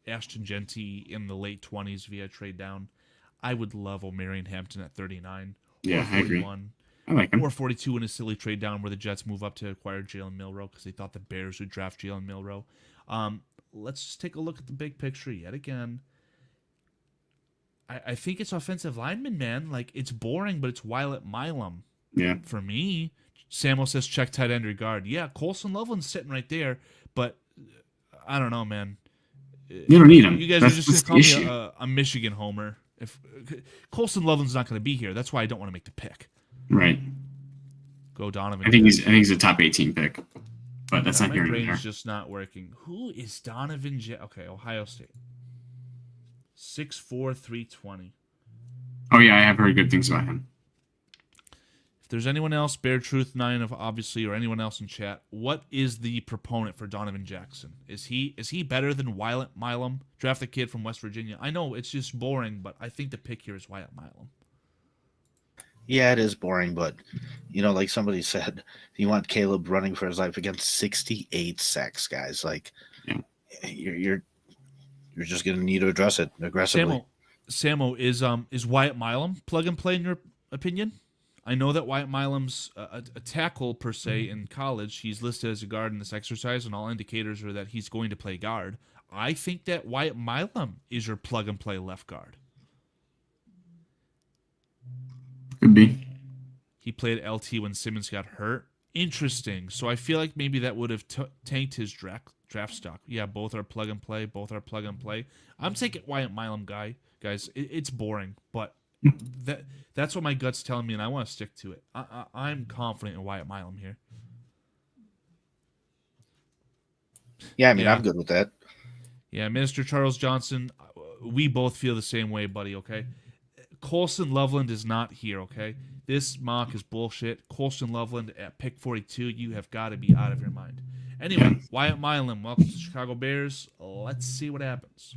Ashton Genty in the late 20s via trade down, I would love O'Marion Hampton at 39. Yeah, or 41, I agree. I like him. Or 42 in a silly trade down where the Jets move up to acquire Jalen Milroe because they thought the Bears would draft Jalen Milroe. Let's just take a look at the big picture yet again. I think it's offensive lineman, man. Like, it's boring, but it's Wyatt Milam. Yeah. For me, Samuel says check tight end or guard. Yeah, Colson Loveland's sitting right there, but I don't know, man. You don't need him. You guys are just going to call me a Michigan homer. If Colson Loveland's not going to be here, that's why I don't want to make the pick. Right. Go Donovan. I think he's a top 18 pick, but that's not here and there. My brain's just not working. Who is Donovan? Okay, Ohio State. 6'4", 320. Oh yeah, I have heard good things about him. If there's anyone else, Bear Truth 9 of obviously, or anyone else in chat, what is the proponent for Donovan Jackson? Is he better than Wyatt Milam? Draft a kid from West Virginia. I know it's just boring, but I think the pick here is Wyatt Milam. Yeah, it is boring, but like somebody said, you want Caleb running for his life against 68 sacks, guys. Like, yeah. You're just gonna need to address it aggressively. Samo, is Wyatt Milam plug and play in your opinion? I know that Wyatt Milam's a tackle per se in college. He's listed as a guard in this exercise, and all indicators are that he's going to play guard. I think that Wyatt Milam is your plug and play left guard. Could be. He played LT when Simmons got hurt. Interesting. So I feel like maybe that would have tanked his draft stock. Yeah, both are plug and play. I'm taking Wyatt Milam, guys. It's boring, but that's what my gut's telling me, and I want to stick to it. I'm confident in Wyatt Milam here. Yeah, I'm good with that. Yeah, Minister Charles Johnson, we both feel the same way, buddy, okay? Colson Loveland is not here, okay? This mock is bullshit. Colson Loveland at pick 42, you have got to be out of your mind. Anyway, Wyatt Milam, welcome to the Chicago Bears. Let's see what happens.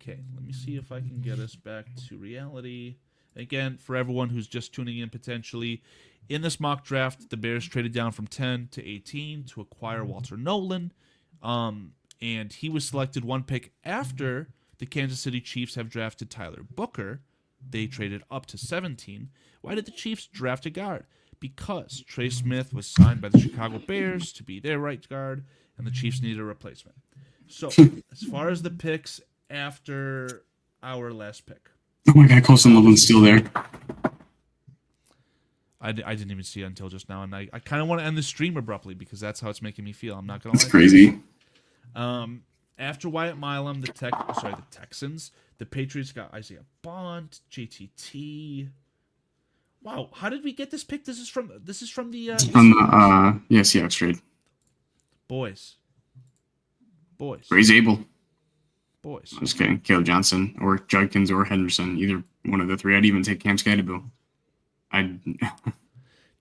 Okay, let me see if I can get us back to reality. Again, for everyone who's just tuning in potentially, in this mock draft, the Bears traded down from 10 to 18 to acquire Walter Nolan. And he was selected one pick after the Kansas City Chiefs have drafted Tyler Booker. They traded up to 17. Why did the Chiefs draft a guard? Because Trey Smith was signed by the Chicago Bears to be their right guard, and the Chiefs needed a replacement. So, as far as the picks after our last pick. Oh my God, Colson Loveland's still there. I didn't even see it until just now, and I kind of want to end the stream abruptly because that's how it's making me feel. I'm not going to lie. That's crazy. After Wyatt Milam, the Texans, the Patriots got Isaiah Bond, JTT. Wow, how did we get this pick? This is from the Seahawks trade. Boys. Ray's able. Boys. I'm just kidding. Caleb Johnson or Judkins or Henderson, either one of the three. I'd even take Cam Scadaboo. I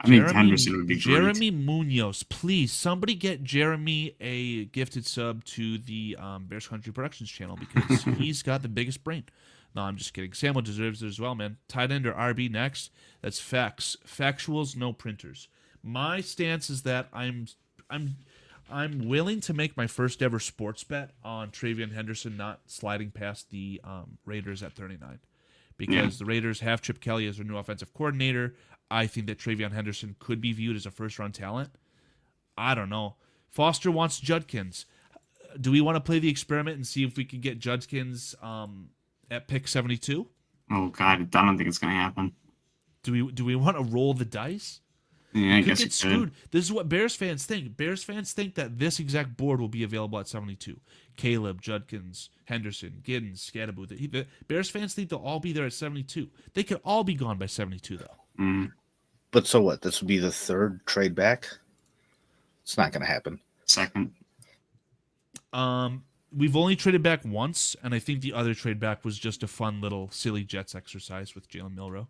think Henderson would be great. Jeremy Munoz, please, somebody get Jeremy a gifted sub to the Bears Country Productions channel because he's got the biggest brain. No, I'm just kidding. Samuel deserves it as well, man. Tight end or RB next. That's facts. Factuals, no printers. My stance is that I'm willing to make my first ever sports bet on Travion Henderson not sliding past the Raiders at 39. Because the Raiders have Chip Kelly as their new offensive coordinator. I think that Travion Henderson could be viewed as a first-round talent. I don't know. Foster wants Judkins. Do we want to play the experiment and see if we can get Judkins at pick 72? Oh, God, I don't think it's going to happen. Do we want to roll the dice? Yeah, I guess get screwed. This is what Bears fans think. Bears fans think that this exact board will be available at 72. Caleb, Judkins, Henderson, Giddens, Scadaboo. The Bears fans think they'll all be there at 72. They could all be gone by 72, though. But so what? This would be the third trade back. It's not going to happen. Second. We've only traded back once, and I think the other trade back was just a fun little silly Jets exercise with Jalen Milroe.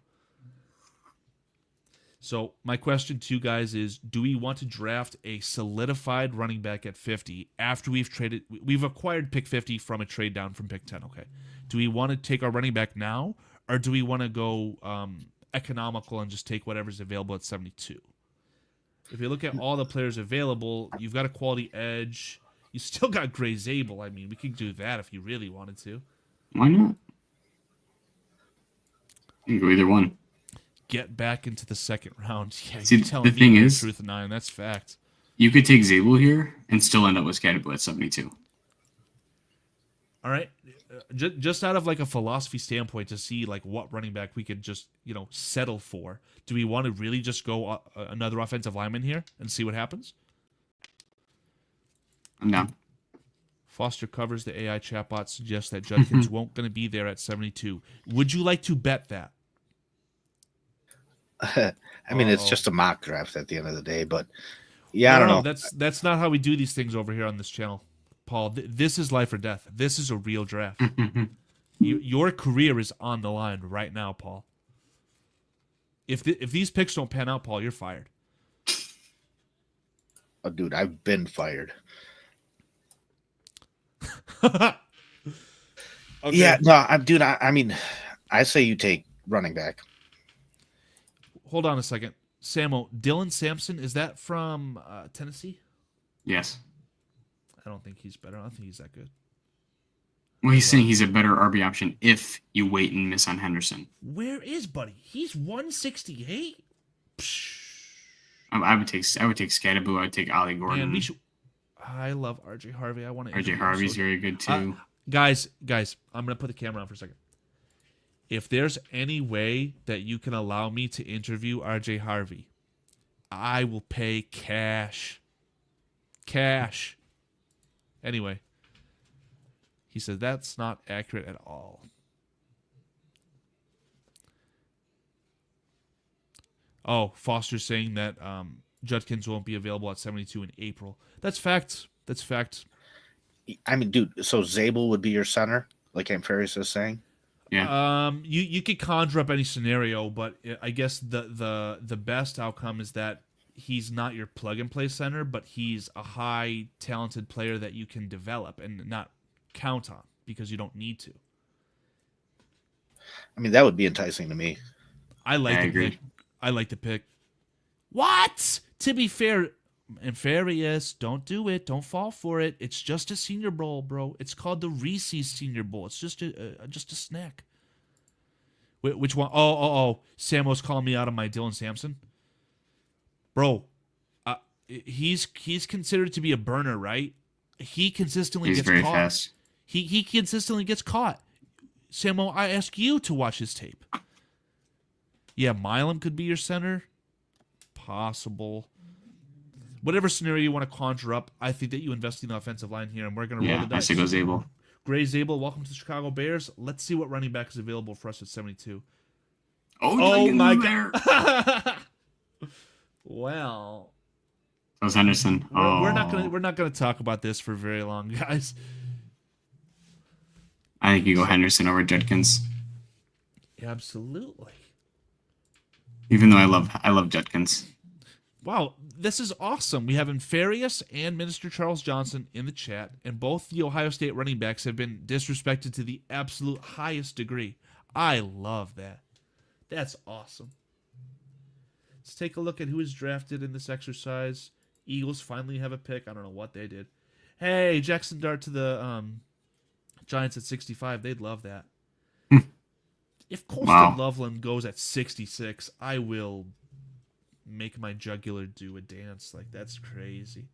So my question to you guys is, do we want to draft a solidified running back at 50 after we've acquired pick 50 from a trade down from pick 10, okay? Do we want to take our running back now, or do we want to go economical and just take whatever's available at 72? If you look at all the players available, you've got a quality edge. You still got Gray Zabel. I mean, we could do that if you really wanted to. Why not? You can go either one. Get back into the second round. Yeah, See, you're telling the thing me is, truth of 9. That's fact. You could take Zabel here and still end up with Scatterbo at 72. All right, just out of like a philosophy standpoint, to see like what running back we could just settle for. Do we want to really just go another offensive lineman here and see what happens? I'm down. Foster covers the AI chatbot suggests that Judkins won't going to be there at 72. Would you like to bet that? I mean, it's just a mock draft at the end of the day, but yeah, I don't know. That's not how we do these things over here on this channel, Paul. This is life or death. This is a real draft. Your career is on the line right now, Paul. If these picks don't pan out, Paul, you're fired. Oh, dude, I've been fired. Okay. Yeah, no, dude. I mean, I say you take running back. Hold on a second. Samo, Dylan Sampson, is that from Tennessee? Yes. I don't think he's better. I don't think he's that good. Well, he's saying he's a better RB option if you wait and miss on Henderson. Where is Buddy? He's 168. I would take Scatterbo. I would take Ollie Gordon. Man, I love RJ Harvey. I want to. RJ Harvey's very good too. Guys, I'm gonna put the camera on for a second. If there's any way that you can allow me to interview RJ Harvey, I will pay cash. Cash. Anyway, he said that's not accurate at all. Oh, Foster's saying that Judkins won't be available at 72 in April. That's fact. That's fact. I mean, dude, so Zabel would be your center, like Aunt Farias is saying? Yeah. You could conjure up any scenario, but I guess the best outcome is that he's not your plug and play center, but he's a high talented player that you can develop and not count on because you don't need to. I mean, that would be enticing to me. I agree. I like the pick. What? To be fair, and Farias, don't do it. Don't fall for it. It's just a Senior Bowl, bro. It's called the Reese's Senior Bowl. It's just a snack. Which one? Oh. Samo's calling me out on my Dylan Sampson. Bro, he's considered to be a burner, right? He consistently He's gets very caught. fast. He consistently gets caught. Samo, I ask you to watch his tape. Yeah, Milam could be your center. Possible. Whatever scenario you want to conjure up, I think that you invest in the offensive line here, and we're going to roll the dice. I say go Zabel. Gray Zabel, welcome to the Chicago Bears. Let's see what running back is available for us at 72. Oh my God! Well, that was Henderson. We're not gonna talk about this for very long, guys. I think you go Henderson over Judkins. Absolutely. Even though I love Judkins. Wow, this is awesome. We have Infarius and Minister Charles Johnson in the chat, and both the Ohio State running backs have been disrespected to the absolute highest degree. I love that. That's awesome. Let's take a look at who is drafted in this exercise. Eagles finally have a pick. I don't know what they did. Hey, Jackson Dart to the Giants at 65. They'd love that. If Colston Loveland goes at 66, I will make my jugular do a dance. Like, that's crazy.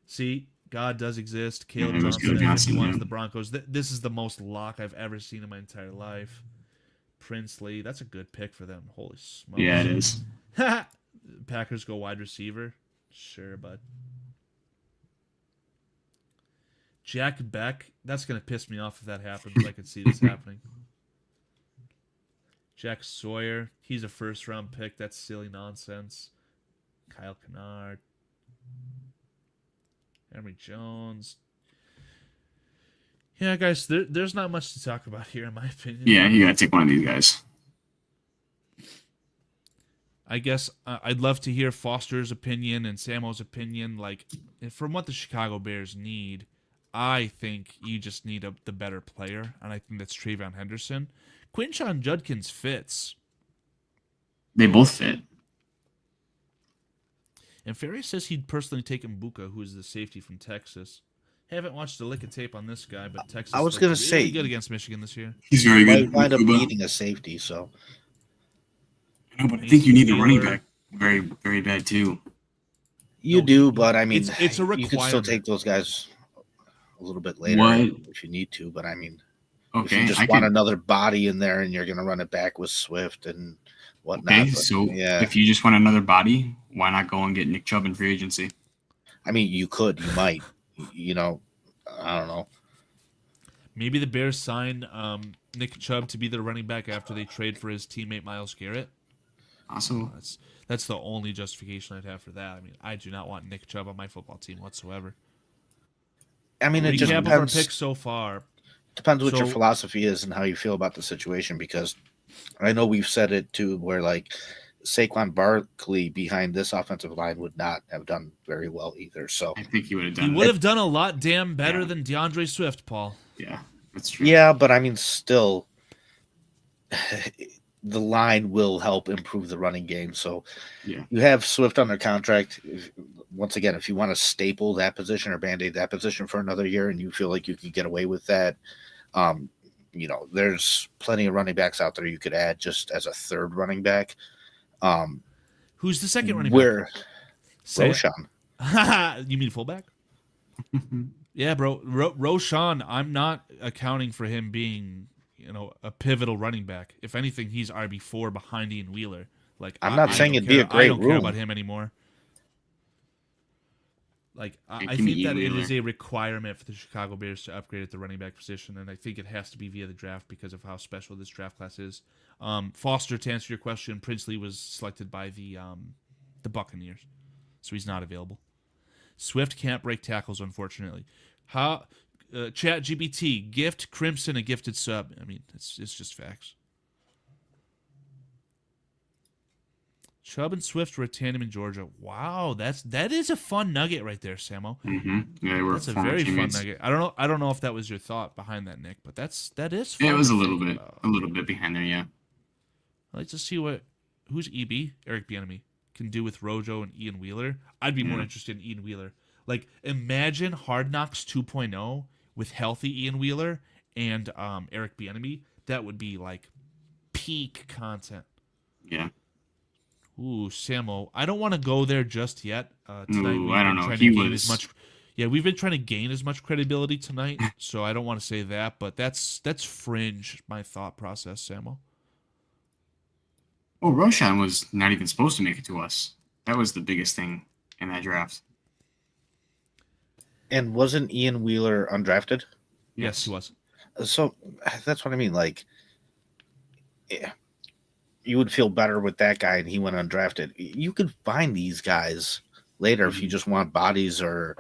See, God does exist. Caleb Johnson at 51 to the Broncos. This is the most lock I've ever seen in my entire life. Princely, that's a good pick for them. Holy smokes. Yeah, it is. Packers go wide receiver. Sure, bud. Jack Beck. That's going to piss me off if that happens. I can see this happening. Jack Sawyer, he's a first-round pick. That's silly nonsense. Kyle Kennard. Emory Jones. Yeah, guys, there's not much to talk about here, in my opinion. Yeah, you got to take one of these guys. I guess I'd love to hear Foster's opinion and Samo's opinion. Like, from what the Chicago Bears need, I think you just need the better player, and I think that's Trayvon Henderson. Quinshon Judkins fits. They both fit. And Ferry says he'd personally take Mbuka, who is the safety from Texas. Haven't watched a lick of tape on this guy, but Texas I was looked gonna really say good against Michigan this year. He's very might good. wind up Uba. needing a safety. So No, but I think you need a running back very, very bad too. you do, but I mean, it's a you can still requirement. take those guys a little bit later What? if you need to. But I mean, if Okay, you just I want could. another body in there and you're going to run it back with Swift and whatnot. Okay, but, so yeah, if you just want another body, why not go and get Nick Chubb in free agency? I mean, you might, I don't know. Maybe the Bears sign Nick Chubb to be their running back after they trade for his teammate Myles Garrett. Also, That's the only justification I'd have for that. I mean, I do not want Nick Chubb on my football team whatsoever. I mean, it just Recap of our depends. picks so far. Depends what your So- philosophy is and how you feel about the situation. Because I know we've said it too, where like Saquon Barkley behind this offensive line would not have done very well either. So I think he would have He done. would have done a lot damn better Yeah. than DeAndre Swift, Paul. Yeah, that's true. yeah, but I mean, still, the line will help improve the running game. So Yeah. you have Swift under contract. Once again, if you want to staple that position or band-aid that position for another year and you feel like you can get away with that, there's plenty of running backs out there you could add just as a third running back. Who's the second running Where back? Say it. Roshan. You mean fullback? Yeah, bro. Roshan, I'm not accounting for him being, a pivotal running back. If anything, he's RB4 behind Ian Wheeler. Like, I'm not saying don't it'd be a care- I great don't care room. about him anymore. Like, I give me think that Ian it Wheeler. is a requirement for the Chicago Bears to upgrade at the running back position, and I think it has to be via the draft because of how special this draft class is. Foster, to answer your question, Princely was selected by the Buccaneers, so he's not available. Swift can't break tackles, unfortunately. Chat GBT, gift Crimson a gifted sub. I mean, it's just facts. Chubb and Swift were a tandem in Georgia. Wow, that is a fun nugget right there, Samo. Mm-hmm. Yeah, they were That's a former very teammates. fun nugget. I don't know if that was your thought behind that, Nick, but that is fun. Yeah, it was to a little think bit, about. behind there. Yeah. I'd like to see who's EB, Eric Bieniemy, can do with Rojo and Ian Wheeler. I'd be more interested in Ian Wheeler. Like, imagine Hard Knocks 2.0 with healthy Ian Wheeler and Eric Bieniemy. That would be like peak content. Yeah. Ooh, Samo, I don't want to go there just yet. Tonight Ooh, we've I don't been know. trying He to gain was- as much. Yeah, we've been trying to gain as much credibility tonight, so I don't want to say that, but that's fringe my thought process, Samo. Oh, Roshan was not even supposed to make it to us. That was the biggest thing in that draft. And wasn't Ian Wheeler undrafted? Yes, he was. So that's what I mean. Like, yeah, you would feel better with that guy and he went undrafted. You could find these guys later if you just want bodies or,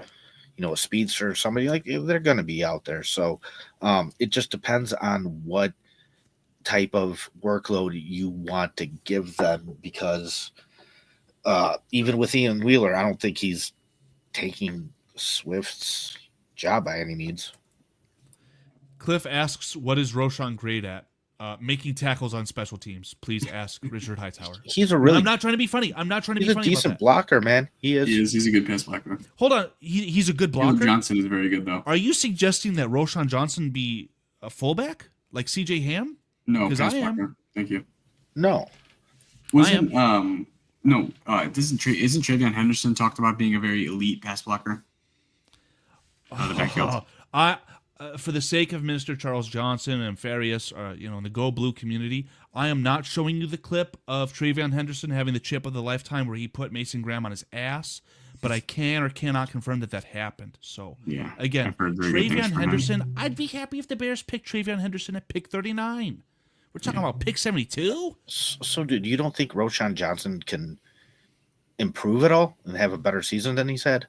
a speedster or somebody like they're going to be out there. So it just depends on what type of workload you want to give them because even with Ian Wheeler, I don't think he's taking Swift's job by any means. Cliff asks, what is Roshan great at? Making tackles on special teams. Please ask Richard Hightower. He's a really I'm not trying to be funny. he's a decent blocker, man. He is. He's a good pass blocker. Hold on. He's a good Caleb blocker? Johnson is very good though. Are you suggesting that Roshan Johnson be a fullback? Like CJ Ham? No, 'Cause pass I am. blocker. Thank you. No. Wasn't isn't Trayvon Henderson talked about being a very elite pass blocker? Out of the backfield. For the sake of Minister Charles Johnson and Farias, in the Go Blue community, I am not showing you the clip of Trayvon Henderson having the chip of the lifetime where he put Mason Graham on his ass, but I can or cannot confirm that happened. So, Yeah. again, I've heard very good things Trayvon from him. Henderson, I'd be happy if the Bears picked Trayvon Henderson at pick 39. We're talking about pick 72? So, dude, you don't think Roschon Johnson can improve at all and have a better season than he's had?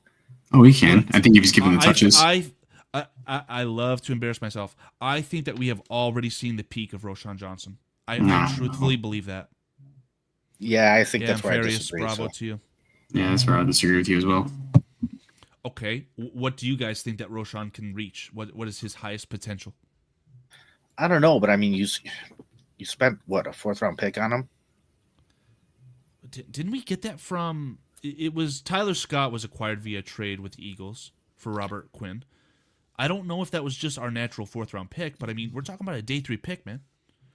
Oh, he can. I think if he's given the touches. I love to embarrass myself. I think that we have already seen the peak of Roschon Johnson. I truthfully believe that. Yeah, I think Yeah, that's where I Farius, disagree. bravo to you. Yeah, that's where I disagree with you as well. Okay, what do you guys think that Roschon can reach? What is his highest potential? I don't know, but I mean, you spent what, a 4th-round pick on him? Didn't we get that from? It was Tyler Scott was acquired via trade with the Eagles for Robert Quinn. I don't know if that was just our natural 4th-round pick, but I mean, we're talking about a day 3 pick, man,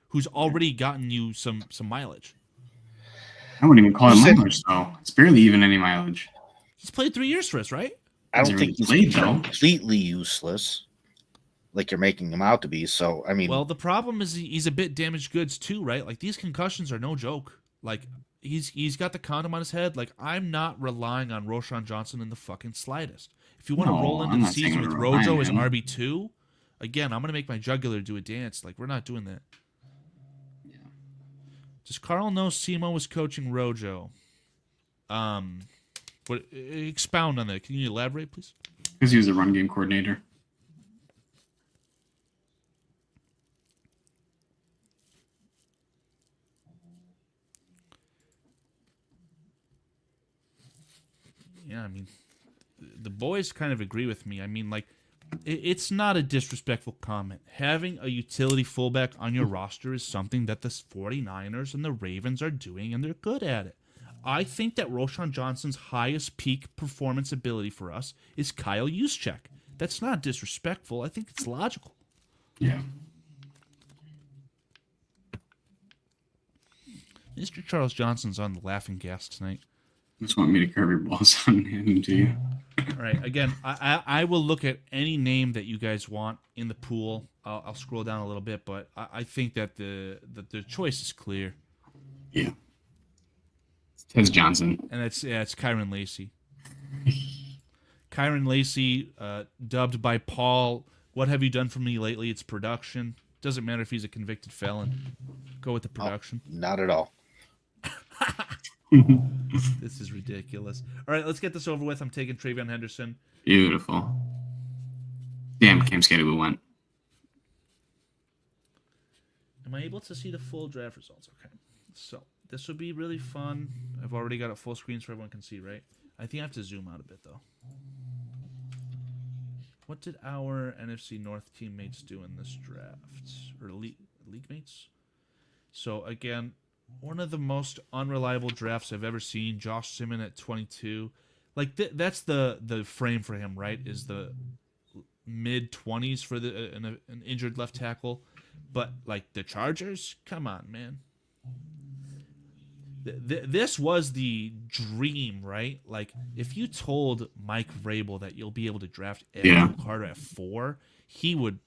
who's already gotten you some mileage. I wouldn't even call it mileage, though. It's barely even any mileage. He's played 3 years for us, right? I don't think he's completely useless, like you're making him out to be. So, I mean, well, the problem is he's a bit damaged goods too, right? Like these concussions are no joke. Like he's got the condom on his head. Like I'm not relying on Roschon Johnson in the fucking slightest. If you want to roll into the season with Rojo as RB2, again, I'm gonna make my jugular do a dance. Like we're not doing that. Yeah. Does Karl know Simo was coaching Rojo? What? Expound on that. Can you elaborate, please? Because he was a run game coordinator. Yeah, I mean, the boys kind of agree with me. I mean, like, it's not a disrespectful comment. Having a utility fullback on your roster is something that the 49ers and the Ravens are doing, and they're good at it. I think that Roschon Johnson's highest peak performance ability for us is Kyle Juszczyk. That's not disrespectful. I think it's logical. Yeah. Mr. Charles Johnson's on the laughing gas tonight. Just want me to curve your balls on him to you. All right. Again, I will look at any name that you guys want in the pool. I'll scroll down a little bit, but I think that the choice is clear. Yeah. It's Johnson. And it's Kyron Lacey. Kyron Lacey, dubbed by Paul, "What have you done for me lately?" It's production. Doesn't matter if he's a convicted felon. Go with the production. Oh, not at all. This is ridiculous. All right, let's get this over with. I'm taking Travion Henderson. Beautiful. Damn, Cam Skadoo went. Am I able to see the full draft results? Okay. So this would be really fun. I've already got it full screen so everyone can see, right? I think I have to zoom out a bit, though. What did our NFC North teammates do in this draft? Or league mates? So, again, one of the most unreliable drafts I've ever seen. Josh Simmons at 22. Like, that's the frame for him, right? Is the mid-20s for an injured left tackle. But, like, the Chargers? Come on, man. This was the dream, right? Like, if you told Mike Vrabel that you'll be able to draft Evan Carter at 4, he would...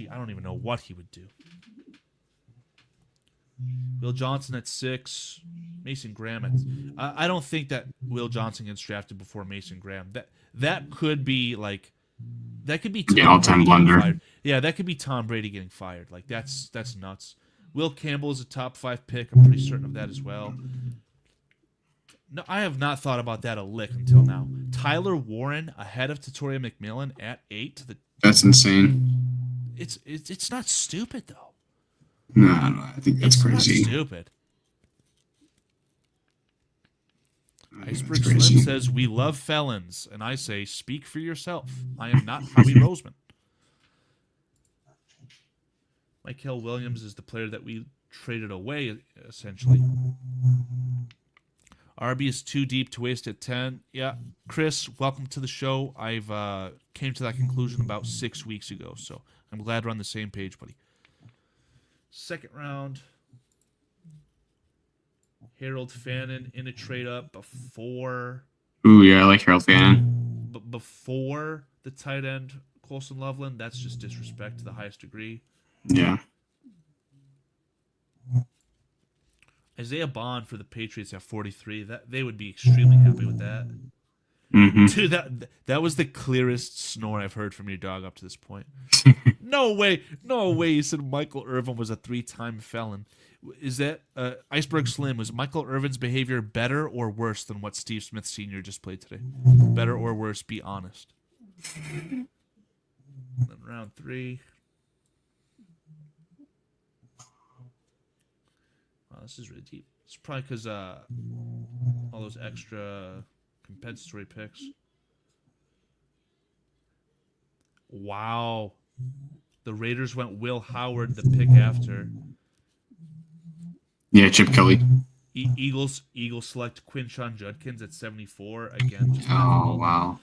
I don't even know what he would do. Will Johnson at 6, Mason Graham at... I don't think that Will Johnson gets drafted before Mason Graham. That could be, like... That could be all-time blunder. Yeah, that could be Tom Brady getting fired. Like, that's nuts. Will Campbell is a top 5 pick. I'm pretty certain of that as well. No, I have not thought about that a lick until now. Tyler Warren ahead of Tatoria McMillan at 8. That's insane. It's not stupid, though. No, I think that's crazy. It's not stupid. Iceberg Slim says, "We love felons." And I say, speak for yourself. I am not Howie Roseman. Michael Williams is the player that we traded away, essentially. RB is too deep to waste at 10. Yeah, Chris, welcome to the show. I've came to that conclusion about 6 weeks ago, so I'm glad we're on the same page, buddy. Second round. Harold Fannin in a trade up before. Ooh, yeah, I like Harold Fannin. But before the tight end, Colson Loveland, that's just disrespect to the highest degree. Yeah. Isaiah Bond for the Patriots at 43. That they would be extremely happy with that. Mm-hmm. Dude, that was the clearest snore I've heard from your dog up to this point. No way, you said Michael Irvin was a 3-time felon. Is that Iceberg Slim? Was Michael Irvin's behavior better or worse than what Steve Smith Sr. just played today? Better or worse? Be honest. Then round 3. Wow, this is really deep. It's probably because all those extra compensatory picks. Wow. The Raiders went Will Howard the pick after. Yeah, Chip Kelly. Eagles select Quinshon Judkins at 74. Again, just Oh, laughable. wow.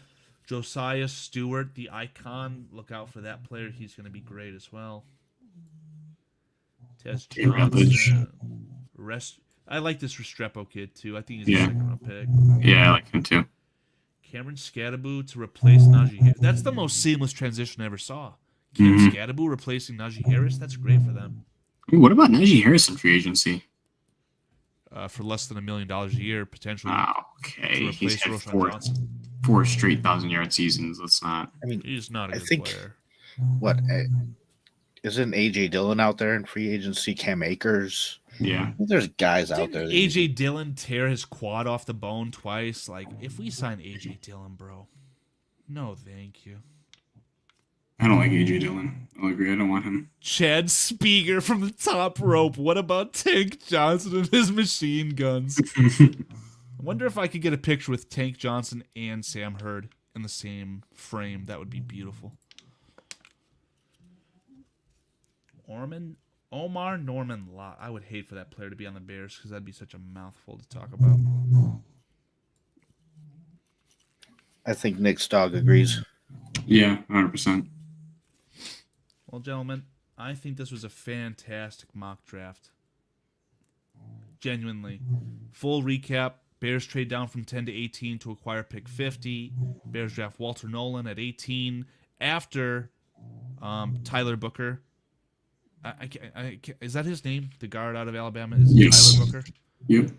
Josiah Stewart, the icon. Look out for that player. He's going to be great as well. Tez Johnson. I like this Restrepo kid, too. I think he's a second-round pick. Yeah, I like him, too. Cameron Scadaboo to replace Najee Harris. That's the most seamless transition I ever saw. Cam Scadaboo replacing Najee Harris. That's great for them. What about Najee Harris in free agency? For less than $1 million a year, potentially. Oh, okay. To He's replace had Roschon Johnson. 4 straight 1,000-yard seasons. Let's not. I mean, He's not a I good think player. what isn't AJ Dillon out there in free agency? Cam Akers. Yeah. There's guys out there. AJ Dillon tear his quad off the bone twice. Like, if we sign AJ Dillon, bro, no, thank you. I don't like AJ Dillon. I'll agree. I don't want him. Chad Speaker from the top rope. What about Tank Johnson and his machine guns? I wonder if I could get a picture with Tank Johnson and Sam Hurd in the same frame. That would be beautiful. Omar Norman Lott. I would hate for that player to be on the Bears because that'd be such a mouthful to talk about. I think Nick's dog agrees. Yeah, 100%. Well, gentlemen, I think this was a fantastic mock draft. Genuinely. Full recap. Bears trade down from 10 to 18 to acquire pick 50. Bears draft Walter Nolan at 18 after Tyler Booker. Is that his name? The guard out of Alabama? Is it Yes. Tyler Booker? Yep.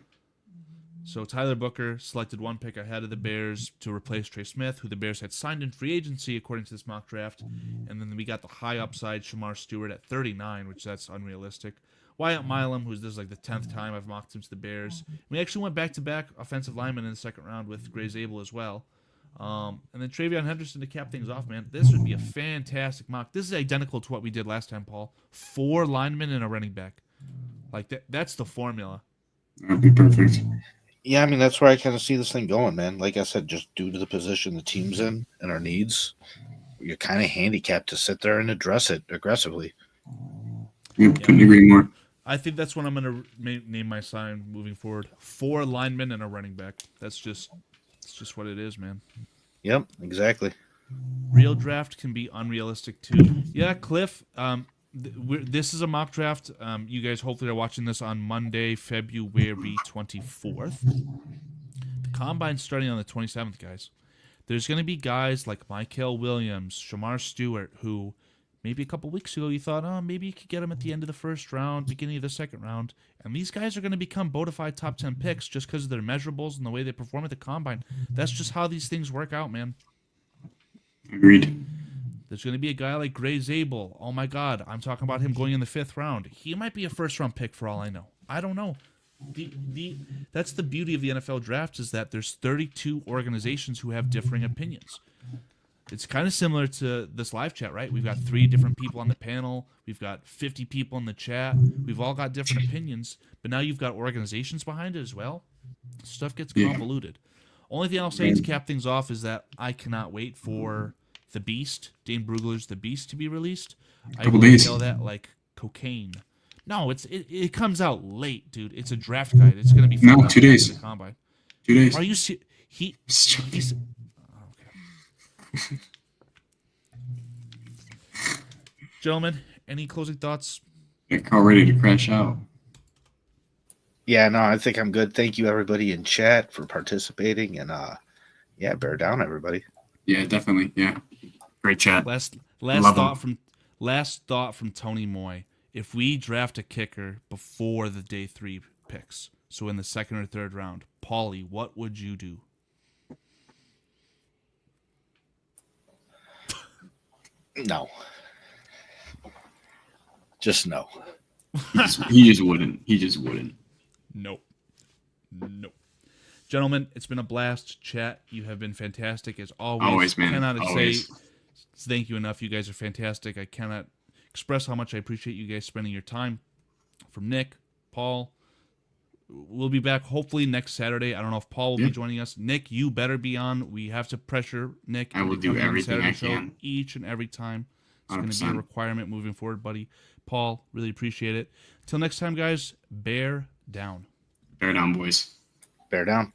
So Tyler Booker selected 1 pick ahead of the Bears to replace Trey Smith, who the Bears had signed in free agency according to this mock draft. And then we got the high upside Shamar Stewart at 39, which that's unrealistic. Wyatt Milam, who's this is like the 10th time I've mocked him to the Bears. We actually went back-to-back offensive linemen in the second round with Gray Zabel as well. And then Travion Henderson to cap things off, man. This would be a fantastic mock. This is identical to what we did last time, Paul. 4 linemen and a running back. Like, that's the formula. That'd be perfect. Yeah, I mean, that's where I kind of see this thing going, man. Like I said, just due to the position the team's in and our needs, you're kind of handicapped to sit there and address it aggressively. Yep, couldn't agree more. I think that's what I'm going to name my sign moving forward. 4 linemen and a running back. It's just what it is, man. Yep, exactly. Real draft can be unrealistic too. Yeah, Cliff. This is a mock draft. You guys hopefully are watching this on Monday, February 24th. The combine's starting on the 27th, guys. There's going to be guys like Mykel Williams, Shamar Stewart, who maybe a couple weeks ago you thought, oh, maybe you could get them at the end of the first round, beginning of the second round. And these guys are going to become bona fide top 10 picks just because of their measurables and the way they perform at the combine. That's just how these things work out, man. Agreed. There's going to be a guy like Gray Zabel. Oh, my God. I'm talking about him going in the 5th round. He might be a first-round pick for all I know. I don't know. That's the beauty of the NFL draft is that there's 32 organizations who have differing opinions. It's kind of similar to this live chat, right? We've got 3 different people on the panel. We've got 50 people in the chat. We've all got different opinions. But now you've got organizations behind it as well. Stuff gets convoluted. Only thing I'll say to cap things off is that I cannot wait for The Beast, Dane Brugler's The Beast, to be released. I will tell that like cocaine. No, it comes out late, dude. It's a draft guide. It's going to be No, 2 days. The combine. 2 days. Are you he's okay. Gentlemen, any closing thoughts? Get Karl ready to crash out. Yeah, no, I think I'm good. Thank you, everybody in chat, for participating. And, bear down, everybody. Yeah, definitely. Yeah. Great chat. Last Love thought from Tony Moy. If we draft a kicker before the day 3 picks, so in the 2nd or 3rd round, Paulie, what would you do? No. Just no. He just wouldn't. He just wouldn't. Nope. Nope. Gentlemen, it's been a blast to chat. You have been fantastic as always. Always, man. Cannot Always. say thank you enough. You guys are fantastic. I cannot express how much I appreciate you guys spending your time. From Nick, Paul, we'll be back hopefully next Saturday. I don't know if Paul will be joining us. Nick, you better be on. We have to pressure Nick. I will into do coming on the everything I Saturday show can. each and every time. It's going to be 100%. a requirement moving forward, buddy. Paul, really appreciate it. Till next time, guys, bear down. Bear down, boys. Bear down.